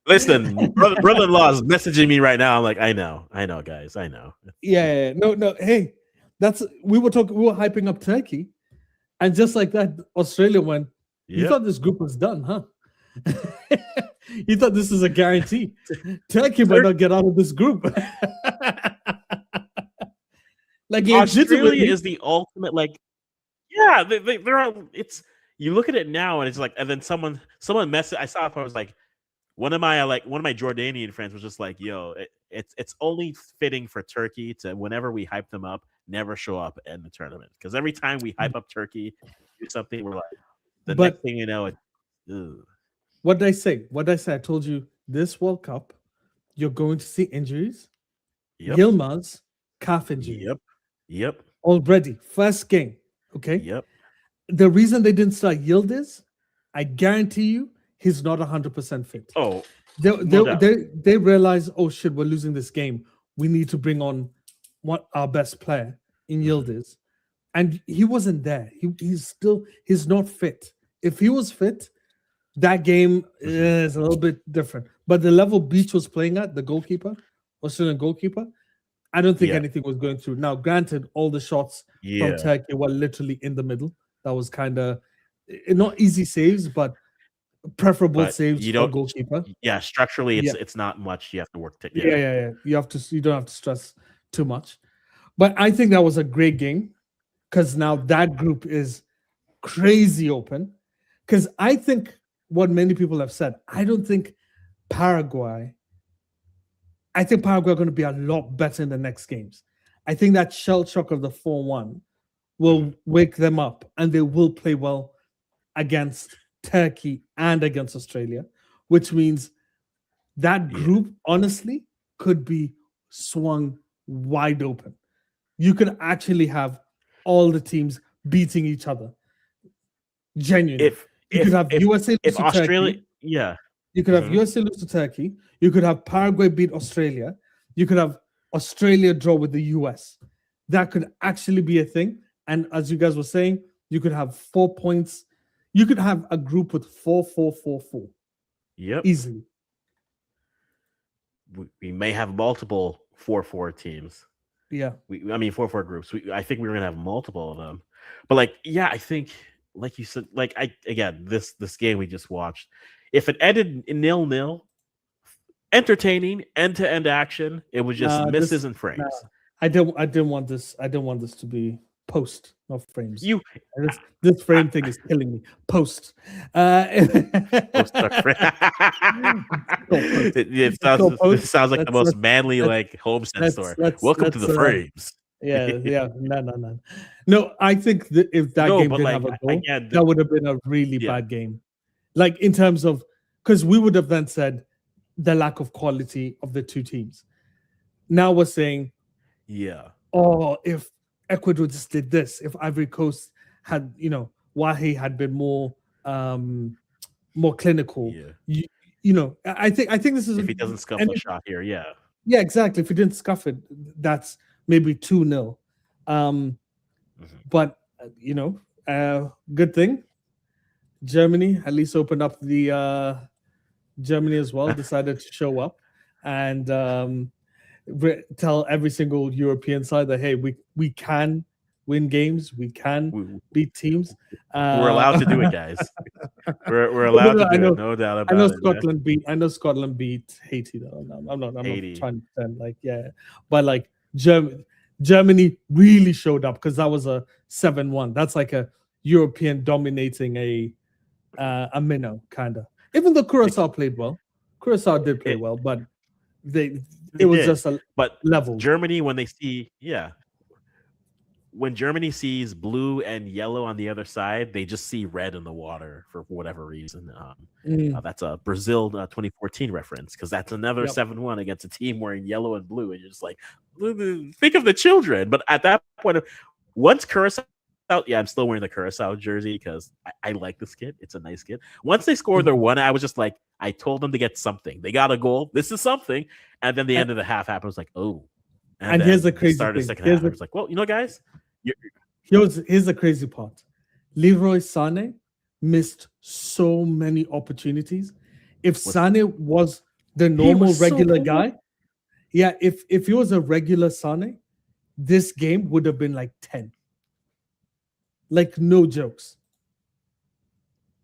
Listen, brother-in-law is messaging me right now. I'm like, I know, guys, I know. Yeah. No. Hey, we were hyping up Turkey, and just like that, Australia went. You thought this group was done, huh? You thought this is a guarantee. Turkey might not get out of this group. Like Australia is the ultimate, like, yeah, they're all, it's, you look at it now and it's like, and then someone messaged, I saw it, I was like, one of my Jordanian friends was just like, yo, it's only fitting for Turkey to, whenever we hype them up, never show up in the tournament, because every time we hype up Turkey, do something, we're like, next thing you know, what did I say? I told you this World Cup, you're going to see injuries. Yilmaz, calf injury. Yep. Already, first game. Okay. Yep. The reason they didn't start Yildiz, I guarantee you, he's not 100% fit. Oh, they realize, oh shit, we're losing this game. We need to bring on our best player in Yildiz, and he wasn't there. He's not fit. If he was fit, that game is a little bit different. But the level Beach was playing at, the goalkeeper, Australian goalkeeper, I don't think anything was going through. Now, granted, all the shots from Turkey were literally in the middle. That was kind of not easy saves, but preferable saves for goalkeeper. Yeah, structurally, it's not much. You have to work. Yeah. You don't have to stress too much. But I think that was a great game, because now that group is crazy open. Because I think what many people have said, I think Paraguay are going to be a lot better in the next games. I think that shell shock of the 4-1 will wake them up, and they will play well against Turkey and against Australia, which means that group, honestly, could be swung wide open. You could actually have all the teams beating each other. Genuinely. You could have USA lose to Australia, Turkey. Yeah. You could have USA lose to Turkey. You could have Paraguay beat Australia. You could have Australia draw with the US. That could actually be a thing. And as you guys were saying, you could have 4 points. You could have a group with 4-4-4-4. Yep. Easily. We may have multiple 4-4 teams. Yeah. 4-4 groups. I think we're going to have multiple of them. But I think, like you said, this game we just watched, if it ended 0-0, entertaining, end-to-end action, it was just misses and frames. I didn't want this to be post, not frames. This frame thing is killing me. Post. It sounds like the most manly Homestead store. Welcome to the frames. Yeah. No, I think that if that game didn't have a goal, that would have been a really bad game. Like, in terms of, because we would have then said the lack of quality of the two teams. Now we're saying, if Ecuador just did this, if Ivory Coast had, Wahi had been more clinical, I think this is, if he doesn't scuff a shot here, yeah, exactly. If he didn't scuff it, that's maybe 2-0. But good thing Germany at least opened up the Germany as well, decided to show up and tell every single European side that, hey, we can win games, we can beat teams. We're allowed to do it, guys. We're allowed to do it, no doubt about it. I know Scotland beat Haiti though. I'm not trying to pretend but Germany really showed up, because that was a 7-1. That's like a European dominating a minnow kind of. Even though Curacao played well, Curacao did play well, but it was just a level. Germany, when they see when Germany sees blue and yellow on the other side, they just see red in the water for whatever reason. That's a Brazil 2014 reference, because that's another 7-1 against a team wearing yellow and blue, and you're just like, think of the children. But at that point, once Curacao, I'm still wearing the Curacao jersey because I like this kid. It's a nice kid. Once they scored their one, I was just like, I told them to get something. They got a goal. This is something. And then the end of the half happened. I was like, oh. And here's the crazy thing. Second half. I was like, well, guys, you Here's the crazy part. Leroy Sane missed so many opportunities. If was Sane was the he was normal so regular poor. guy, yeah, if he was a regular Sane, this game would have been like 10. Like no jokes.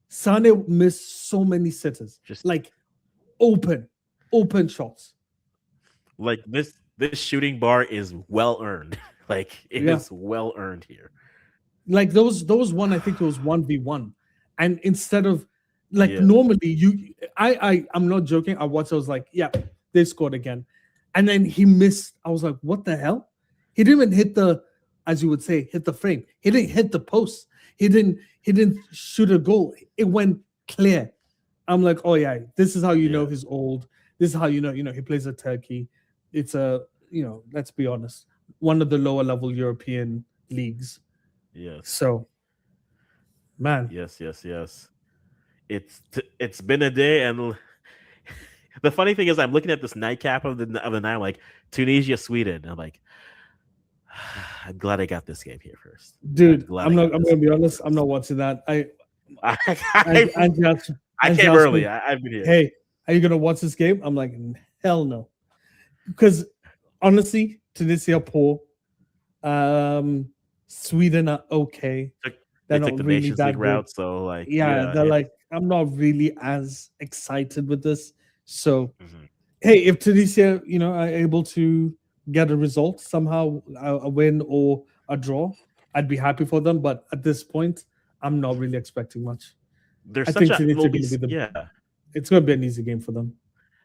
Sane missed so many sitters. Just Like open, open shots. like this shooting bar is well earned. Like it Yeah. is well earned here. Like those one, I think it was 1v1. And instead of like Yeah, normally I'm not joking. I watched, I was like, yeah, they scored again. And then he missed. I was like, what the hell? He didn't even hit the, as you would say, hit the frame. He didn't hit the post. He didn't shoot a goal. It went clear. I'm like, oh yeah, this is how you know yeah, he's old. This is how you know he plays at Turkey. It's a, let's be honest, one of the lower level European leagues. yes, So, man, yes. It's been a day, and the funny thing is, I'm looking at this nightcap of the night, I'm like Tunisia, Sweden. I'm like, I'm glad I got this game here first. I'm dude, glad I'm I not. got I'm this gonna be game honest. I'm first. not watching that. I And I, I And came asked early. me, I've been here. hey, are you gonna watch this game? I'm like, hell no, because honestly, Tunisia poor. Um, Sweden are okay. Took, They're they took not the really Nations League that good. route, so like, Yeah, yeah, they're it's. like, I'm not really as excited with this. So, Mhm. hey, if Tunisia, are able to get a result somehow, a win or a draw, I'd be happy for them. But at this point, I'm not really expecting much. They're I such think a Tunisia well, going to be the. yeah, It's going to be an easy game for them.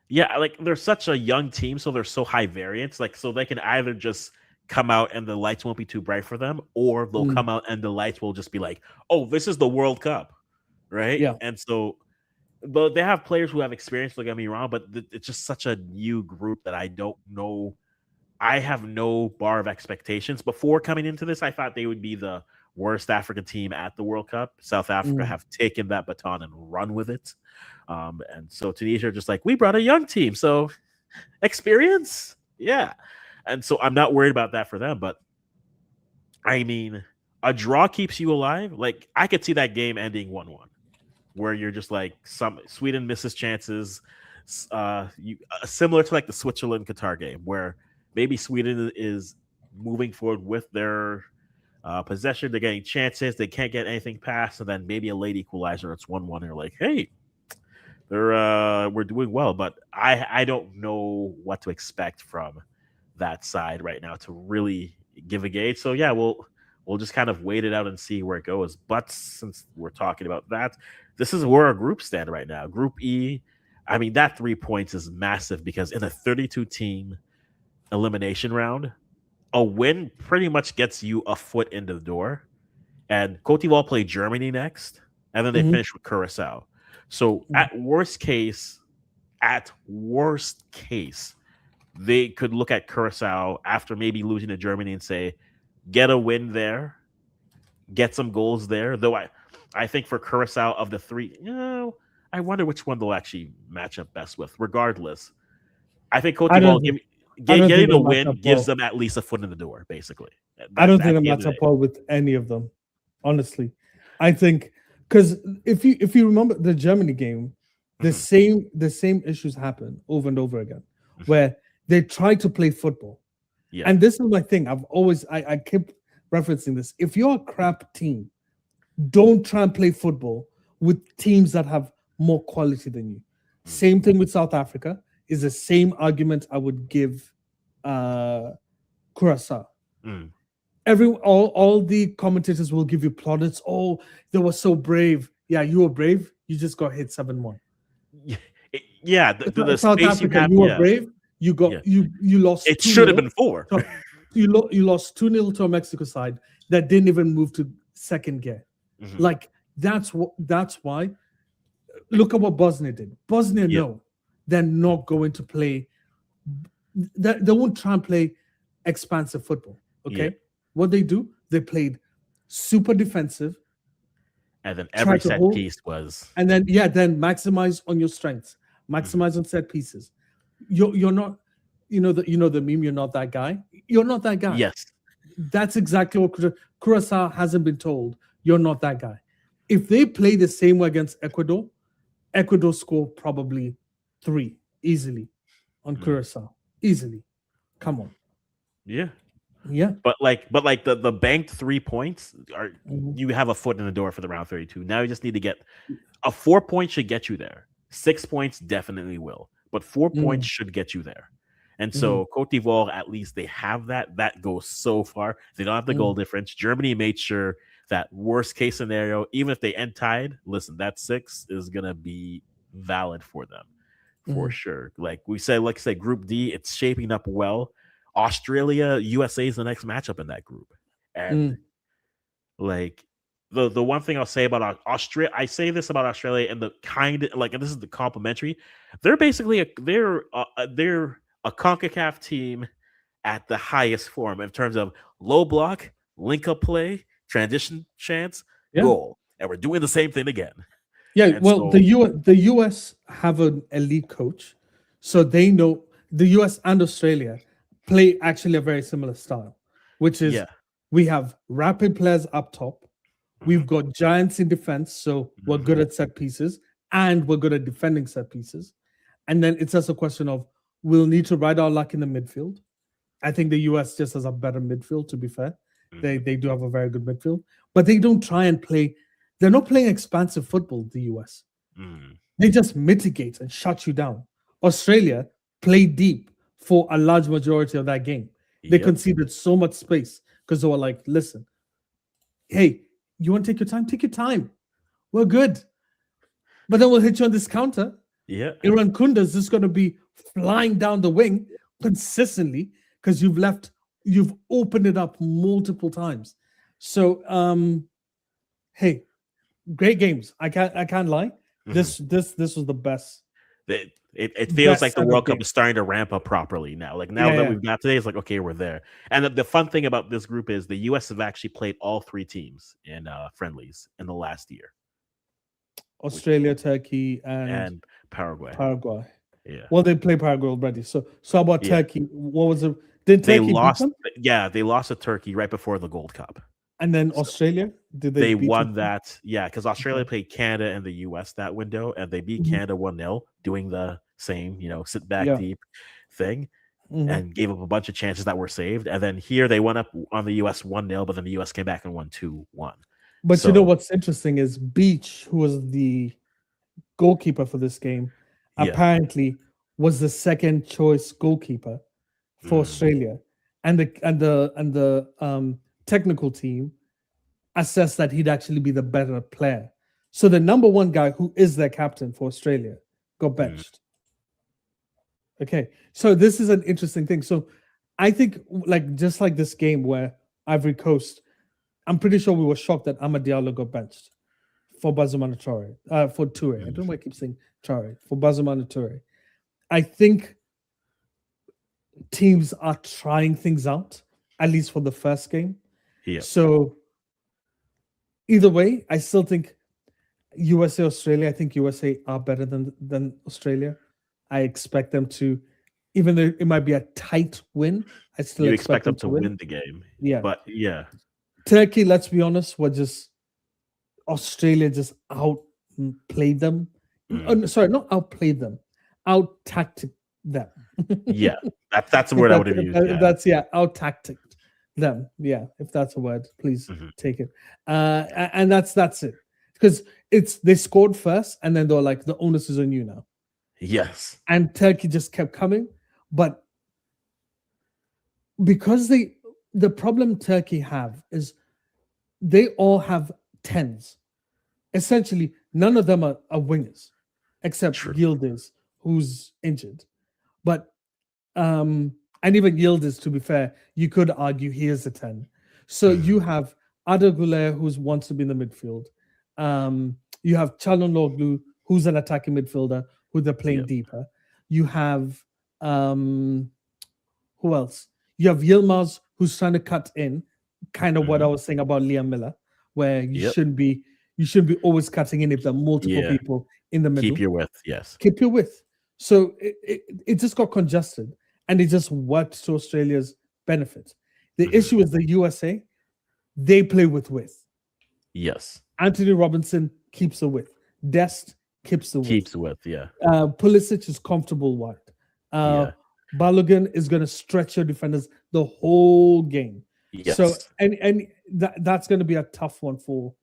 yeah. Like they're such a young team, so they're so high variance. Like so, they can either just come out and the lights won't be too bright for them, or they'll Mm, come out and the lights will just be like, "Oh, this is the World Cup," right? yeah. And so, but they have players who have experience. Don't get me wrong, but it's just such a new group that I don't know. I have no bar of expectations. Before coming into this, I thought they would be the worst African team at the World Cup. South Africa Mm. have taken that baton and run with it. And so Tunisia are just like, we brought a young team. So experience? Yeah. And so I'm not worried about that for them. But I mean, a draw keeps you alive. Like, I could see that game ending 1-1, where you're just like, some Sweden misses chances, similar to like the Switzerland Qatar game, where maybe Sweden is moving forward with their possession, they're getting chances, they can't get anything past, and then maybe a late equalizer, it's 1-1. You're like, hey, we're doing well, but I don't know what to expect from that side right now to really give a gauge. So yeah, we'll just kind of wait it out and see where it goes. But since we're talking about that, this is where our group stand right now. Group E, I mean that 3 points is massive because in a 32 team elimination round, a win pretty much gets you a foot into the door. And Cote d'Ivoire play Germany next, and then they Mhm. finish with Curacao. So at worst case, they could look at Curacao after maybe losing to Germany and say, get a win there, get some goals there. Though I think for Curacao of the three, I wonder which one they'll actually match up best with. Regardless, I think Cote I don't d'Ivoire think I don't think getting a they'll match up win gives well. them at least a foot in the door. Basically, I that's don't think at they'll the end match of the up day. well with any of them. Honestly, I think because if you remember the Germany game, Mhm, the same issues happen over and over again, mhm. where they try to play football. Yeah. And this is my thing. I keep referencing this. If you're a crap team, don't try and play football with teams that have more quality than you. Mm, Same thing with South Africa. Is the same argument I would give uh Curacao. mm. All the commentators will give you plaudits. Oh, they were so brave. Yeah, you were brave. You just got hit 7-1. Yeah, the South space you Africa, have, you were yeah, brave. You got yeah. you lost It 2 should have 0 been 4. So you lost 2-0 to a Mexico side that didn't even move to second gear. Mhm. Like that's why look at what Bosnia did. Bosnia Yeah, know they're not going to play, they won't try and play expansive football. yeah. Okay. What they do, they played super defensive, And then try every to set hold, piece was and then yeah, then maximize on your strengths, mhm. maximize on set pieces. You're not, the meme, you're not that guy. You're not that guy. Yes. That's exactly what Curacao hasn't been told. You're not that guy. If they play the same way against Ecuador, Ecuador score probably 3 easily on Mm. Curacao. Easily. Come on. Yeah. Yeah. But like the banked 3 points are, Mhm. you have a foot in the door for the round 32. Now you just need to get a 4 point should get you there. 6 points definitely will, but 4 points Mm, should get you there. And mhm, so Cote d'Ivoire, at least they have that. That goes so far. They don't have the goal mm, difference. Germany made sure that worst case scenario, even if they end tied, listen, that 6 is gonna be valid for them for mhm, sure. Like we said, like I said, Group D, it's shaping up well. Australia, USA is the next matchup in that group, and mm, like the one thing I'll say about Australia, I say this about Australia, and the kind of like, and this is the complimentary. They're basically they're a Concacaf team at the highest form in terms of low block, link up play, transition chance, yeah. goal, and we're doing the same thing again. Yeah. And Well, so the US have an elite coach, so they know the US and Australia play actually a very similar style, which is yeah, we have rapid players up top. hmm We've got giants in defense, so we're hmm good at set pieces and we're good at defending set pieces. And then it's just a question of we'll need to ride our luck in the midfield. I think the US just has a better midfield, to be fair. hmm They do have a very good midfield, but they don't try and play, they're not playing expansive football, the US. hmm They just mitigate and shut you down. Australia played deep for a large majority of that game. They yep, conceded so much space because they were like, listen, hey, you want to take your time? Take your time. We're good. But then we'll hit you on this counter. yeah, Iran Kunda is just going to be flying down the wing consistently because you've opened it up multiple times. So, hey, great games. I can't lie. hmm This was the it feels best like the set of World Cup is games. starting to ramp up properly now. Like now Yeah, that yeah. we've got today, it's like okay, we're there. And the fun thing about this group is the U.S. have actually played all 3 teams in friendlies in the last year, which Australia, Turkey, and and Paraguay. Paraguay. Yeah, Well, they play Paraguay already. So how about yeah. Turkey? What was it? Did They Turkey beat lost. them? Yeah, they lost to Turkey right before the Gold Cup. And then So Australia? Did they they beat them? won that. Yeah, because Australia Okay. played Canada and the U.S. that window, and they beat Mhm. Canada 1-0, doing the same, sit back Yeah. deep thing, Mhm. and gave up a bunch of chances that were saved. And then here they went up on the US 1-0, but then the US came back and won 2-1. But you know So what's interesting is Beach, who was the goalkeeper for this game, yeah. apparently was the second choice goalkeeper for Mm, Australia, and the technical team assessed that he'd actually be the better player. So the number one guy, who is their captain for Australia, got mm, benched. Okay, so this is an interesting thing. So I think, like just like this game where Ivory Coast, I'm pretty sure we were shocked that Amad Diallo got benched for Bazumana Traore, for Toure. I don't know mm. why I keep saying Traore, for Bazumana Toure. I think teams are trying things out, at least for the first game. Yep. So either way, I still think USA Australia. I think USA are better than Australia. I expect them to, even though it might be a tight win, I still You expect expect them them to to win. win the game. Yeah, But yeah. Turkey. Let's be honest, were just Australia just outplayed them. Mm, Sorry, not outplayed them, out tactic them. yeah. That's the if word I that would have used. if Yeah. that's yeah, out tacticked them. Yeah, if that's a word, please hmm take it. And that's it. Because it's they scored first, and then they're like, the onus is on you now. Yes. And Turkey just kept coming, but because the problem Turkey have is they all have tens. Essentially, none of them are wingers, except True. Yildiz, who's injured. But and even Yildiz, to be fair, you could argue he is a 10. So hmm you have Ada Güler, who wants to be in the midfield. You have Çalhanoğlu, who's an attacking midfielder, who they're playing Yep. deeper. You have um, who else? You have Yilmaz, who's trying to cut in, kind of what I hmm was saying about Liam Miller, where Yep. you shouldn't be always cutting in if there are multiple Yeah. people in the Keep middle. your width. Yes. Keep your width. So it just got congested, and it just worked to Australia's benefit. The Mhm. issue is the USA, they play with width. Yes. Anthony Robinson keeps the width. Dest keeps the width. Keeps with, yeah. Pulisic is comfortable wide. Uh, Yeah. Balogun is going to stretch your defenders the whole game. So Yes. and that's going to be a tough one for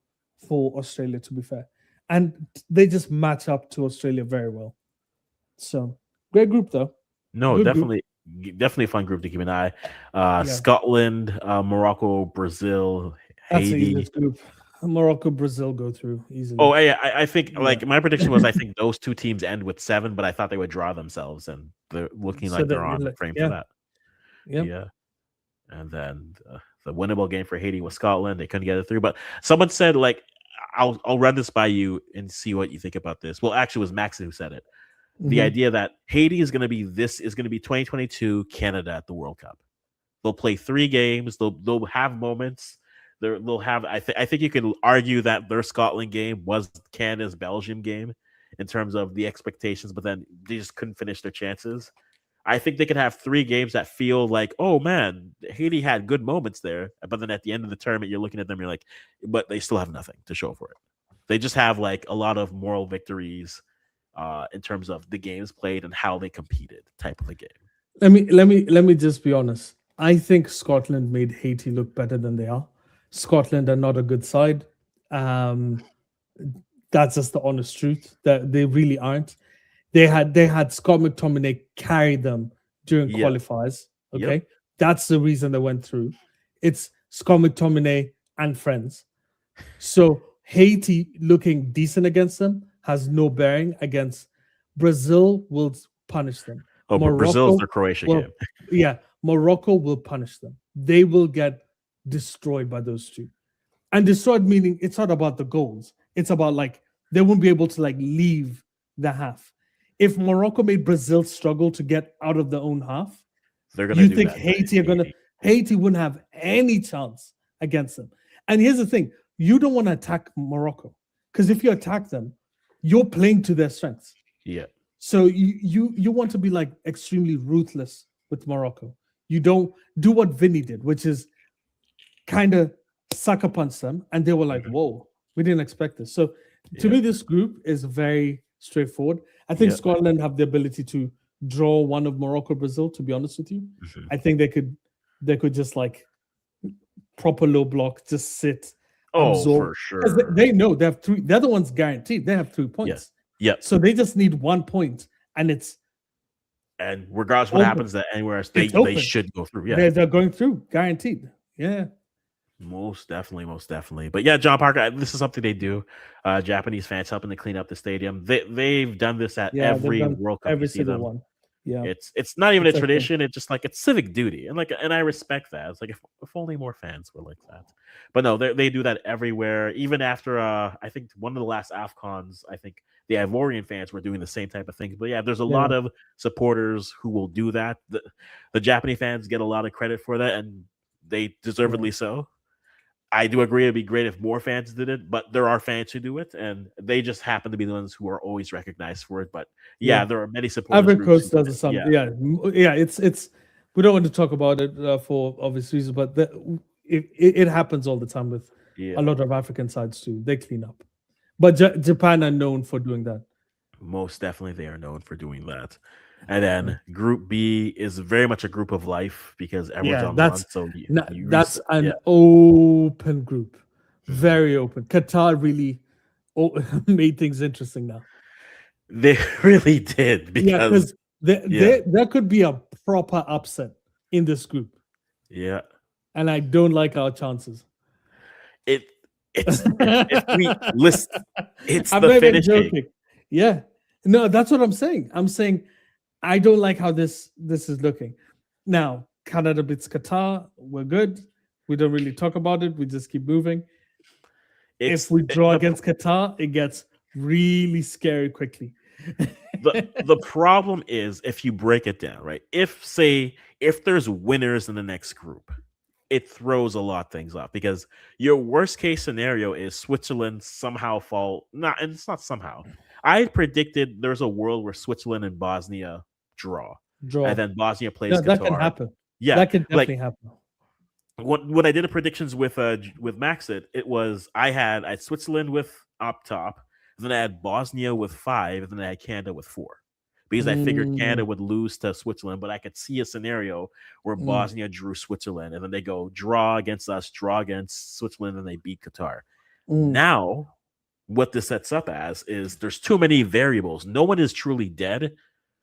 Australia, to be fair. And they just match up to Australia very well. So great group though. No, Good group. definitely a fun group to keep an eye. Yeah, Scotland, Morocco, Brazil, that's the Haiti. easiest group. Morocco, Brazil go through easily. Oh, I think Yeah. like my prediction was I think those two teams end with 7, but I thought they would draw themselves, and they're looking So like that they're on frame for yeah, that. yeah. Yeah, and then the winnable game for Haiti was Scotland. They couldn't get it through, but someone said like I'll run this by you and see what you think about this. Well, actually, it was Max who said it. The Mhm. idea that Haiti is going to be 2022 Canada at the World Cup. They'll play 3 games. They'll have moments. They'll have. I think you can argue that their Scotland game was Canada's Belgium game in terms of the expectations, but then they just couldn't finish their chances. I think they could have 3 games that feel like, oh man, Haiti had good moments there, but then at the end of the tournament, you're looking at them, you're like, but they still have nothing to show for it. They just have like a lot of moral victories in terms of the games played and how they competed, type of a game. Let me just be honest. I think Scotland made Haiti look better than they are. Scotland are not a good side. Um, that's just the honest truth. That they really aren't. They had Scott McTominay carry them during Yeah. qualifiers. Yep. Okay, that's the reason they went through. It's Scott McTominay and friends. So Haiti looking decent against them has no bearing against Brazil. Will punish them. Oh, but Brazil's Morocco their Croatia will, game. yeah, Morocco will punish them. They will get destroyed by those two. And destroyed meaning it's not about the goals. It's about like they won't be able to like leave the half. If Morocco made Brazil struggle to get out of their own half, They're gonna you do think that. Haiti are gonna Haiti wouldn't have any chance against them. And here's the thing: you don't want to attack Morocco because if you attack them, you're playing to their strengths. Yeah. So you want to be like extremely ruthless with Morocco. You don't do what Vinny did, which is kind of sucker punch them, and they were like, Mhm. "Whoa, we didn't expect this." So to Yeah. me, this group is very straightforward. I think Yeah. Scotland have the ability to draw one of Morocco, Brazil. To be honest with you, Mhm. I think they could just like proper low block, just sit, Oh, absorb. for Because sure. they know they have three. They're the ones guaranteed. They have 3 Yeah. points. Yep. So they just need 1 point, and it's And regardless what open. happens at anywhere else, they It's open. should go through. Yeah. They're going through, guaranteed. Yeah. Most definitely, most definitely. But yeah, John Parker, this is something they do. Japanese fans helping to clean up the stadium. They've done this at Yeah, they've every done World Cup you every see single them. one. Yeah. It's not even a It's okay. tradition. It's just like it's civic duty, and I respect that. It's like if only more fans were like that. But no, they do that everywhere. Even after I think one of the last Afcons, I think the Ivorian fans were doing the same type of things. But yeah, there's a Yeah. lot of supporters who will do that. The Japanese fans get a lot of credit for that, and they deservedly so. I do agree it'd be great if more fans did it, but there are fans who do it, and they just happen to be the ones who are always recognized for it. But yeah, Yeah. there are many supporters Ivory groups. Coast does some. Yeah. Yeah. It's. We don't want to talk about it for obvious reasons, but it happens all the time with Yeah. a lot of African sides too. They clean up, but Japan are known for doing that. Most definitely, they are known for doing that. And then Group B is very much a group of life because everyone's Yeah, on one. So you that's an yeah. open group, Mhm. very open. Qatar really made things interesting now. They really did Yeah, because because there could be a proper upset in this group, yeah, and I don't like our chances. it it's if we list, it's I'm the not even finishing. joking. Yeah, no, that's what I'm saying. I'm saying I don't like how this is looking. Now, Canada beats Qatar. We're good. We don't really talk about it. We just keep moving. It's If we draw the against Qatar, it gets really scary quickly. the problem is if you break it down, right? If there's winners in the next group, it throws a lot of things off because your worst case scenario is Switzerland somehow fall. Not, and it's not somehow. I predicted there's a world where Switzerland and Bosnia draw, Draw. and then Bosnia plays No, that can Qatar. happen. Yeah, That can like definitely happen. When I did the predictions with Maxit, it was I had Switzerland with up top, then I had Bosnia with 5, and then I had Canada with 4. Because I figured Canada Mm, would lose to Switzerland, but I could see a scenario where mm, Bosnia drew Switzerland, and then they go draw against us, draw against Switzerland, and they beat Qatar. mm, Now, what this sets up as is there's too many variables. No one is truly dead,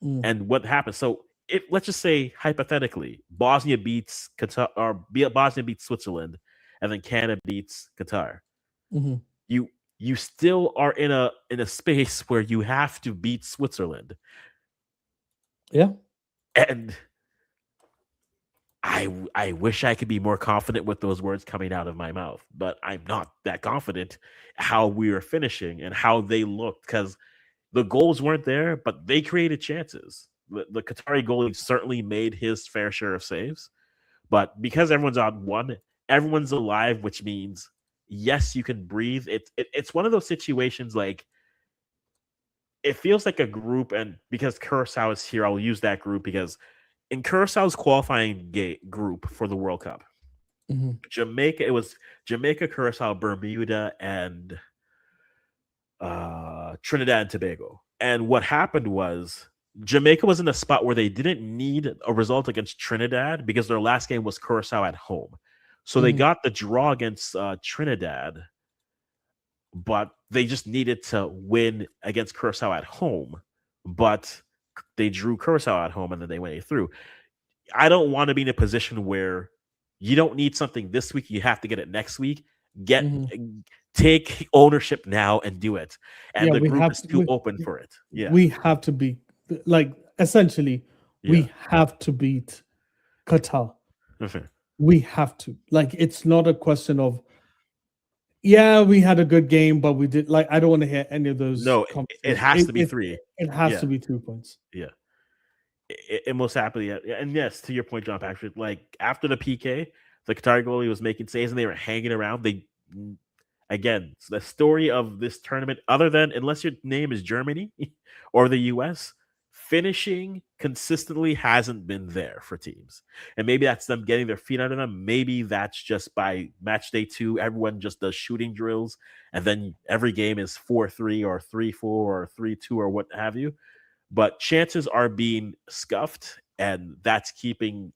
mm, and what happens? So, if let's just say hypothetically, Bosnia beats Qatar or Bosnia beats Switzerland, and then Canada beats Qatar. mhm. You you still are in a space where you have to beat Switzerland, Yeah. and I wish I could be more confident with those words coming out of my mouth, but I'm not that confident how we are finishing and how they looked because the goals weren't there, but they created chances. The Qatari goalie certainly made his fair share of saves, but because everyone's on one, everyone's alive, which means yes, you can breathe. It's one of those situations like it feels like a group, and because Curacao is here, I'll use that group because in Curaçao's qualifying group for the World Cup, Mhm, Jamaica, it was Jamaica, Curacao, Bermuda, and Trinidad and Tobago. And what happened was Jamaica was in a spot where they didn't need a result against Trinidad because their last game was Curacao at home. So they mhm, got the draw against Trinidad, but they just needed to win against Curacao at home. But they drew Curacao at home and then they went through. I don't want to be in a position where you don't need something this week, you have to get it next week. Get mhm. take ownership now and do it. And Yeah, the we group have is to, too open for it. Yeah. we have to be like essentially Yeah. we have to beat Qatar. Okay. We have to. Like it's not a question of yeah, we had a good game, but we did like I don't want to hear any of those No, it conversations. has to be 3. It has Yeah. to be 2 points. Yeah. It most happily, yeah. And yes, to your point, John Patrick, like after the PK, the Qatari goalie was making saves and they were hanging around. They again, the story of this tournament, other than unless your name is Germany or the US, finishing consistently hasn't been there for teams. And maybe that's them getting their feet under them. Maybe that's just by match day 2, everyone just does shooting drills, and then every game is 4-3 or 3-4 or 3-2 or what have you. But chances are being scuffed, and that's keeping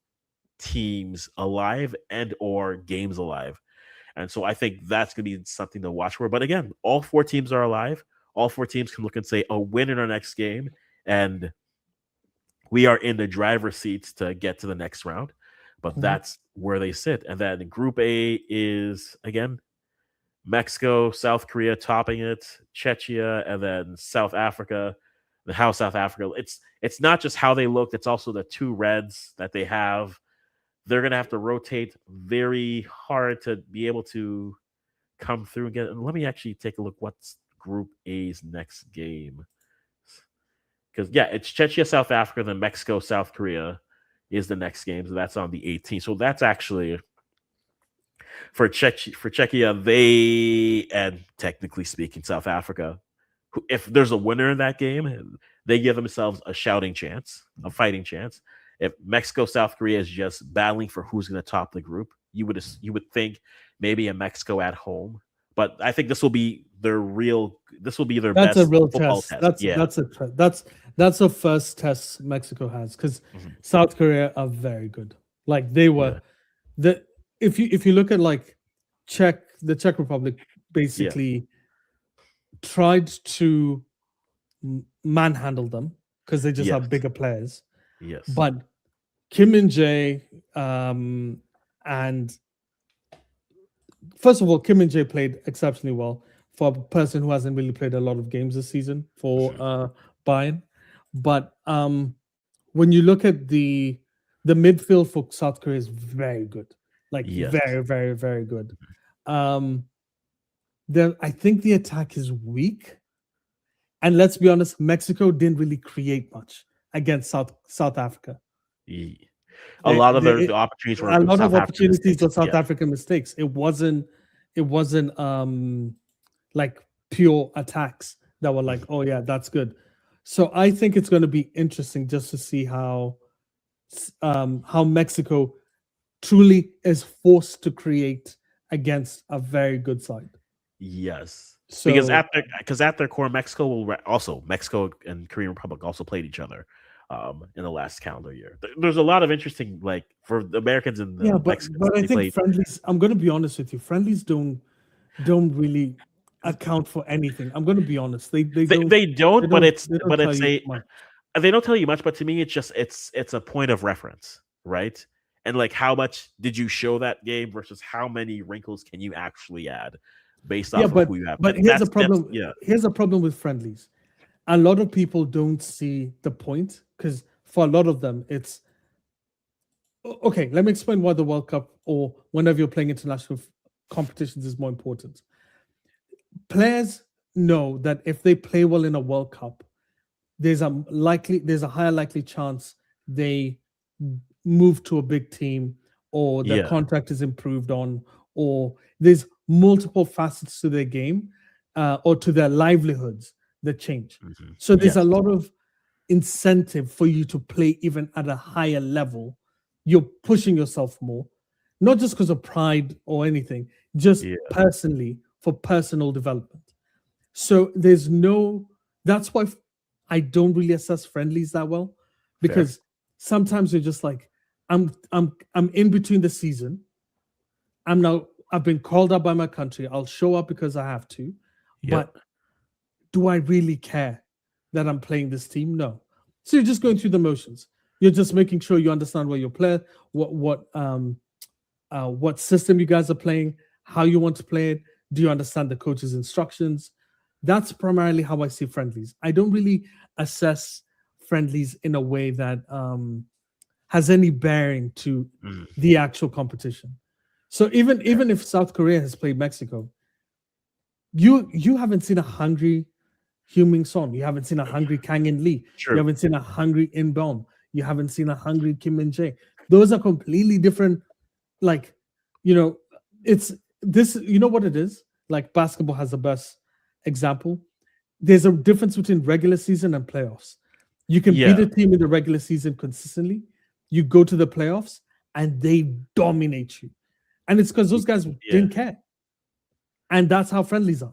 teams alive and or games alive. And so I think that's going to be something to watch for. But again, all 4 teams are alive. All 4 teams can look and say a win in our next game, and we are in the driver's seats to get to the next round. But Mhm, that's where they sit. And then Group A is again Mexico, South Korea topping it, Czechia, and then South Africa. And how South Africa, it's not just how they looked; it's also the 2 reds that they have. They're going to have to rotate very hard to be able to come through again. And let me actually take a look. What's Group A's next game? Because yeah, it's Czechia, South Africa, then Mexico, South Korea is the next game. So that's on the 18th. So that's actually for Czechia, they and technically speaking, South Africa. If there's a winner in that game, they give themselves a shouting chance, a fighting chance. If Mexico, South Korea is just battling for who's going to top the group, you would think maybe a Mexico at home, but I think this will be their real. This will be their that's a best real football test. test. Yeah. That's a first test Mexico has because Mhm. South Korea are very good. Like they were Yeah. the if you look at like the Czech Republic Yeah. basically tried to manhandle them because they just have Yes. bigger players. Yes. But Kim and Jae, and first of all, Kim and Jae played exceptionally well for a person who hasn't really played a lot of games this season for Mhm. Bayern. But when you look at the midfield for South Korea is very good, like Yes. very, very, very good. Um, I think the attack is weak, and let's be honest, Mexico didn't really create much against South Africa. Ye- A They, lot of they, the opportunities a were lot of South African opportunities mistakes. were South Yeah. African mistakes. It wasn't like pure attacks that were like, Mhm. oh yeah, that's good. So I think it's going to be interesting just to see how Mexico truly is forced to create against a very good side. Yes, So because at their core, Mexico will also Mexico and Korean Republic also played each other in the last calendar year. There's a lot of interesting like for the Americans and yeah, the but Mexicans I they think played. friendlies. I'm going to be honest with you. Friendlies don't really account for anything. I'm going to be honest. They don't, but they don't tell it's you a much. they don't tell you much, but to me, it's just it's a point of reference, right? And like, how much did you show that game versus how many wrinkles can you actually add based Yeah, off of who you have? but And here's a that's problem. yeah, Here's a problem with friendlies. A lot of people don't see the point because for a lot of them, it's okay. Let me explain why the World Cup or whenever you're playing international competitions is more important. Players know that if they play well in a World Cup, there's a higher likely chance they move to a big team or their yeah, contract is improved on or there's multiple facets to their game or to their livelihoods that change. So there's yes, a lot of incentive for you to play even at a higher level. You're pushing yourself more, not just because of pride or anything, just yeah, personally for personal development. So there's no, that's why I don't really assess friendlies that well fair, because sometimes you're just like, I'm in between the season. I've been called up by my country. I'll show up because I have to. yep, But do I really care that I'm playing this team? No. So you're just going through the motions. You're just making sure you understand where you play, what system you guys are playing, how you want to play it. Do you understand the coach's instructions? That's primarily how I see friendlies. I don't really assess friendlies in a way that has any bearing to mm, the actual competition. So even if South Korea has played Mexico, you haven't seen a hungry Heung-min Son. You haven't seen a hungry Kang In Lee. You true, haven't seen a hungry In Bom. You haven't seen a hungry Kim Min Jae. Those are completely different. Like, you know, it's this. You know what it is? Like basketball has the best example. There's a difference between regular season and playoffs. You can beat yeah, a team in the regular season consistently. You go to the playoffs and they dominate you, and it's because y- those guys yeah. didn't care. And that's how friendlies are.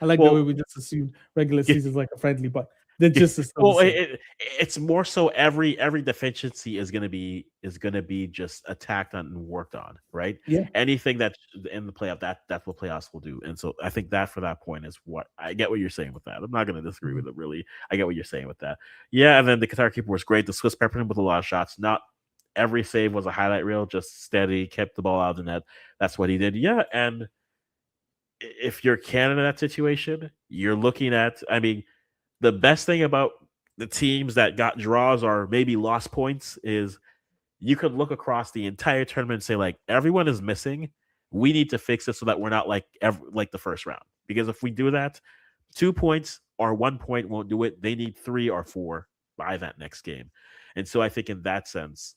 I like the way Well, we just assume regular season is like a friendly, but they're yeah. just still the Well, same. it's more so every deficiency is gonna be just attacked on and worked on, right? Yeah. Anything that in the playoff that's what playoffs will do, and so I think that for that point is what I get what you're saying with that. I'm not gonna disagree Mhm. with it really. I get what you're saying with that. Yeah, and then the Qatar keeper was great. The Swiss peppered him with a lot of shots. Not every save was a highlight reel, just steady, kept the ball out of the net. That's what he did. Yeah, and if you're Canada in that situation, you're looking at. I mean, the best thing about the teams that got draws or maybe lost points is you could look across the entire tournament and say like everyone is missing. We need to fix it so that we're not like like the first round. Because if we do that, 2 points or 1 point won't do it. They need 3 or 4 by that next game. And so I think in that sense,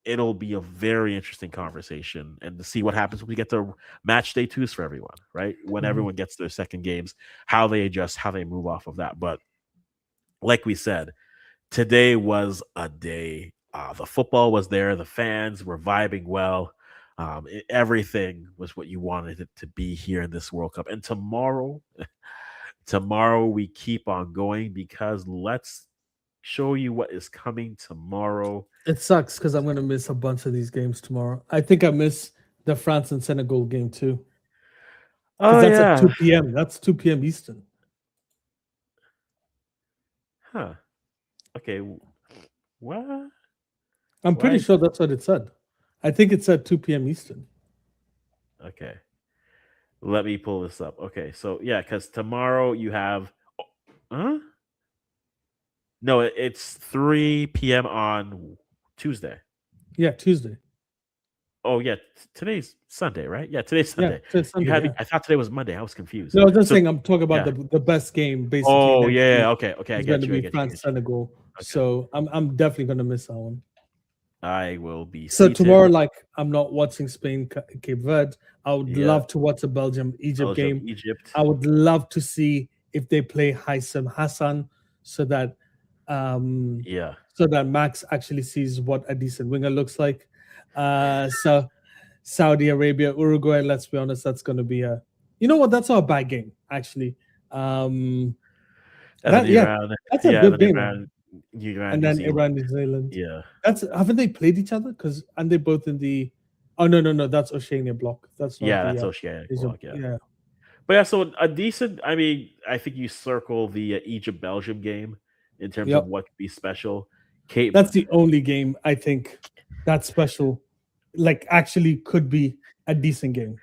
it'll be a very interesting conversation and to see what happens when we get to match day twos for everyone, right? When Mhm. everyone gets their second games, how they adjust, how they move off of that. But like we said, today was a day. The football was there. The fans were vibing well. Everything was what you wanted it to be here in this World Cup. And tomorrow we keep on going because let's show you what is coming tomorrow. It sucks because I'm going to miss a bunch of these games tomorrow. I think I miss the France and Senegal game too because Oh that's at yeah, 2 p.m. That's 2 p.m. Eastern. huh? Okay, what? I'm pretty Why? sure that's what it said. I think it said 2 p.m. Eastern. Okay, let me pull this up. Okay, so yeah, because tomorrow you have, huh? No, it's 3 p.m. on Tuesday. Yeah, Tuesday. Oh yeah, today's Sunday, right? Yeah, today's Yeah, Sunday. it's You Sunday. had me. Yeah. I thought today was Monday. I was confused. No, I was just So saying I'm talking about yeah. the best game basically Oh next yeah. week Okay. Okay. I is going get to you. I be get you. I France get you. Senegal. Okay. So I'm definitely going to miss that one. I will be So seated. tomorrow, like I'm not watching Spain, Cape Verde. I would Yeah. love to watch a Belgium Egypt Belgium, game. Egypt. I would love to see if they play Haitham Hassan so that um Yeah. so that Max actually sees what a decent winger looks like. So Saudi Arabia, Uruguay. Let's be honest, that's going to be a. You know what? That's not a bad game actually. Um, And then yeah, Iran, that's a yeah, good then game, man. Iran, And New then Zealand, Iran, New Zealand. yeah, That's haven't they played each other? Because and they both in the. Oh no, that's Oceania block. That's not yeah, the that's Oceanic Asia. block, yeah. Yeah, But yeah, so a decent. I mean, I think you circle the Egypt Belgium game in terms of yep. what could be special. Cape, That's the only game I think that's special. Like actually could be a decent game.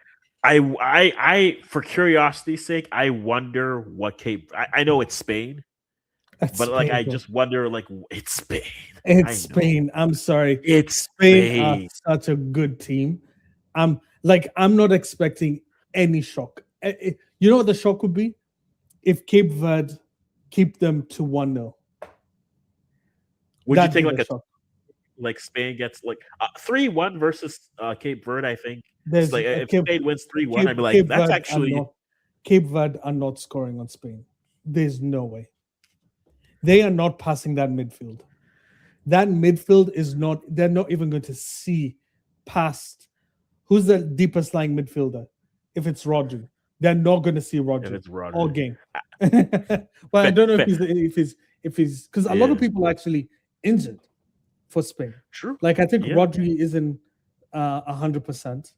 for curiosity's sake, I wonder what Cape. I know it's Spain, That's but like I painful. just wonder, like it's Spain. It's I know Spain. I'm sorry. it's Spain are Spain. such a good team. I'm not expecting any shock. You know what the shock would be? If Cape Verde keep them to 1-0. Would you That'd be take the like a shock. like Spain gets like 3-1 versus Cape Verde? I think it's There's like a if Spain wins 3-1, I'd be like, Cape that's Verde are actually not Cape Verde are not scoring on Spain. There's no way. They are not passing that midfield. That midfield is not, they're not even going to see past who's the deepest lying midfielder. If it's Rodri, they're not going to see if Rodri it's all Rodri. game. But I don't know if he's because a lot of Yeah, people are actually injured for Spain. true. Like I think Yeah, Rodri isn't 100%.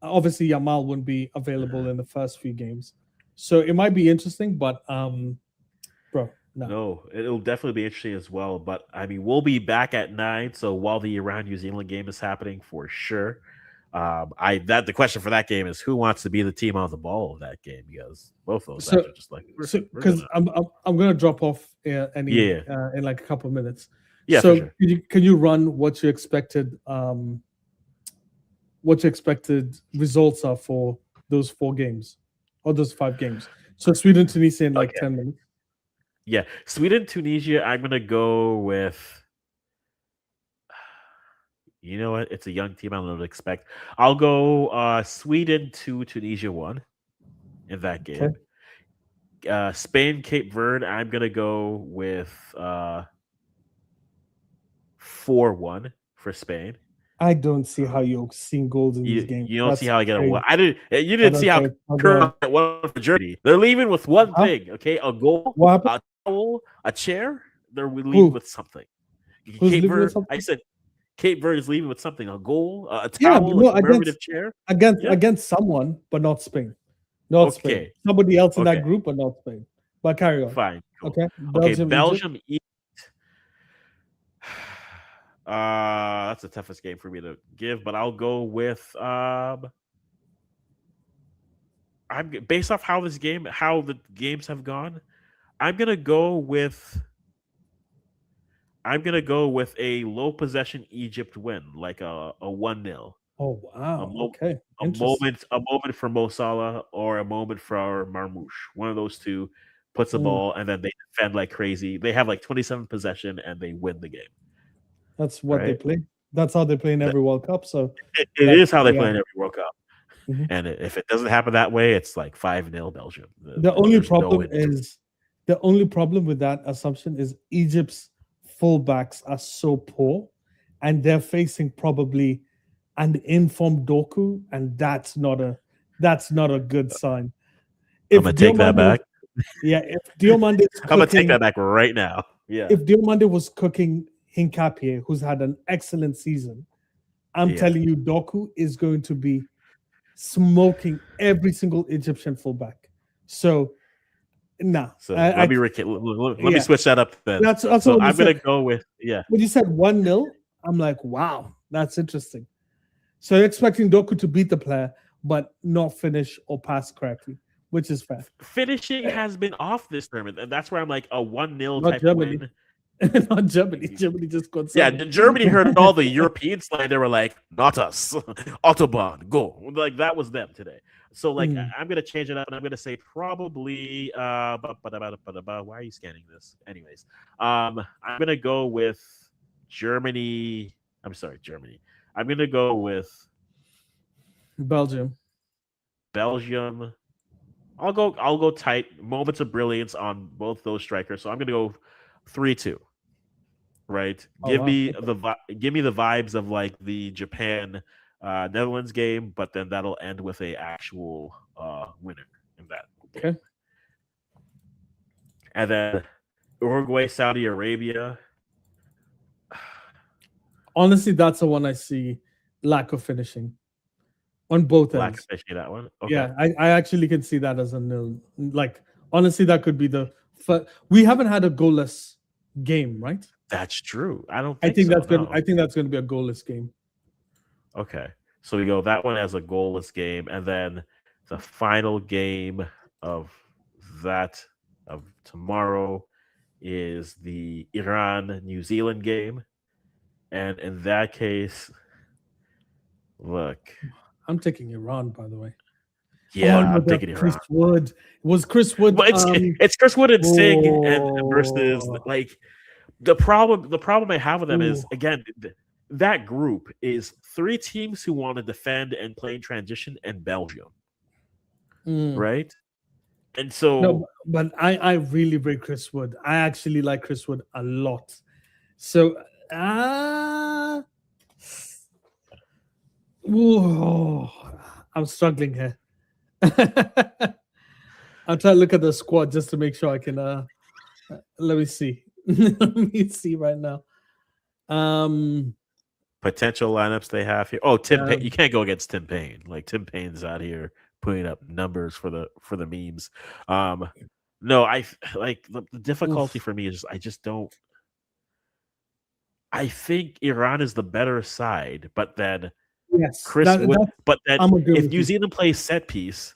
Obviously, Yamal wouldn't be available in the first few games, so it might be interesting. But bro, no. no, it'll definitely be interesting as well. But I mean, we'll be back at 9. So while the Iran New Zealand game is happening for sure, the question for that game is who wants to be the team on the ball of that game, because both of those So guys are just like so we're because gonna I'm gonna drop off yeah in like a couple of minutes. yeah for So sure. can you run what you expected results are for those 4 games or those 5 games? So Sweden, Tunisia in like Okay, 10 minutes. yeah, Sweden, Tunisia. I'm gonna go with. You know what? It's a young team. I don't expect. I'll go Sweden 2, Tunisia 1 in that Okay. game. Spain, Cape Verde. I'm gonna go with 4-1 for Spain. I don't see how Uh, you're seeing goals in these games. you don't see That's how I get a crazy. one. I didn't. You But didn't see how okay, I'll go ahead. Curacao won for Germany. They're leaving with one Huh? thing. Okay, a goal, What happened? a towel, a chair. They're leaving Who? with something. Who's Cape living with Verde. I something? said Cape Verde is leaving with something. A goal, a Yeah, but towel, a no, commemorative chair. Yeah. against someone, but not Spain. Not Spain. Okay. Somebody else in that Okay. group, but not Spain. But carry on. Fine. Cool. Okay. Okay. Belgium, Egypt. Belgium. That's the toughest game for me to give, but I'll go with I'm based off how the games have gone. I'm gonna go with a low possession Egypt win, like a 1-0. Oh A, wow. mo- Okay. a Interesting. moment for Mo Salah or a moment for Marmouche. One of those two puts the Mm, ball and then they defend like crazy. They have like 27 possession and they win the game. that's what they Right? play. That's how they play in That, every World Cup. So it that is how they yeah. play in every World Cup. Mhm. And if it doesn't happen that way, it's like 5-0 Belgium. The only There's no problem in between. is the only problem with that assumption is Egypt's fullbacks are so poor, and they're facing probably an informed Doku, and that's not a good sign. I'm If gonna take that Diomande was back. if Diomande is I'm gonna take cooking, that back right now. Yeah. if Diomande was cooking Hinkapie, who's had an excellent season, I'm Yeah. telling you, Doku is going to be smoking every single Egyptian fullback. So nah, So let me yeah, switch that up then. that's So what you I'm gonna said. go with When you said 1-0, I'm like, wow, that's interesting. So you're expecting Doku to beat the player, but not finish or pass correctly, which is fair. finishing has been off this tournament, and that's where I'm like a 1-0 Not type Germany. win. Not Germany. Germany just scored Yeah, 7. Germany heard all the European slang. They were like, "Not us, Autobahn, go!" Like that was them today. So like, Mm. I'm gonna change it up, and I'm gonna say probably. Why are you scanning this? Anyways, I'm gonna go with Germany. I'm sorry, Germany. I'm gonna go with Belgium. Belgium. I'll go tight. Moments of brilliance on both those strikers. So I'm gonna go 3-2. right? Oh wow. Okay. Give me the vibes of like the Japan Netherlands game, but then that'll end with a actual winner in that game. Okay. And then Uruguay, Saudi Arabia. Honestly, that's the one I see lack of finishing on both Lack of ends. fishing that one. Okay. Yeah, I actually can see that as a nil. Like honestly, that could be the we haven't had a goalless game, right? That's true. I don't think so. I No. think that's gonna be a goalless game. Okay. So we go that one as a goalless game, and then the final game of that of tomorrow is the Iran New Zealand game. And in that case, look, I'm taking Iran, by the way. Oh yeah, no, I'm that's taking Chris Iran. Wood. Was Chris Wood But it's Chris Wood and Singh and versus oh, like the problem I have with them is ooh, again that group is three teams who want to defend and play in transition and Belgium, mm. right? And No, so but I really rate Chris Wood. I actually like Chris Wood a lot. So ooh, I'm struggling here. I'm trying to look at the squad just to make sure I can let me see. Let me see right now. potential lineups they have here. Oh, Tim Payne. You Um can't go against Tim Payne. Like Tim Payne's out here putting up numbers for the memes. Um, no, I like the difficulty oof. for me is I just don't. I think Iran is the better side, but then Yes, Chris Wood. that But then I'm agreeing if with New you. Zealand plays set piece,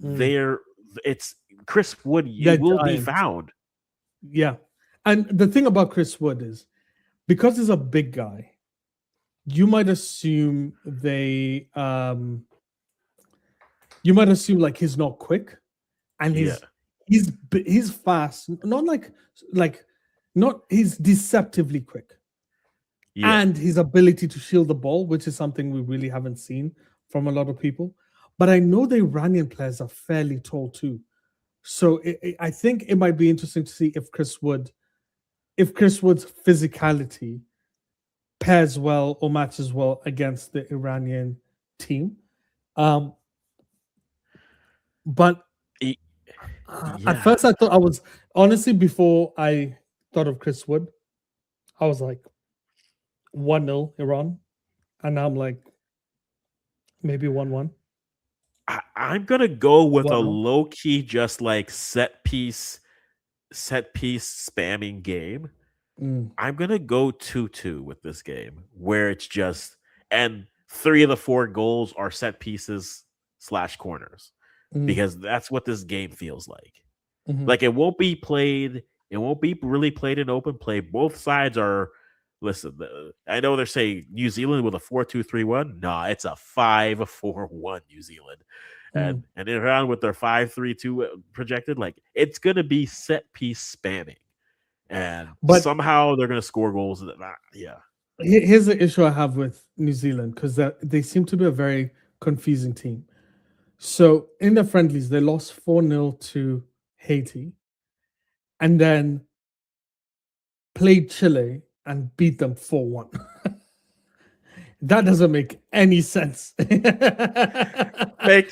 Mm. they're it's Chris Wood. You They're will be giants. found. Yeah. And the thing about Chris Wood is because he's a big guy, you might assume you might assume like he's not quick and Yeah, he's fast, not like not he's deceptively quick. yeah, And his ability to shield the ball, which is something we really haven't seen from a lot of people. But I know the Iranian players are fairly tall too. So I think it might be interesting to see if Chris Wood's physicality pairs well or matches well against the Iranian team. Um, but E- at yeah. first, I thought I was honestly before I thought of Chris Wood, I was like 1-0 Iran, and now I'm like maybe 1-1. I'm gonna go with a 1-0. low key, just like set piece spamming game. Mm, I'm gonna go 2-2 with this game, where it's just and three of the four goals are set pieces slash corners mm, because that's what this game feels like. mhm, Like it won't be played. It won't be really played in open play. Both sides are. Listen, I know they're saying New Zealand with a 4-2-3-1. Nah, it's a 5-4-1 New Zealand, mm. and Iran with their 5-3-2 projected. Like it's gonna be set piece spamming, and But somehow they're gonna score goals. Yeah, here's the issue I have with New Zealand because they seem to be a very confusing team. So in the friendlies, they lost 4-0 to Haiti and then played Chile and beat them 4-1. That doesn't make any sense. make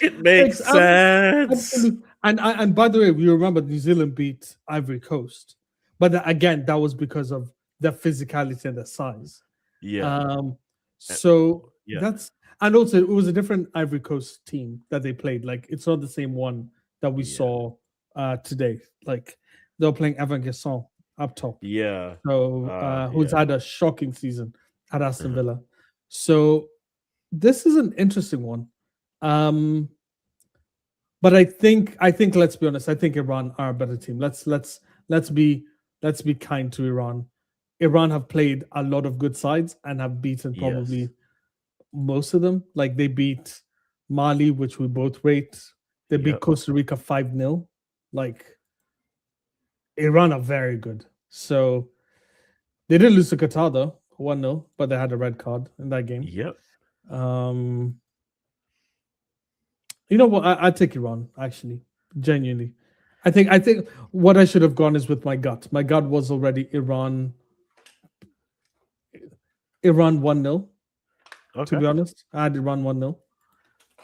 it make Makes sense. absolute. And by the way, we remember New Zealand beat Ivory Coast, but again, that was because of their physicality and their size. Yeah, Um, uh, so yeah, that's and also it was a different Ivory Coast team that they played. Like it's not the same one that we yeah, saw today. Like they were playing Evan Gasson up top. yeah, So who's yeah. had a shocking season at Aston Uh-huh. Villa. So this is an interesting one. Um, but I think let's be honest, I think Iran are a better team. Let's be let's be kind to Iran. Iran have played a lot of good sides and have beaten Yes. probably most of them. Like they beat Mali, which we both rate. They beat Yep. Costa Rica 5-0. Like Iran are very good. So they did lose to Qatar though, 1-0, but they had a red card in that game. Yep. Um, you know what? I take Iran actually, genuinely. I think what I should have gone is with my gut. My gut was already Iran Iran 1-0. To Okay. be honest, I had Iran 1-0.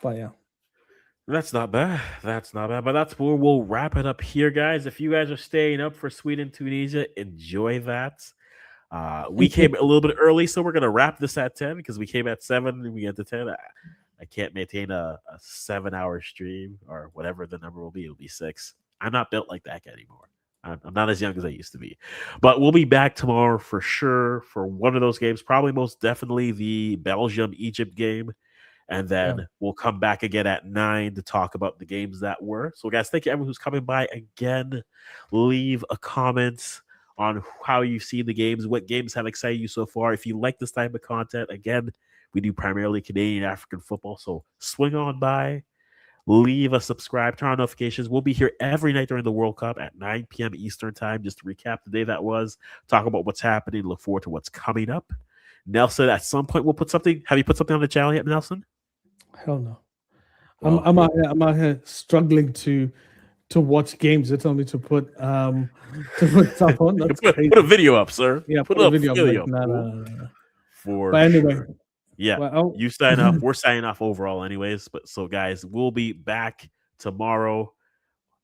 But yeah. That's not bad. That's not bad. But that's where we'll wrap it up here, guys. If you guys are staying up for Sweden, Tunisia, enjoy that. We came a little bit early, so we're gonna wrap this at 10 because we came at 7 and we get to 10. I can't maintain a 7 hour stream or whatever the number will be. It'll be 6. I'm not built like that anymore. I'm not as young as I used to be. But we'll be back tomorrow for sure for one of those games. Probably most definitely the Belgium Egypt game. And Yeah. then we'll come back again at 9 to talk about the games that were. So, guys, thank you everyone who's coming by again. Leave a comment on how you've seen the games, what games have excited you so far. If you like this type of content, again, we do primarily Canadian African football. So swing on by, leave a subscribe, turn on notifications. We'll be here every night during the World Cup at 9 p.m. Eastern time just to recap the day that was, talk about what's happening, look forward to what's coming up. Nelson, at some point we'll put something. Have you put something on the channel yet, Nelson? Hell no. Well, I'm out here struggling to watch games. They tell me to put stuff on. That's crazy. put a video up, sir. Yeah, Put a up video. I'm video. like, no, Cool. no. For But anyway, sure. Yeah. well, You sign off. We're signing off overall, anyways. But so, guys, we'll be back tomorrow.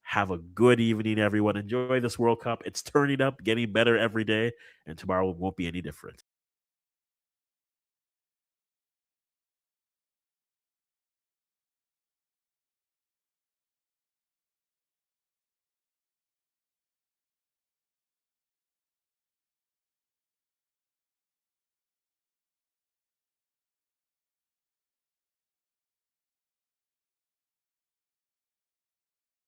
Have a good evening, everyone. Enjoy this World Cup. It's turning up, getting better every day, and tomorrow won't be any different.